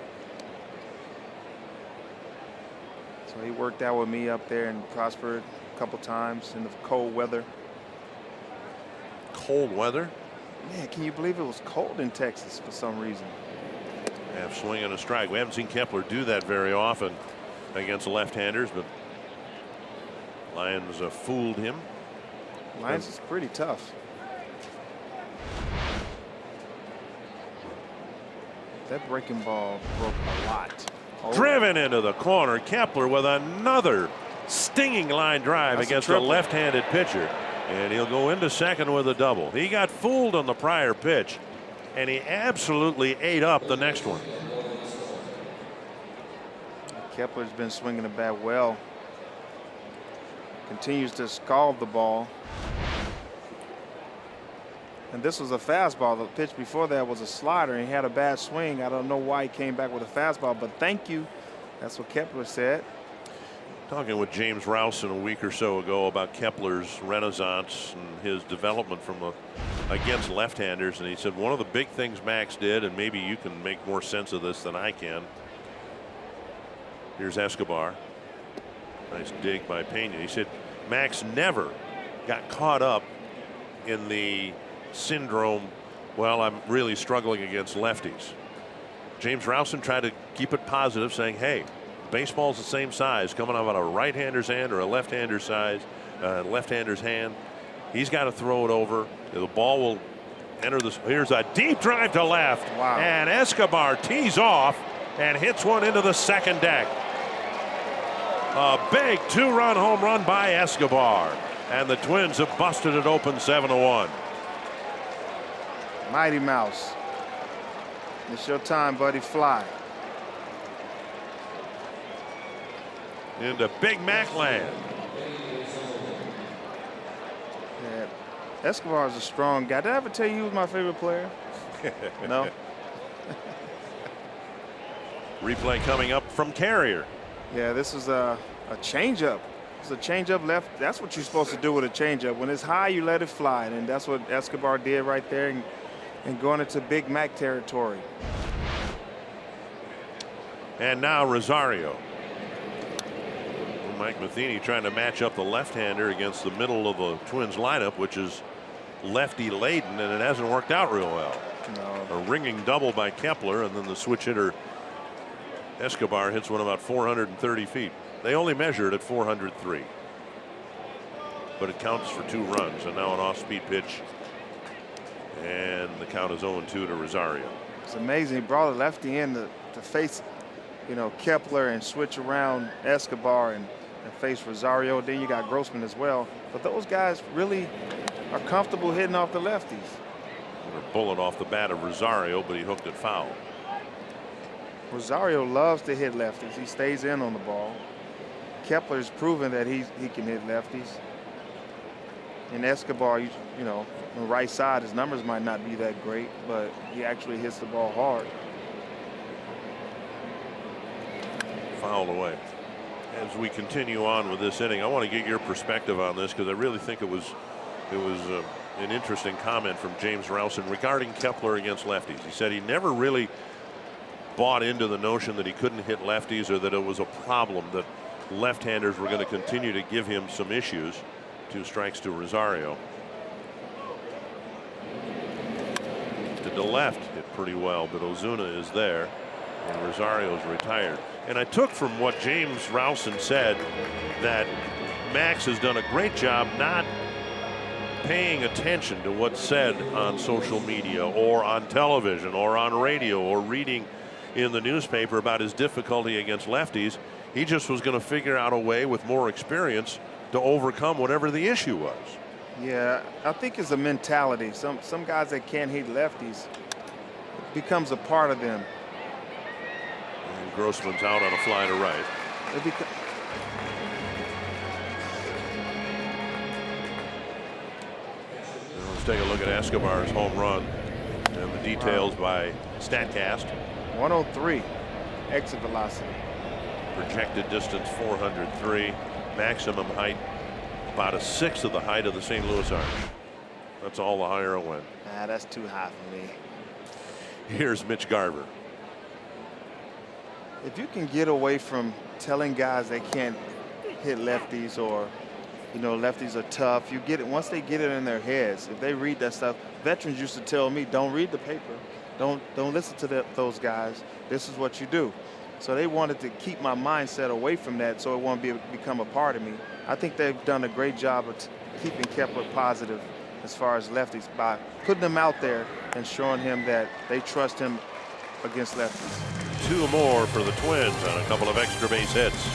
So he worked out with me up there in Prosper a couple times in the cold weather. Cold weather? Man, can you believe it was cold in Texas for some reason? Half swing and a strike. We haven't seen Kepler do that very often against left-handers, but Lyons fooled him. Lyons is pretty tough. That breaking ball broke a lot. Driven into the corner. Kepler with another stinging line drive against a left-handed pitcher. And he'll go into second with a double. He got fooled on the prior pitch, and he absolutely ate up the next one. Kepler's been swinging the bat well. Continues to scald the ball. And this was a fastball. The pitch before that was a slider, and he had a bad swing. I don't know why he came back with a fastball, but thank you. That's what Kepler said. Talking with James Rowson a week or so ago about Kepler's renaissance and his development from against left-handers, and he said one of the big things Max did, and maybe you can make more sense of this than I can. Here's Escobar. Nice dig by Pena. He said Max never got caught up in the syndrome, well, I'm really struggling against lefties. James Rowson tried to keep it positive, saying, hey, baseball's the same size, coming out of a right-hander's hand or a left-hander's left-hander's hand. He's got to throw it over. The ball will enter the. Here's a deep drive to left. Wow. And Escobar tees off and hits one into the second deck. A big 2-run home run by Escobar. And the Twins have busted it open 7-1. Mighty Mouse. It's your time, buddy. Fly. Into Big Mac land. Yeah. Escobar is a strong guy. Did I ever tell you he was my favorite player? No. Replay coming up from Carrier. Yeah, this is a changeup. It's a changeup left. That's what you're supposed to do with a changeup. When it's high, you let it fly, and that's what Escobar did right there, and going into Big Mac territory. And now Rosario. Mike Matheny trying to match up the left-hander against the middle of the Twins lineup, which is lefty laden, and it hasn't worked out real well. No. A ringing double by Kepler, and then the switch hitter Escobar hits one about 430 feet. They only measured at 403, but it counts for 2 runs. And now an off-speed pitch, and the count is 0-2 to Rosario. It's amazing. He brought a lefty in to face, Kepler and switch around Escobar and face Rosario. Then you got Grossman as well. But those guys really are comfortable hitting off the lefties. A bullet off the bat of Rosario, but he hooked it foul. Rosario loves to hit lefties. He stays in on the ball. Kepler's proven that he can hit lefties. And Escobar, on the right side, his numbers might not be that great, but he actually hits the ball hard. Fouled away. As we continue on with this inning, I want to get your perspective on this, because I really think it was an interesting comment from James Rowson regarding Kepler against lefties. He said he never really bought into the notion that he couldn't hit lefties, or that it was a problem that left-handers were going to continue to give him some issues. 2 strikes to Rosario. drifted to left, hit pretty well, but Ozuna is there, and Rosario's retired. And I took from what James Rowson said that Max has done a great job not paying attention to what's said on social media or on television or on radio or reading in the newspaper about his difficulty against lefties. He just was going to figure out a way with more experience to overcome whatever the issue was. Yeah, I think it's a mentality. Some guys that can't hit lefties, it becomes a part of them. And Grossman's out on a fly to right. Let's take a look at Escobar's home run and the details by StatCast. 103 exit velocity. Projected distance 403. Maximum height about 1/6 of the height of the St. Louis Arch. That's all the higher it went. Nah, that's too high for me. Here's Mitch Garver. If you can get away from telling guys they can't hit lefties, or lefties are tough, you get it once they get it in their heads. If they read that stuff, veterans used to tell me, don't read the paper, don't listen to those guys. This is what you do. So they wanted to keep my mindset away from that, so it won't become a part of me. I think they've done a great job of keeping Kepler positive as far as lefties by putting him out there and showing him that they trust him against lefties. 2 more for the Twins on a couple of extra base hits.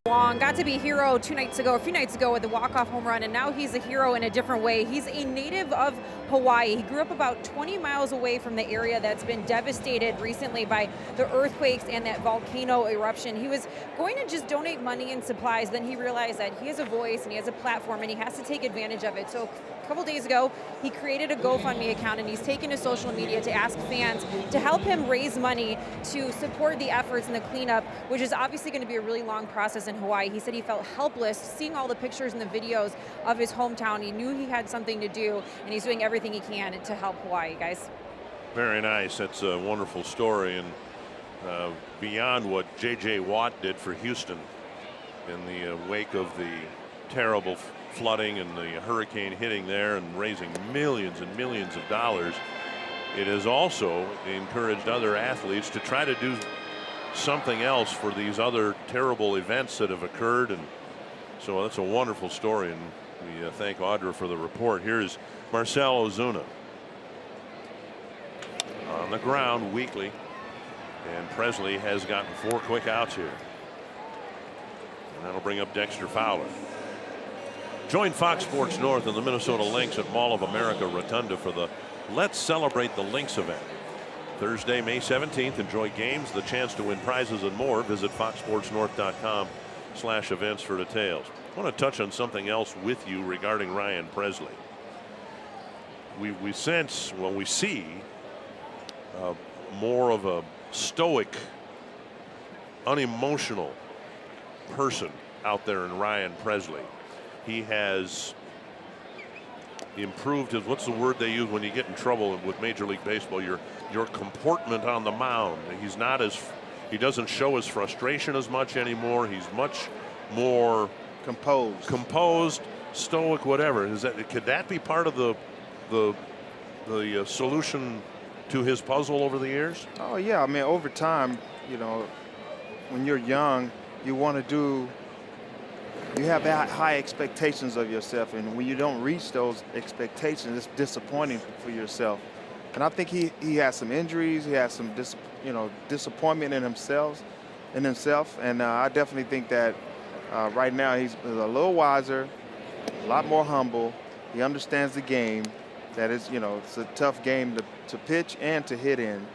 Long got to be a hero a few nights ago with the walk-off home run, and now he's a hero in a different way. He's a native of Hawaii. He grew up about 20 miles away from the area that's been devastated recently by the earthquakes and that volcano eruption. He was going to just donate money and supplies, then he realized that he has a voice and he has a platform and he has to take advantage of it. So a couple days ago, he created a GoFundMe account, and he's taken to social media to ask fans to help him raise money to support the efforts and the cleanup, which is obviously going to be a really long process in Hawaii. He said he felt helpless seeing all the pictures and the videos of his hometown. He knew he had something to do, and he's doing everything he can to help Hawaii, guys. Very nice. That's a wonderful story, and beyond what J.J. Watt did for Houston in the wake of the terrible flooding and the hurricane hitting there and raising millions and millions of dollars, it has also encouraged other athletes to try to do something else for these other terrible events that have occurred. And so that's a wonderful story, and we thank Audra for the report. Here's Marcell Ozuna on the ground weakly, and Presley has gotten 4 quick outs here, and that'll bring up Dexter Fowler. Join Fox Sports North and the Minnesota Lynx at Mall of America Rotunda for the Let's Celebrate the Lynx event. Thursday, May 17th. Enjoy games, the chance to win prizes, and more. Visit foxsportsnorth.com/events for details. I want to touch on something else with you regarding Ryan Presley. We sense, well, we see more of a stoic, unemotional person out there in Ryan Presley. He has improved his, what's the word they use when you get in trouble with Major League Baseball, your comportment on the mound. He's not as, he doesn't show his frustration as much anymore. He's much more composed, stoic, whatever. Could that be part of the solution to his puzzle over the years? Oh yeah, I mean, over time, you know, when you're young, you want to do, you have high expectations of yourself, and when you don't reach those expectations, it's disappointing for yourself. And I think he has some injuries, he has some disappointment in himself, and I definitely think that right now he's a little wiser, a lot more humble. He understands the game. That is, you know, it's a tough game to pitch and to hit in,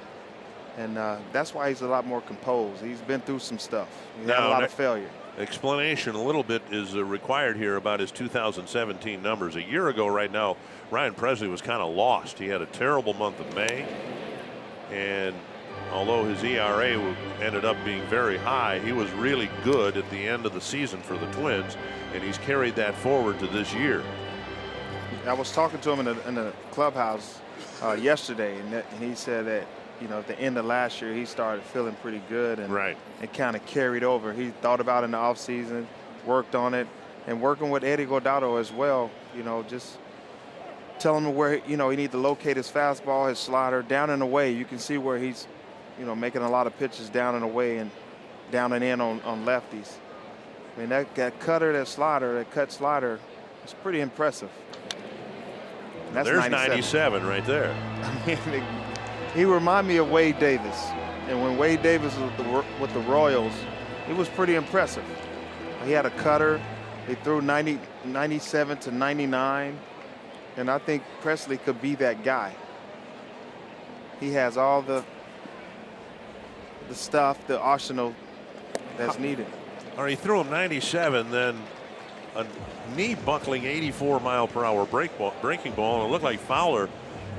and that's why he's a lot more composed. He's been through some stuff. He had a lot of failure. Explanation a little bit is required here about his 2017 numbers. A year ago right now, Ryan Presley was kind of lost. He had a terrible month of May, and although his ERA ended up being very high, he was really good at the end of the season for the Twins, and he's carried that forward to this year. I was talking to him in the clubhouse yesterday, and he said that, you know, at the end of last year, he started feeling pretty good, and it kind of carried over. He thought about it in the offseason, worked on it, and working with Eddie Guardado as well, you know, just telling him where, you know, he needs to locate his fastball, his slider, down and away. You can see where he's, you know, making a lot of pitches down and away and down and in on lefties. I mean, that cutter, that slider, that cut slider, it's pretty impressive. That's There's 97 right there. I mean, he reminded me of Wade Davis. And when Wade Davis was with the Royals, it was pretty impressive. He had a cutter. He threw 97 to 99. And I think Presley could be that guy. He has all the stuff, the arsenal that's needed. All right, he threw him 97, then a knee-buckling 84-mile-per-hour breaking ball, and it looked like Fowler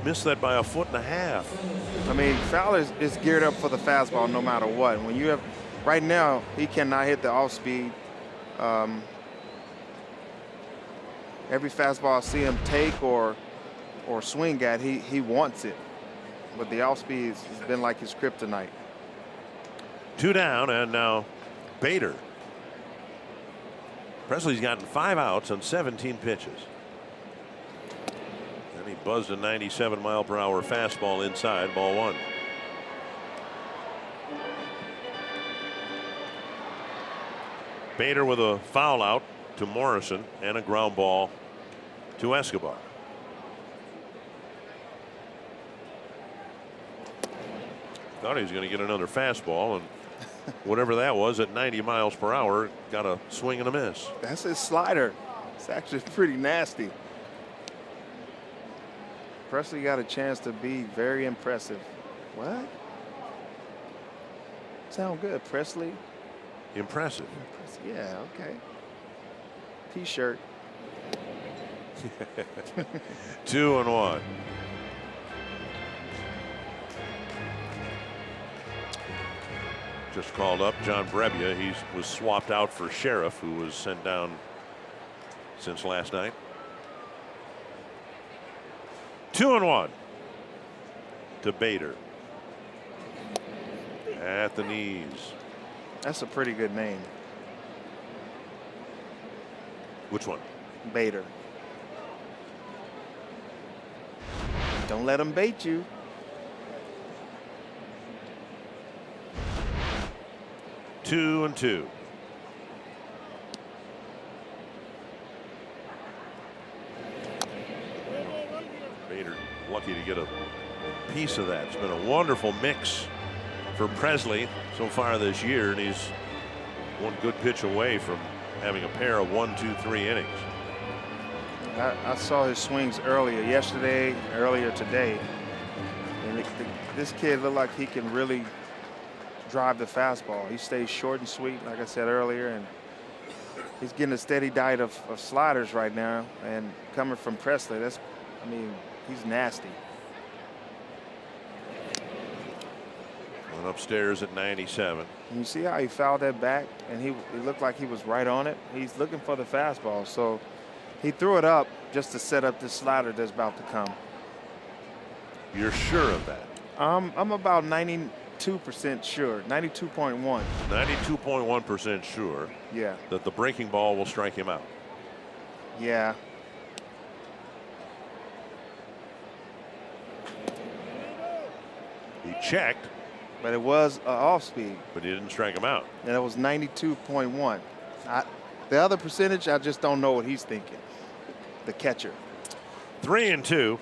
missed that by 1.5 feet. I mean, Fowler is geared up for the fastball no matter what. When you have, right now, he cannot hit the off-speed. Every fastball I see him take or swing at, he wants it. But the off-speed has been like his kryptonite. 2 down, and now Bader. Presley's gotten 5 outs on 17 pitches. And he buzzed a 97-mile-per-hour fastball inside, ball 1. Bader with a foul out to Morrison and a ground ball to Escobar. Thought he was going to get another fastball, and whatever that was at 90 miles per hour, got a swing and a miss. That's his slider. It's actually pretty nasty. Presley got a chance to be very impressive. What? Sound good, Presley. Impressive. Yeah, okay. T-shirt. 2-1. Just called up John Brebbia. He was swapped out for Sheriff, who was sent down since last night. 2-1 to Bader. At the knees. That's a pretty good name. Which one? Bader. Don't let him bait you. 2-2. Bader lucky to get a piece of that. It's been a wonderful mix for Presley so far this year, and he's one good pitch away from having a pair of 1, 2, 3 innings. I saw his swings earlier today, and this kid looked like he can really drive the fastball. He stays short and sweet, like I said earlier, and he's getting a steady diet of sliders right now. And coming from Presley, I mean, he's nasty. Went upstairs at 97. And you see how he fouled that back, and he looked like he was right on it. He's looking for the fastball, so he threw it up just to set up this slider that's about to come. You're sure of that? I'm about 92% sure, 92.1. 92.1% sure. Yeah. That the breaking ball will strike him out. Yeah. He checked. But it was off speed. But he didn't strike him out. And it was 92.1. The other percentage, I just don't know what he's thinking. The catcher. 3-2.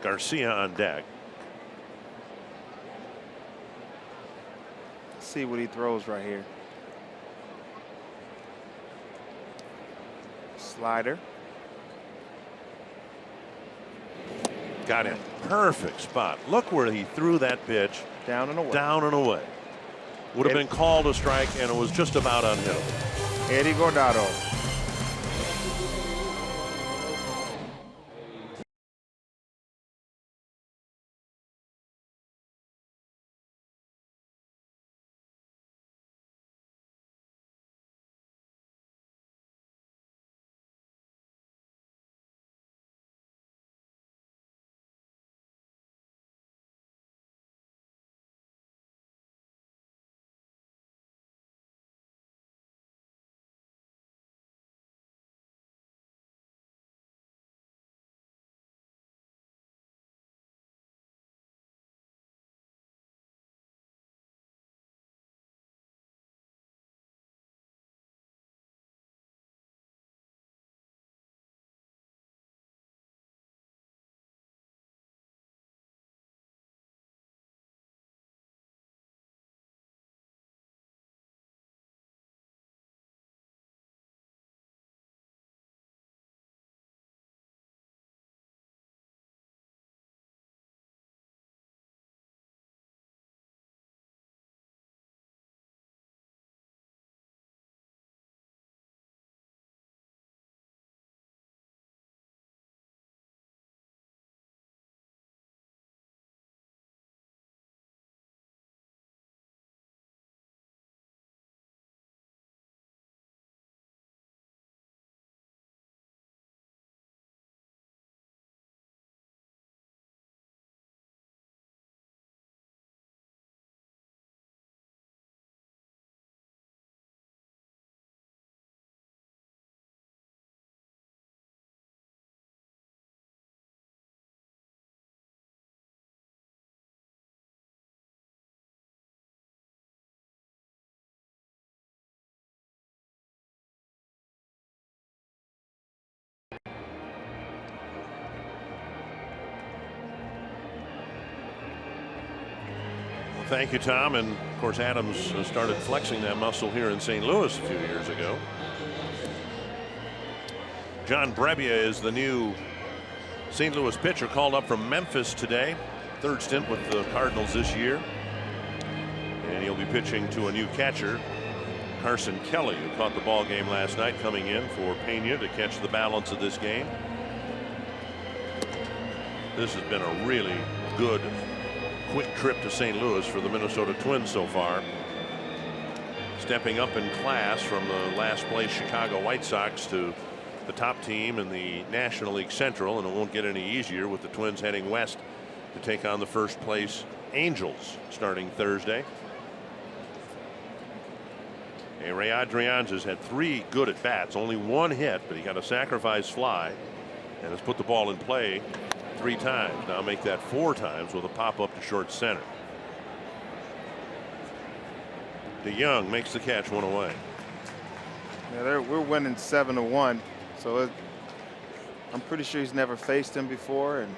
Garcia on deck. Let's see what he throws right here. Slider. Got him. Perfect spot. Look where he threw that pitch. Down and away. Down and away. Would have been called a strike, and it was just about unhittable. Eddie Guardado. Thank you, Tom. And of course, Adams started flexing that muscle here in St. Louis a few years ago. John Brebbia is the new St. Louis pitcher, called up from Memphis today. Third stint with the Cardinals this year. And he'll be pitching to a new catcher, Carson Kelly, who caught the ball game last night, coming in for Pena to catch the balance of this game. This has been a really good quick trip to St. Louis for the Minnesota Twins so far. Stepping up in class from the last place Chicago White Sox to the top team in the National League Central, and it won't get any easier with the Twins heading west to take on the first place Angels starting Thursday. And Ray Adrianza has had 3 good at bats, only 1 hit, but he got a sacrifice fly and has put the ball in play 3 times. Now make that 4 times with a pop up to short center. DeYoung makes the catch, 1 away. Yeah, we're winning 7-1, so I'm pretty sure he's never faced him before, and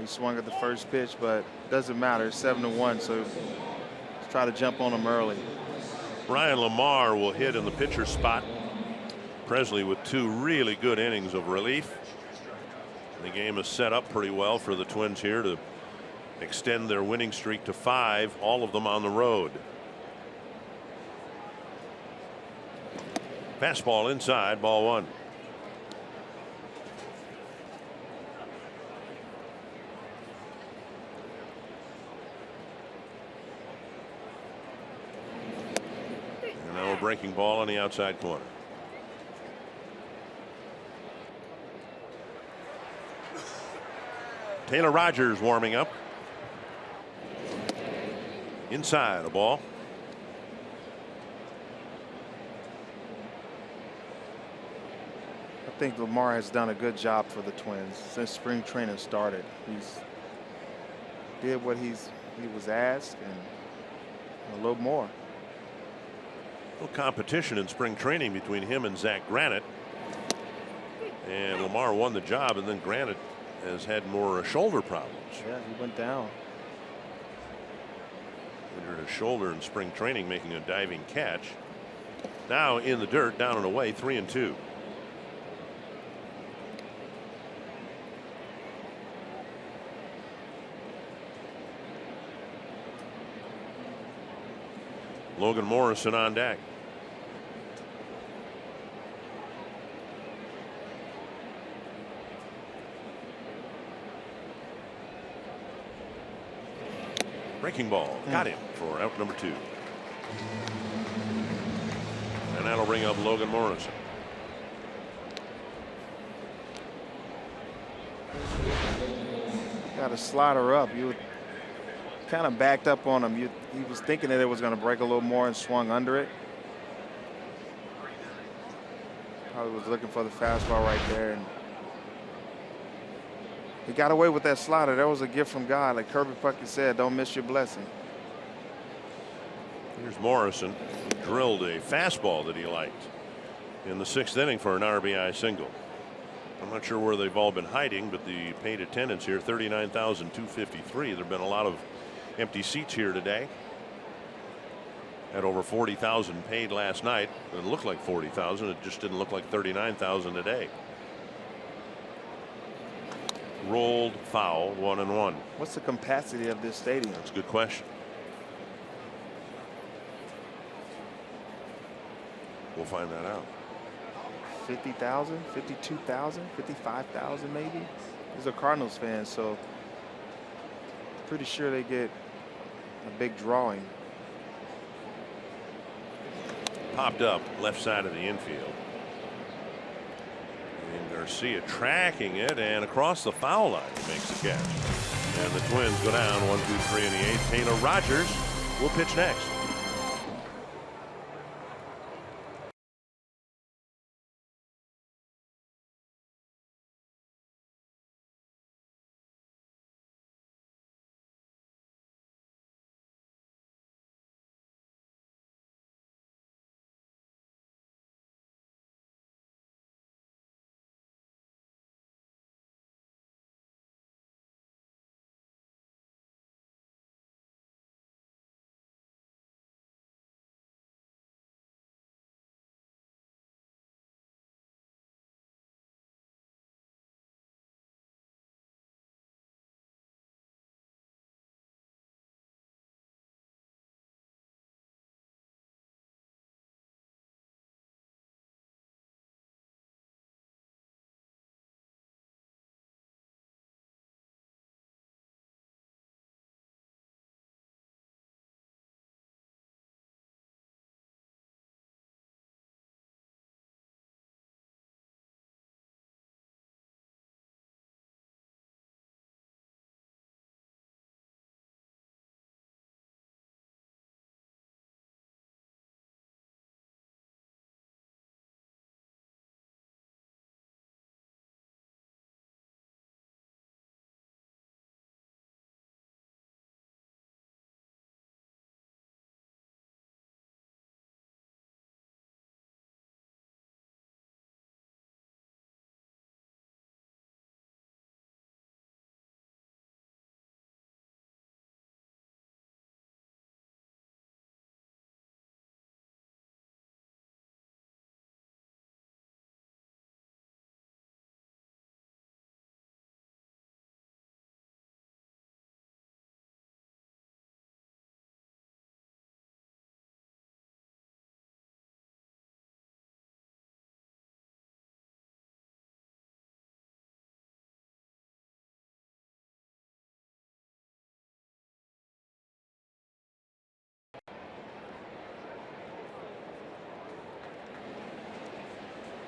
he swung at the first pitch, but it doesn't matter. It's 7-1, so let's try to jump on him early. Brian Lamar will hit in the pitcher spot. Presley with 2 really good innings of relief. The game is set up pretty well for the Twins here to extend their winning streak to 5, all of them on the road. Fastball inside, ball 1. breaking ball on the outside corner. Taylor Rogers warming up. Inside a ball. I think Lamar has done a good job for the Twins since spring training started. He's did what he was asked and a little more. A little competition in spring training between him and Zach Granite. And Lamar won the job, and then Granite has had more shoulder problems. Yeah, he went down. Injured his shoulder in spring training making a diving catch. Now in the dirt, down and away, 3-2. Logan Morrison on deck. Breaking ball. Got him for out number 2. And that'll bring up Logan Morrison. Got a slider up. You kind of backed up on him. He was thinking that it was going to break a little more and swung under it. Probably was looking for the fastball right there. And he got away with that slider. That was a gift from God. Like Kirby Puckett said, don't miss your blessing. Here's Morrison, who drilled a fastball that he liked in the 6th inning for an RBI single. I'm not sure where they've all been hiding, but the paid attendance here, 39,253. There have been a lot of empty seats here today. Had over 40,000 paid last night. It looked like 40,000. It just didn't look like 39,000 today. Rolled foul, 1-1. What's the capacity of this stadium? That's a good question. We'll find that out. 50,000, 52,000, 55,000 maybe. These are Cardinals fans, so pretty sure they get a big drawing. Popped up left side of the infield. And Garcia tracking it, and across the foul line he makes the catch. And the Twins go down 1-2-3 in the 8th. Taylor Rogers will pitch next.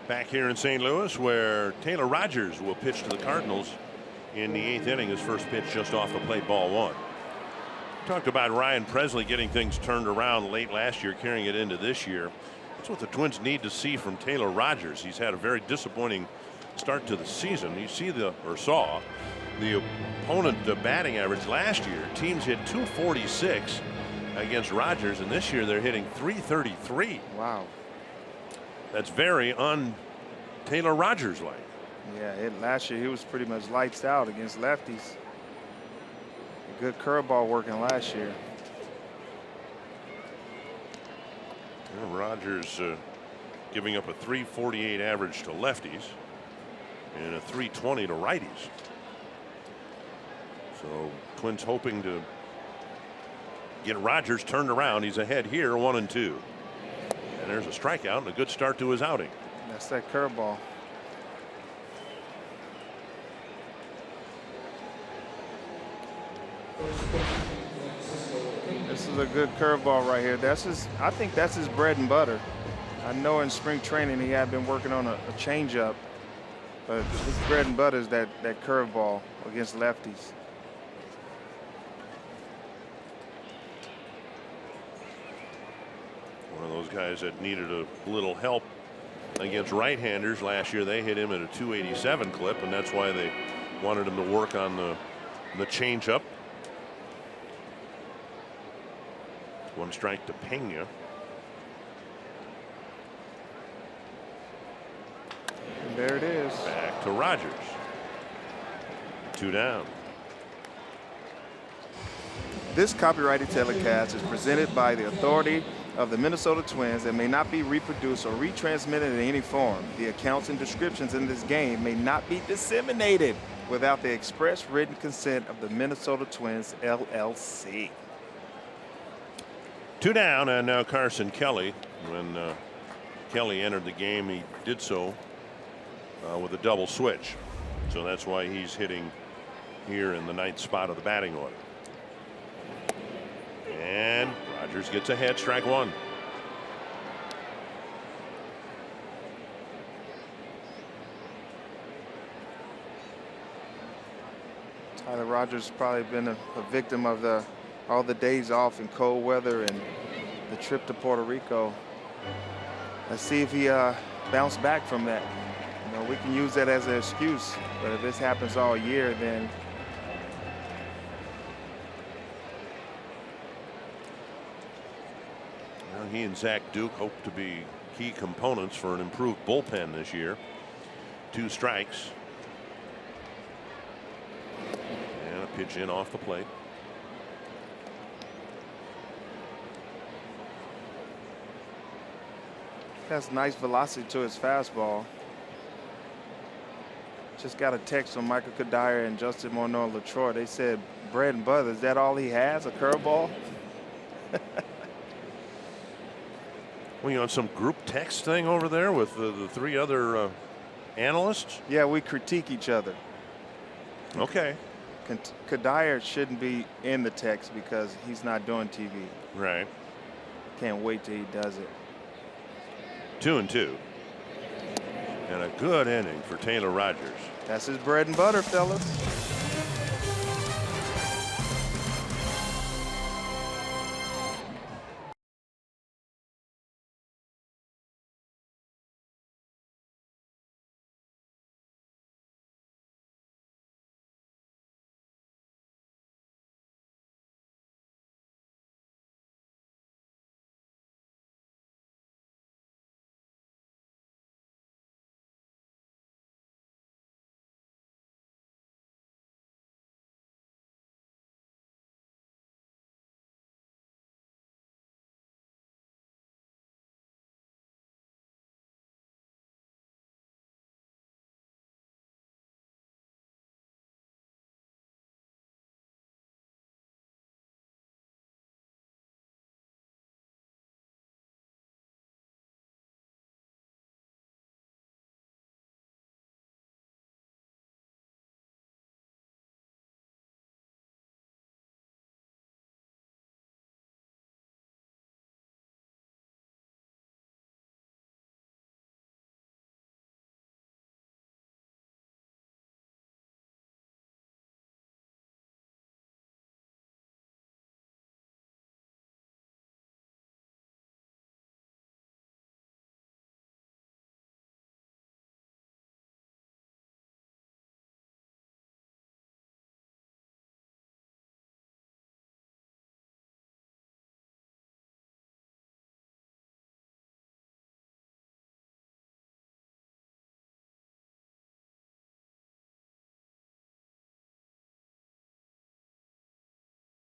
Back here in St. Louis, where Taylor Rogers will pitch to the Cardinals in the 8th inning. His first pitch just off the plate, ball 1. Talked about Ryan Presley getting things turned around late last year, carrying it into this year. That's what the Twins need to see from Taylor Rogers. He's had a very disappointing start to the season. You see saw the opponent batting average last year. Teams hit 246 against Rogers, and this year they're hitting 333. Wow. That's very un-Taylor Rogers-like. Yeah, last year he was pretty much lights out against lefties. A good curveball working last year. Well, Rogers giving up a 348 average to lefties and a 320 to righties. So Twins hoping to get Rogers turned around. He's ahead here, 1-2. And there's a strikeout and a good start to his outing. That's that curveball. This is a good curveball right here. I think that's his bread and butter. I know in spring training he had been working on a changeup, but his bread and butter is that curveball against lefties. One of those guys that needed a little help against right-handers last year. They hit him at a 287 clip, and that's why they wanted him to work on the changeup. 1 strike to Pena. And there it is. Back to Rogers. 2 down. This copyrighted telecast is presented by the authority of the Minnesota Twins and may not be reproduced or retransmitted in any form. The accounts and descriptions in this game may not be disseminated without the express written consent of the Minnesota Twins, LLC. 2 down, and now Carson Kelly. When Kelly entered the game, he did so with a double switch. So that's why he's hitting here in the 9th spot of the batting order. And Rogers gets ahead, strike 1. Tyler Rogers probably been a victim of all the days off in cold weather and the trip to Puerto Rico. Let's see if he bounced back from that. You know, we can use that as an excuse, but if this happens all year, then he and Zach Duke hope to be key components for an improved bullpen this year. 2 strikes. And a pitch in off the plate. has nice velocity to his fastball. Just got a text from Michael Kadire and Justin Morneau LaTroy. They said bread and butter. Is that all he has? A curveball? Well, you on some group text thing over there with the 3 other analysts? Yeah, we critique each other. Okay. Kadire shouldn't be in the text because he's not doing TV. Right. Can't wait till he does it. 2-2. And a good inning for Taylor Rogers. That's his bread and butter, fellas.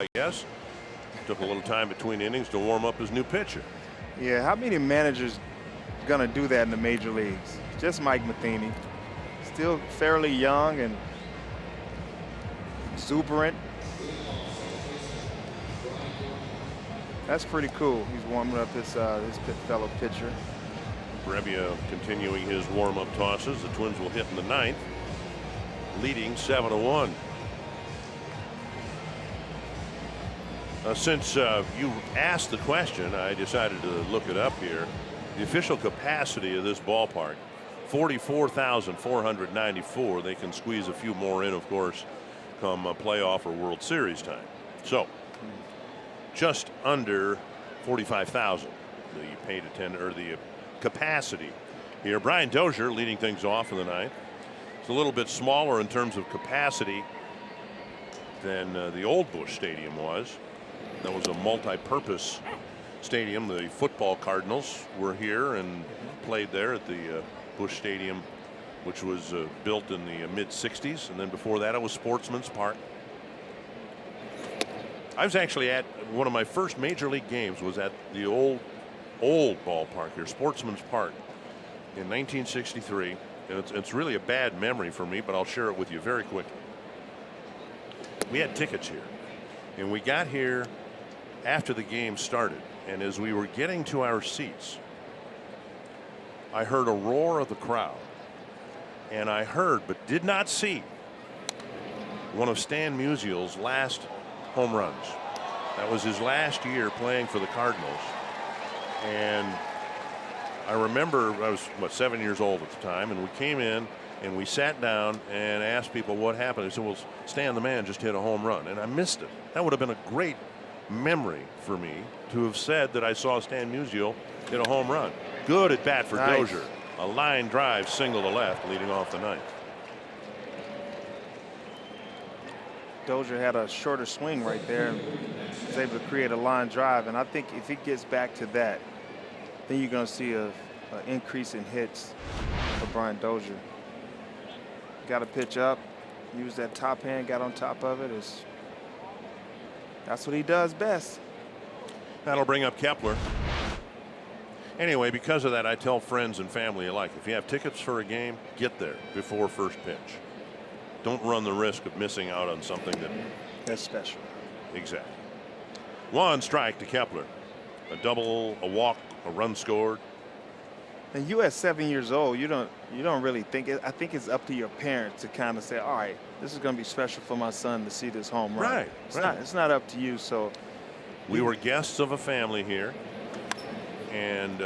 I guess. Took a little time between innings to warm up his new pitcher. Yeah, how many managers gonna do that in the major leagues? Just Mike Matheny. Still fairly young and exuberant. That's pretty cool. He's warming up his fellow pitcher. Brebbia continuing his warm-up tosses. The Twins will hit in the 9th, leading 7-1. Since you asked the question, I decided to look it up here. The official capacity of this ballpark, 44,494. They can squeeze a few more in, of course, come playoff or World Series time. So, just under 45,000. The paid attendance or the capacity here. Brian Dozier leading things off in the 9th. It's a little bit smaller in terms of capacity than the old Busch Stadium was. That was a multi-purpose stadium. The football Cardinals were here and played there at the Busch Stadium, which was built in the mid-60s. And then before that, it was Sportsman's Park. I was actually at one of my first major league games was at the old ballpark here, Sportsman's Park, in 1963. And it's really a bad memory for me, but I'll share it with you very quickly. We had tickets here, and we got here after the game started. And as we were getting to our seats, I heard a roar of the crowd, and I heard but did not see one of Stan Musial's last home runs. That was his last year playing for the Cardinals. And I remember I was, 7 years old at the time, and we came in and we sat down and asked people what happened. They said, well, Stan the man just hit a home run, and I missed it. That would have been a great memory for me to have said that I saw Stan Musial hit a home run. Good at bat for Dozier. A line drive single to left leading off the 9th. Dozier had a shorter swing right there and was able to create a line drive. And I think if he gets back to that, then you're going to see an increase in hits for Brian Dozier. Got to pitch up, use that top hand, got on top of it. That's what he does best. That'll bring up Kepler. Anyway, because of that, I tell friends and family alike, if you have tickets for a game, get there before first pitch. Don't run the risk of missing out on something that's special. Exactly. One strike to Kepler. A double, a walk, a run scored. And you at 7 years old, you don't really think it. I think it's up to your parents to kind of say, all right, this is going to be special for my son to see this home run. Right. It's not up to you. So we were guests of a family here, and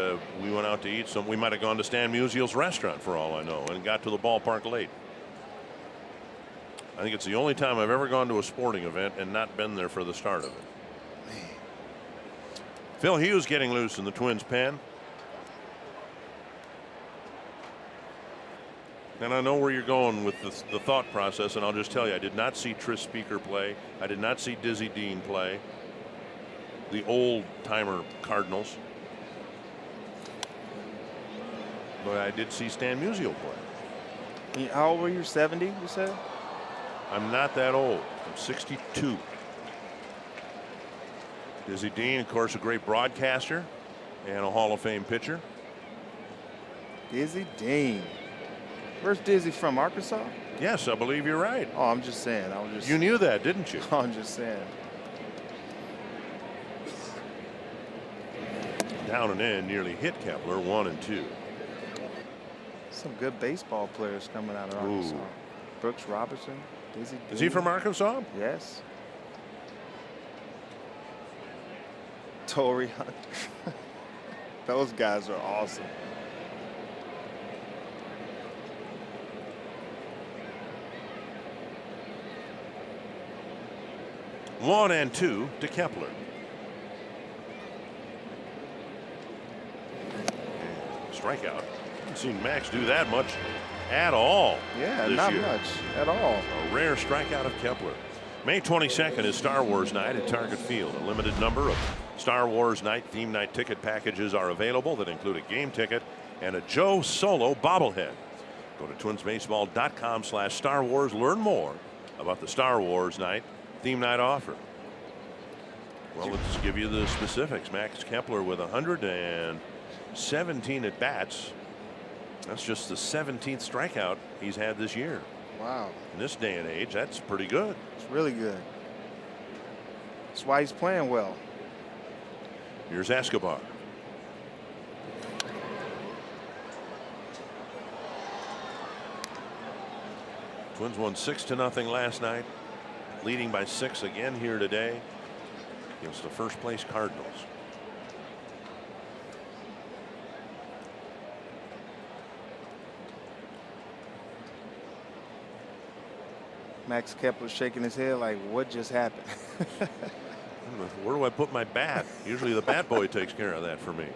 we went out to eat some. We might have gone to Stan Musial's restaurant for all I know, and got to the ballpark late. I think it's the only time I've ever gone to a sporting event and not been there for the start of it. Phil Hughes getting loose in the Twins pen. And I know where you're going with the thought process, and I'll just tell you, I did not see Tris Speaker play. I did not see Dizzy Dean play. The old-timer Cardinals. But I did see Stan Musial play. How old were you? 70, you said? I'm not that old. I'm 62. Dizzy Dean, of course, a great broadcaster and a Hall of Fame pitcher. Dizzy Dean. Where's Dizzy from? Arkansas? Yes, I believe you're right. Oh, I'm just saying. You knew that, didn't you? I'm just saying. Down and in, nearly hit Kepler, 1 and 2. Some good baseball players coming out of Arkansas. Ooh. Brooks Robertson, Dizzy Dean. Is he from Arkansas? Yes. Torrey Hunter. Those guys are awesome. One and 2 to Kepler. Strikeout. Haven't seen Max do that much at all. Yeah, this not year. much at all. A rare strikeout of Kepler. May 22nd is Star Wars Night at Target Field. A limited number of Star Wars Night theme night ticket packages are available that include a game ticket and a Joe Solo bobblehead. Go to twinsbaseball.com/Star Wars. Learn more about the Star Wars Night theme night offer. Well, let's give you the specifics. Max Kepler with 117 at bats. That's just the 17th strikeout he's had this year. Wow. In this day and age, that's pretty good. It's really good. That's why he's playing well. Here's Escobar. Twins won 6-0 last night, leading by 6 again here today against the first place Cardinals. Max Kepler shaking his head like, what just happened? Where do I put my bat? Usually the bat boy takes care of that for me.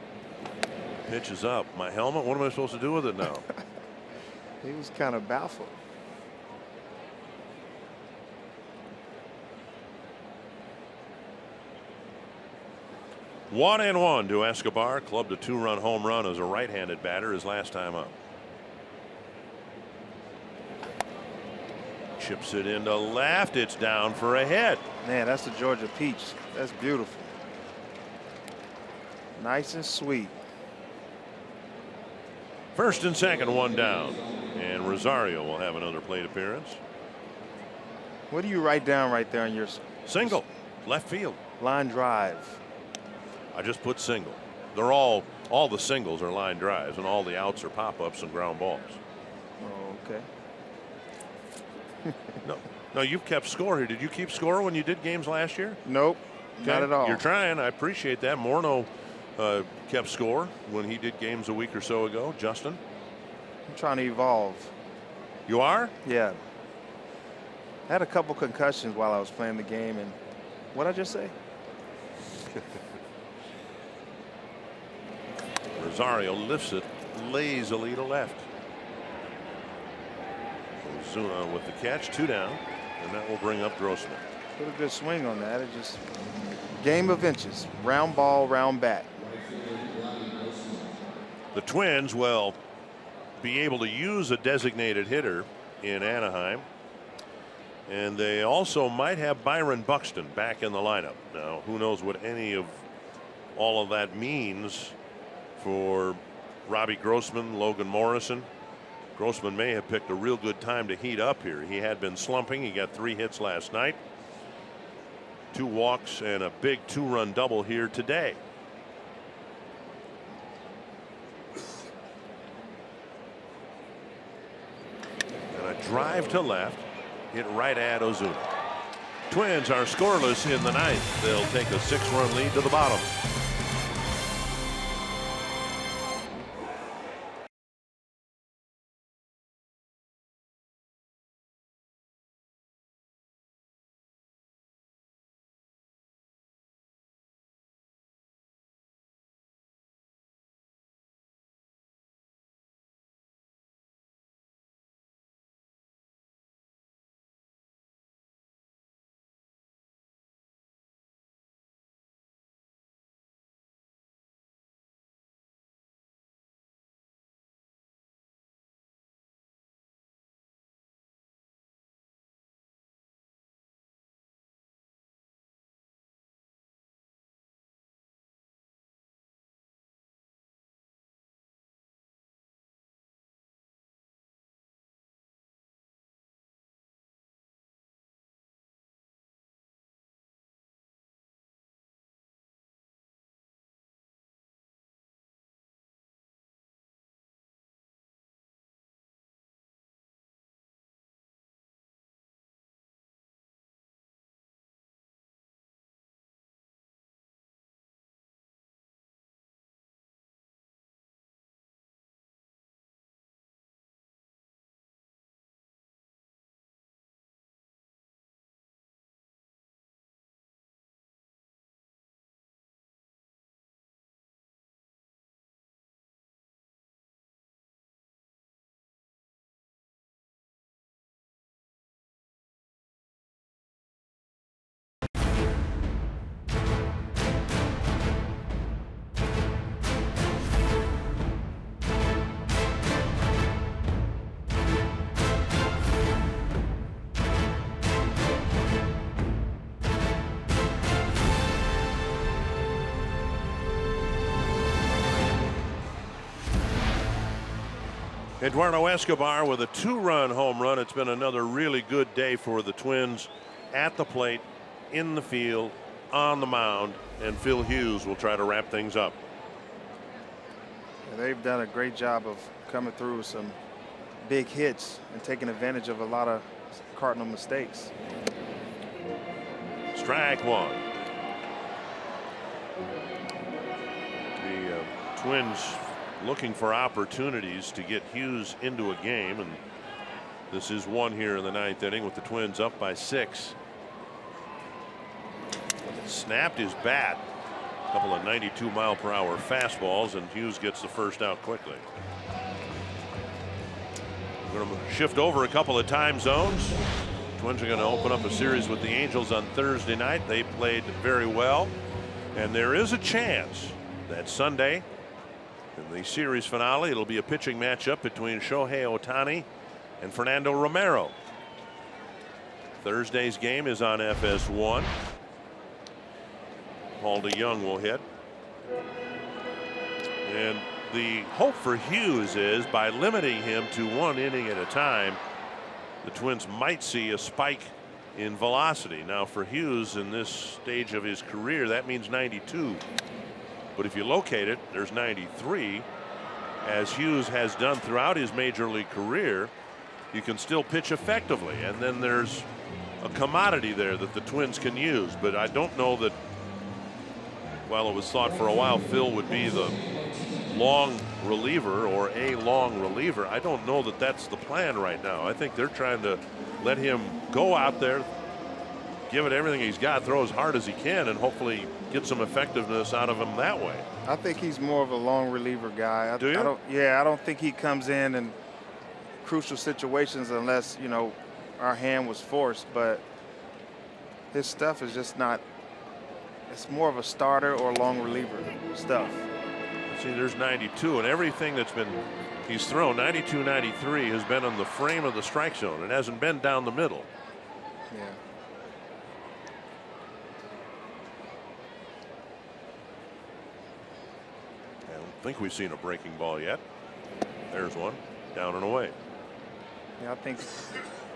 Pitch is up. My helmet, what am I supposed to do with it now? He was kind of baffled. One and one to Escobar. Clubbed a 2-run home run as a right-handed batter his last time up. Chips it into left. It's down for a hit. Man, that's the Georgia peach. That's beautiful. Nice and sweet. First and second, one down. And Rosario will have another plate appearance. What do you write down right there on your Single. Left field. line drive? I just put single. They're all the singles are line drives, and all the outs are pop-ups and ground balls. Oh, okay. No, you've kept score here. Did you keep score when you did games last year? Nope, not at all. You're trying. I appreciate that. Morneau kept score when he did games a week or so ago. Justin? I'm trying to evolve. You are? Yeah. I had a couple concussions while I was playing the game, and what'd I just say? Rosario lifts it lazily to left. Ozuna with the catch, 2 down, and that will bring up Grossman. Put a good swing on that. It just game of inches. Round ball, round bat. The Twins will be able to use a designated hitter in Anaheim, and they also might have Byron Buxton back in the lineup. Now, who knows what any of all of that means for Robbie Grossman, Logan Morrison. Grossman may have picked a real good time to heat up here. He had been slumping. He got 3 hits last night, 2 walks, and a big 2-run double here today. And a drive to left, hit right at Ozuna. Twins are scoreless in the 9th. They'll take a 6-run lead to the bottom. Eduardo Escobar with a 2-run home run. It's been another really good day for the Twins at the plate, in the field, on the mound, and Phil Hughes will try to wrap things up. They've done a great job of coming through some big hits and taking advantage of a lot of Cardinal mistakes. Strike one. The Twins looking for opportunities to get Hughes into a game, and this is one here in the 9th inning with the Twins up by 6. Snapped his bat. A couple of 92-mile-per-hour fastballs, and Hughes gets the first out quickly. We're going to shift over a couple of time zones. Twins are going to open up a series with the Angels on Thursday night. They played very well, and there is a chance that Sunday in the series finale it'll be a pitching matchup between Shohei Ohtani and Fernando Romero. Thursday's game is on FS1. Paul DeYoung will hit. And the hope for Hughes is by limiting him to 1 inning at a time, the Twins might see a spike in velocity. Now for Hughes in this stage of his career, that means 92. But if you locate it, there's 93. As Hughes has done throughout his major league career, you can still pitch effectively. And then there's a commodity there that the Twins can use. But I don't know that, while it was thought for a while Phil would be the long reliever or a long reliever, I don't know that that's the plan right now. I think they're trying to let him go out there, give it everything he's got, throw as hard as he can, and hopefully get some effectiveness out of him that way. I think he's more of a long reliever guy. Do you? I don't think he comes in crucial situations unless, you know, our hand was forced, but his stuff is just not. It's more of a starter or long reliever stuff. See, there's 92, and everything he's thrown, 92, 93, has been on the frame of the strike zone. It hasn't been down the middle. Yeah. I don't think we've seen a breaking ball yet. There's one, down and away. Yeah, I think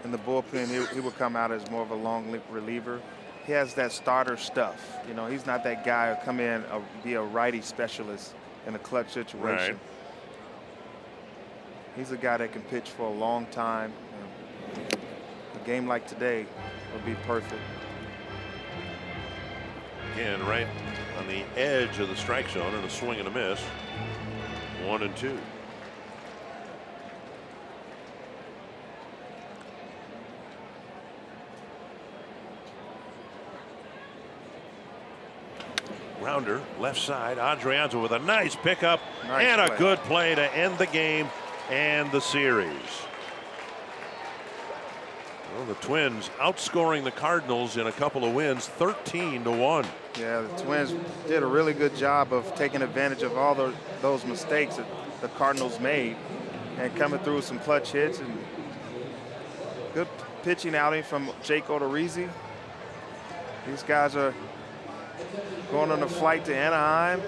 in the bullpen he would come out as more of a long reliever. He has that starter stuff. You know, he's not that guy who come in be a righty specialist in a clutch situation. Right. He's a guy that can pitch for a long time. A game like today would be perfect. Again, right on the edge of the strike zone, and a swing and a miss. 1-2. Grounder, left side. Adrianza with a nice pickup and a good play to end the game and the series. Well, the Twins outscoring the Cardinals in a couple of wins, 13-1. Yeah, the Twins did a really good job of taking advantage of all those mistakes that the Cardinals made and coming through with some clutch hits and good pitching outing from Jake Odorizzi. These guys are going on a flight to Anaheim.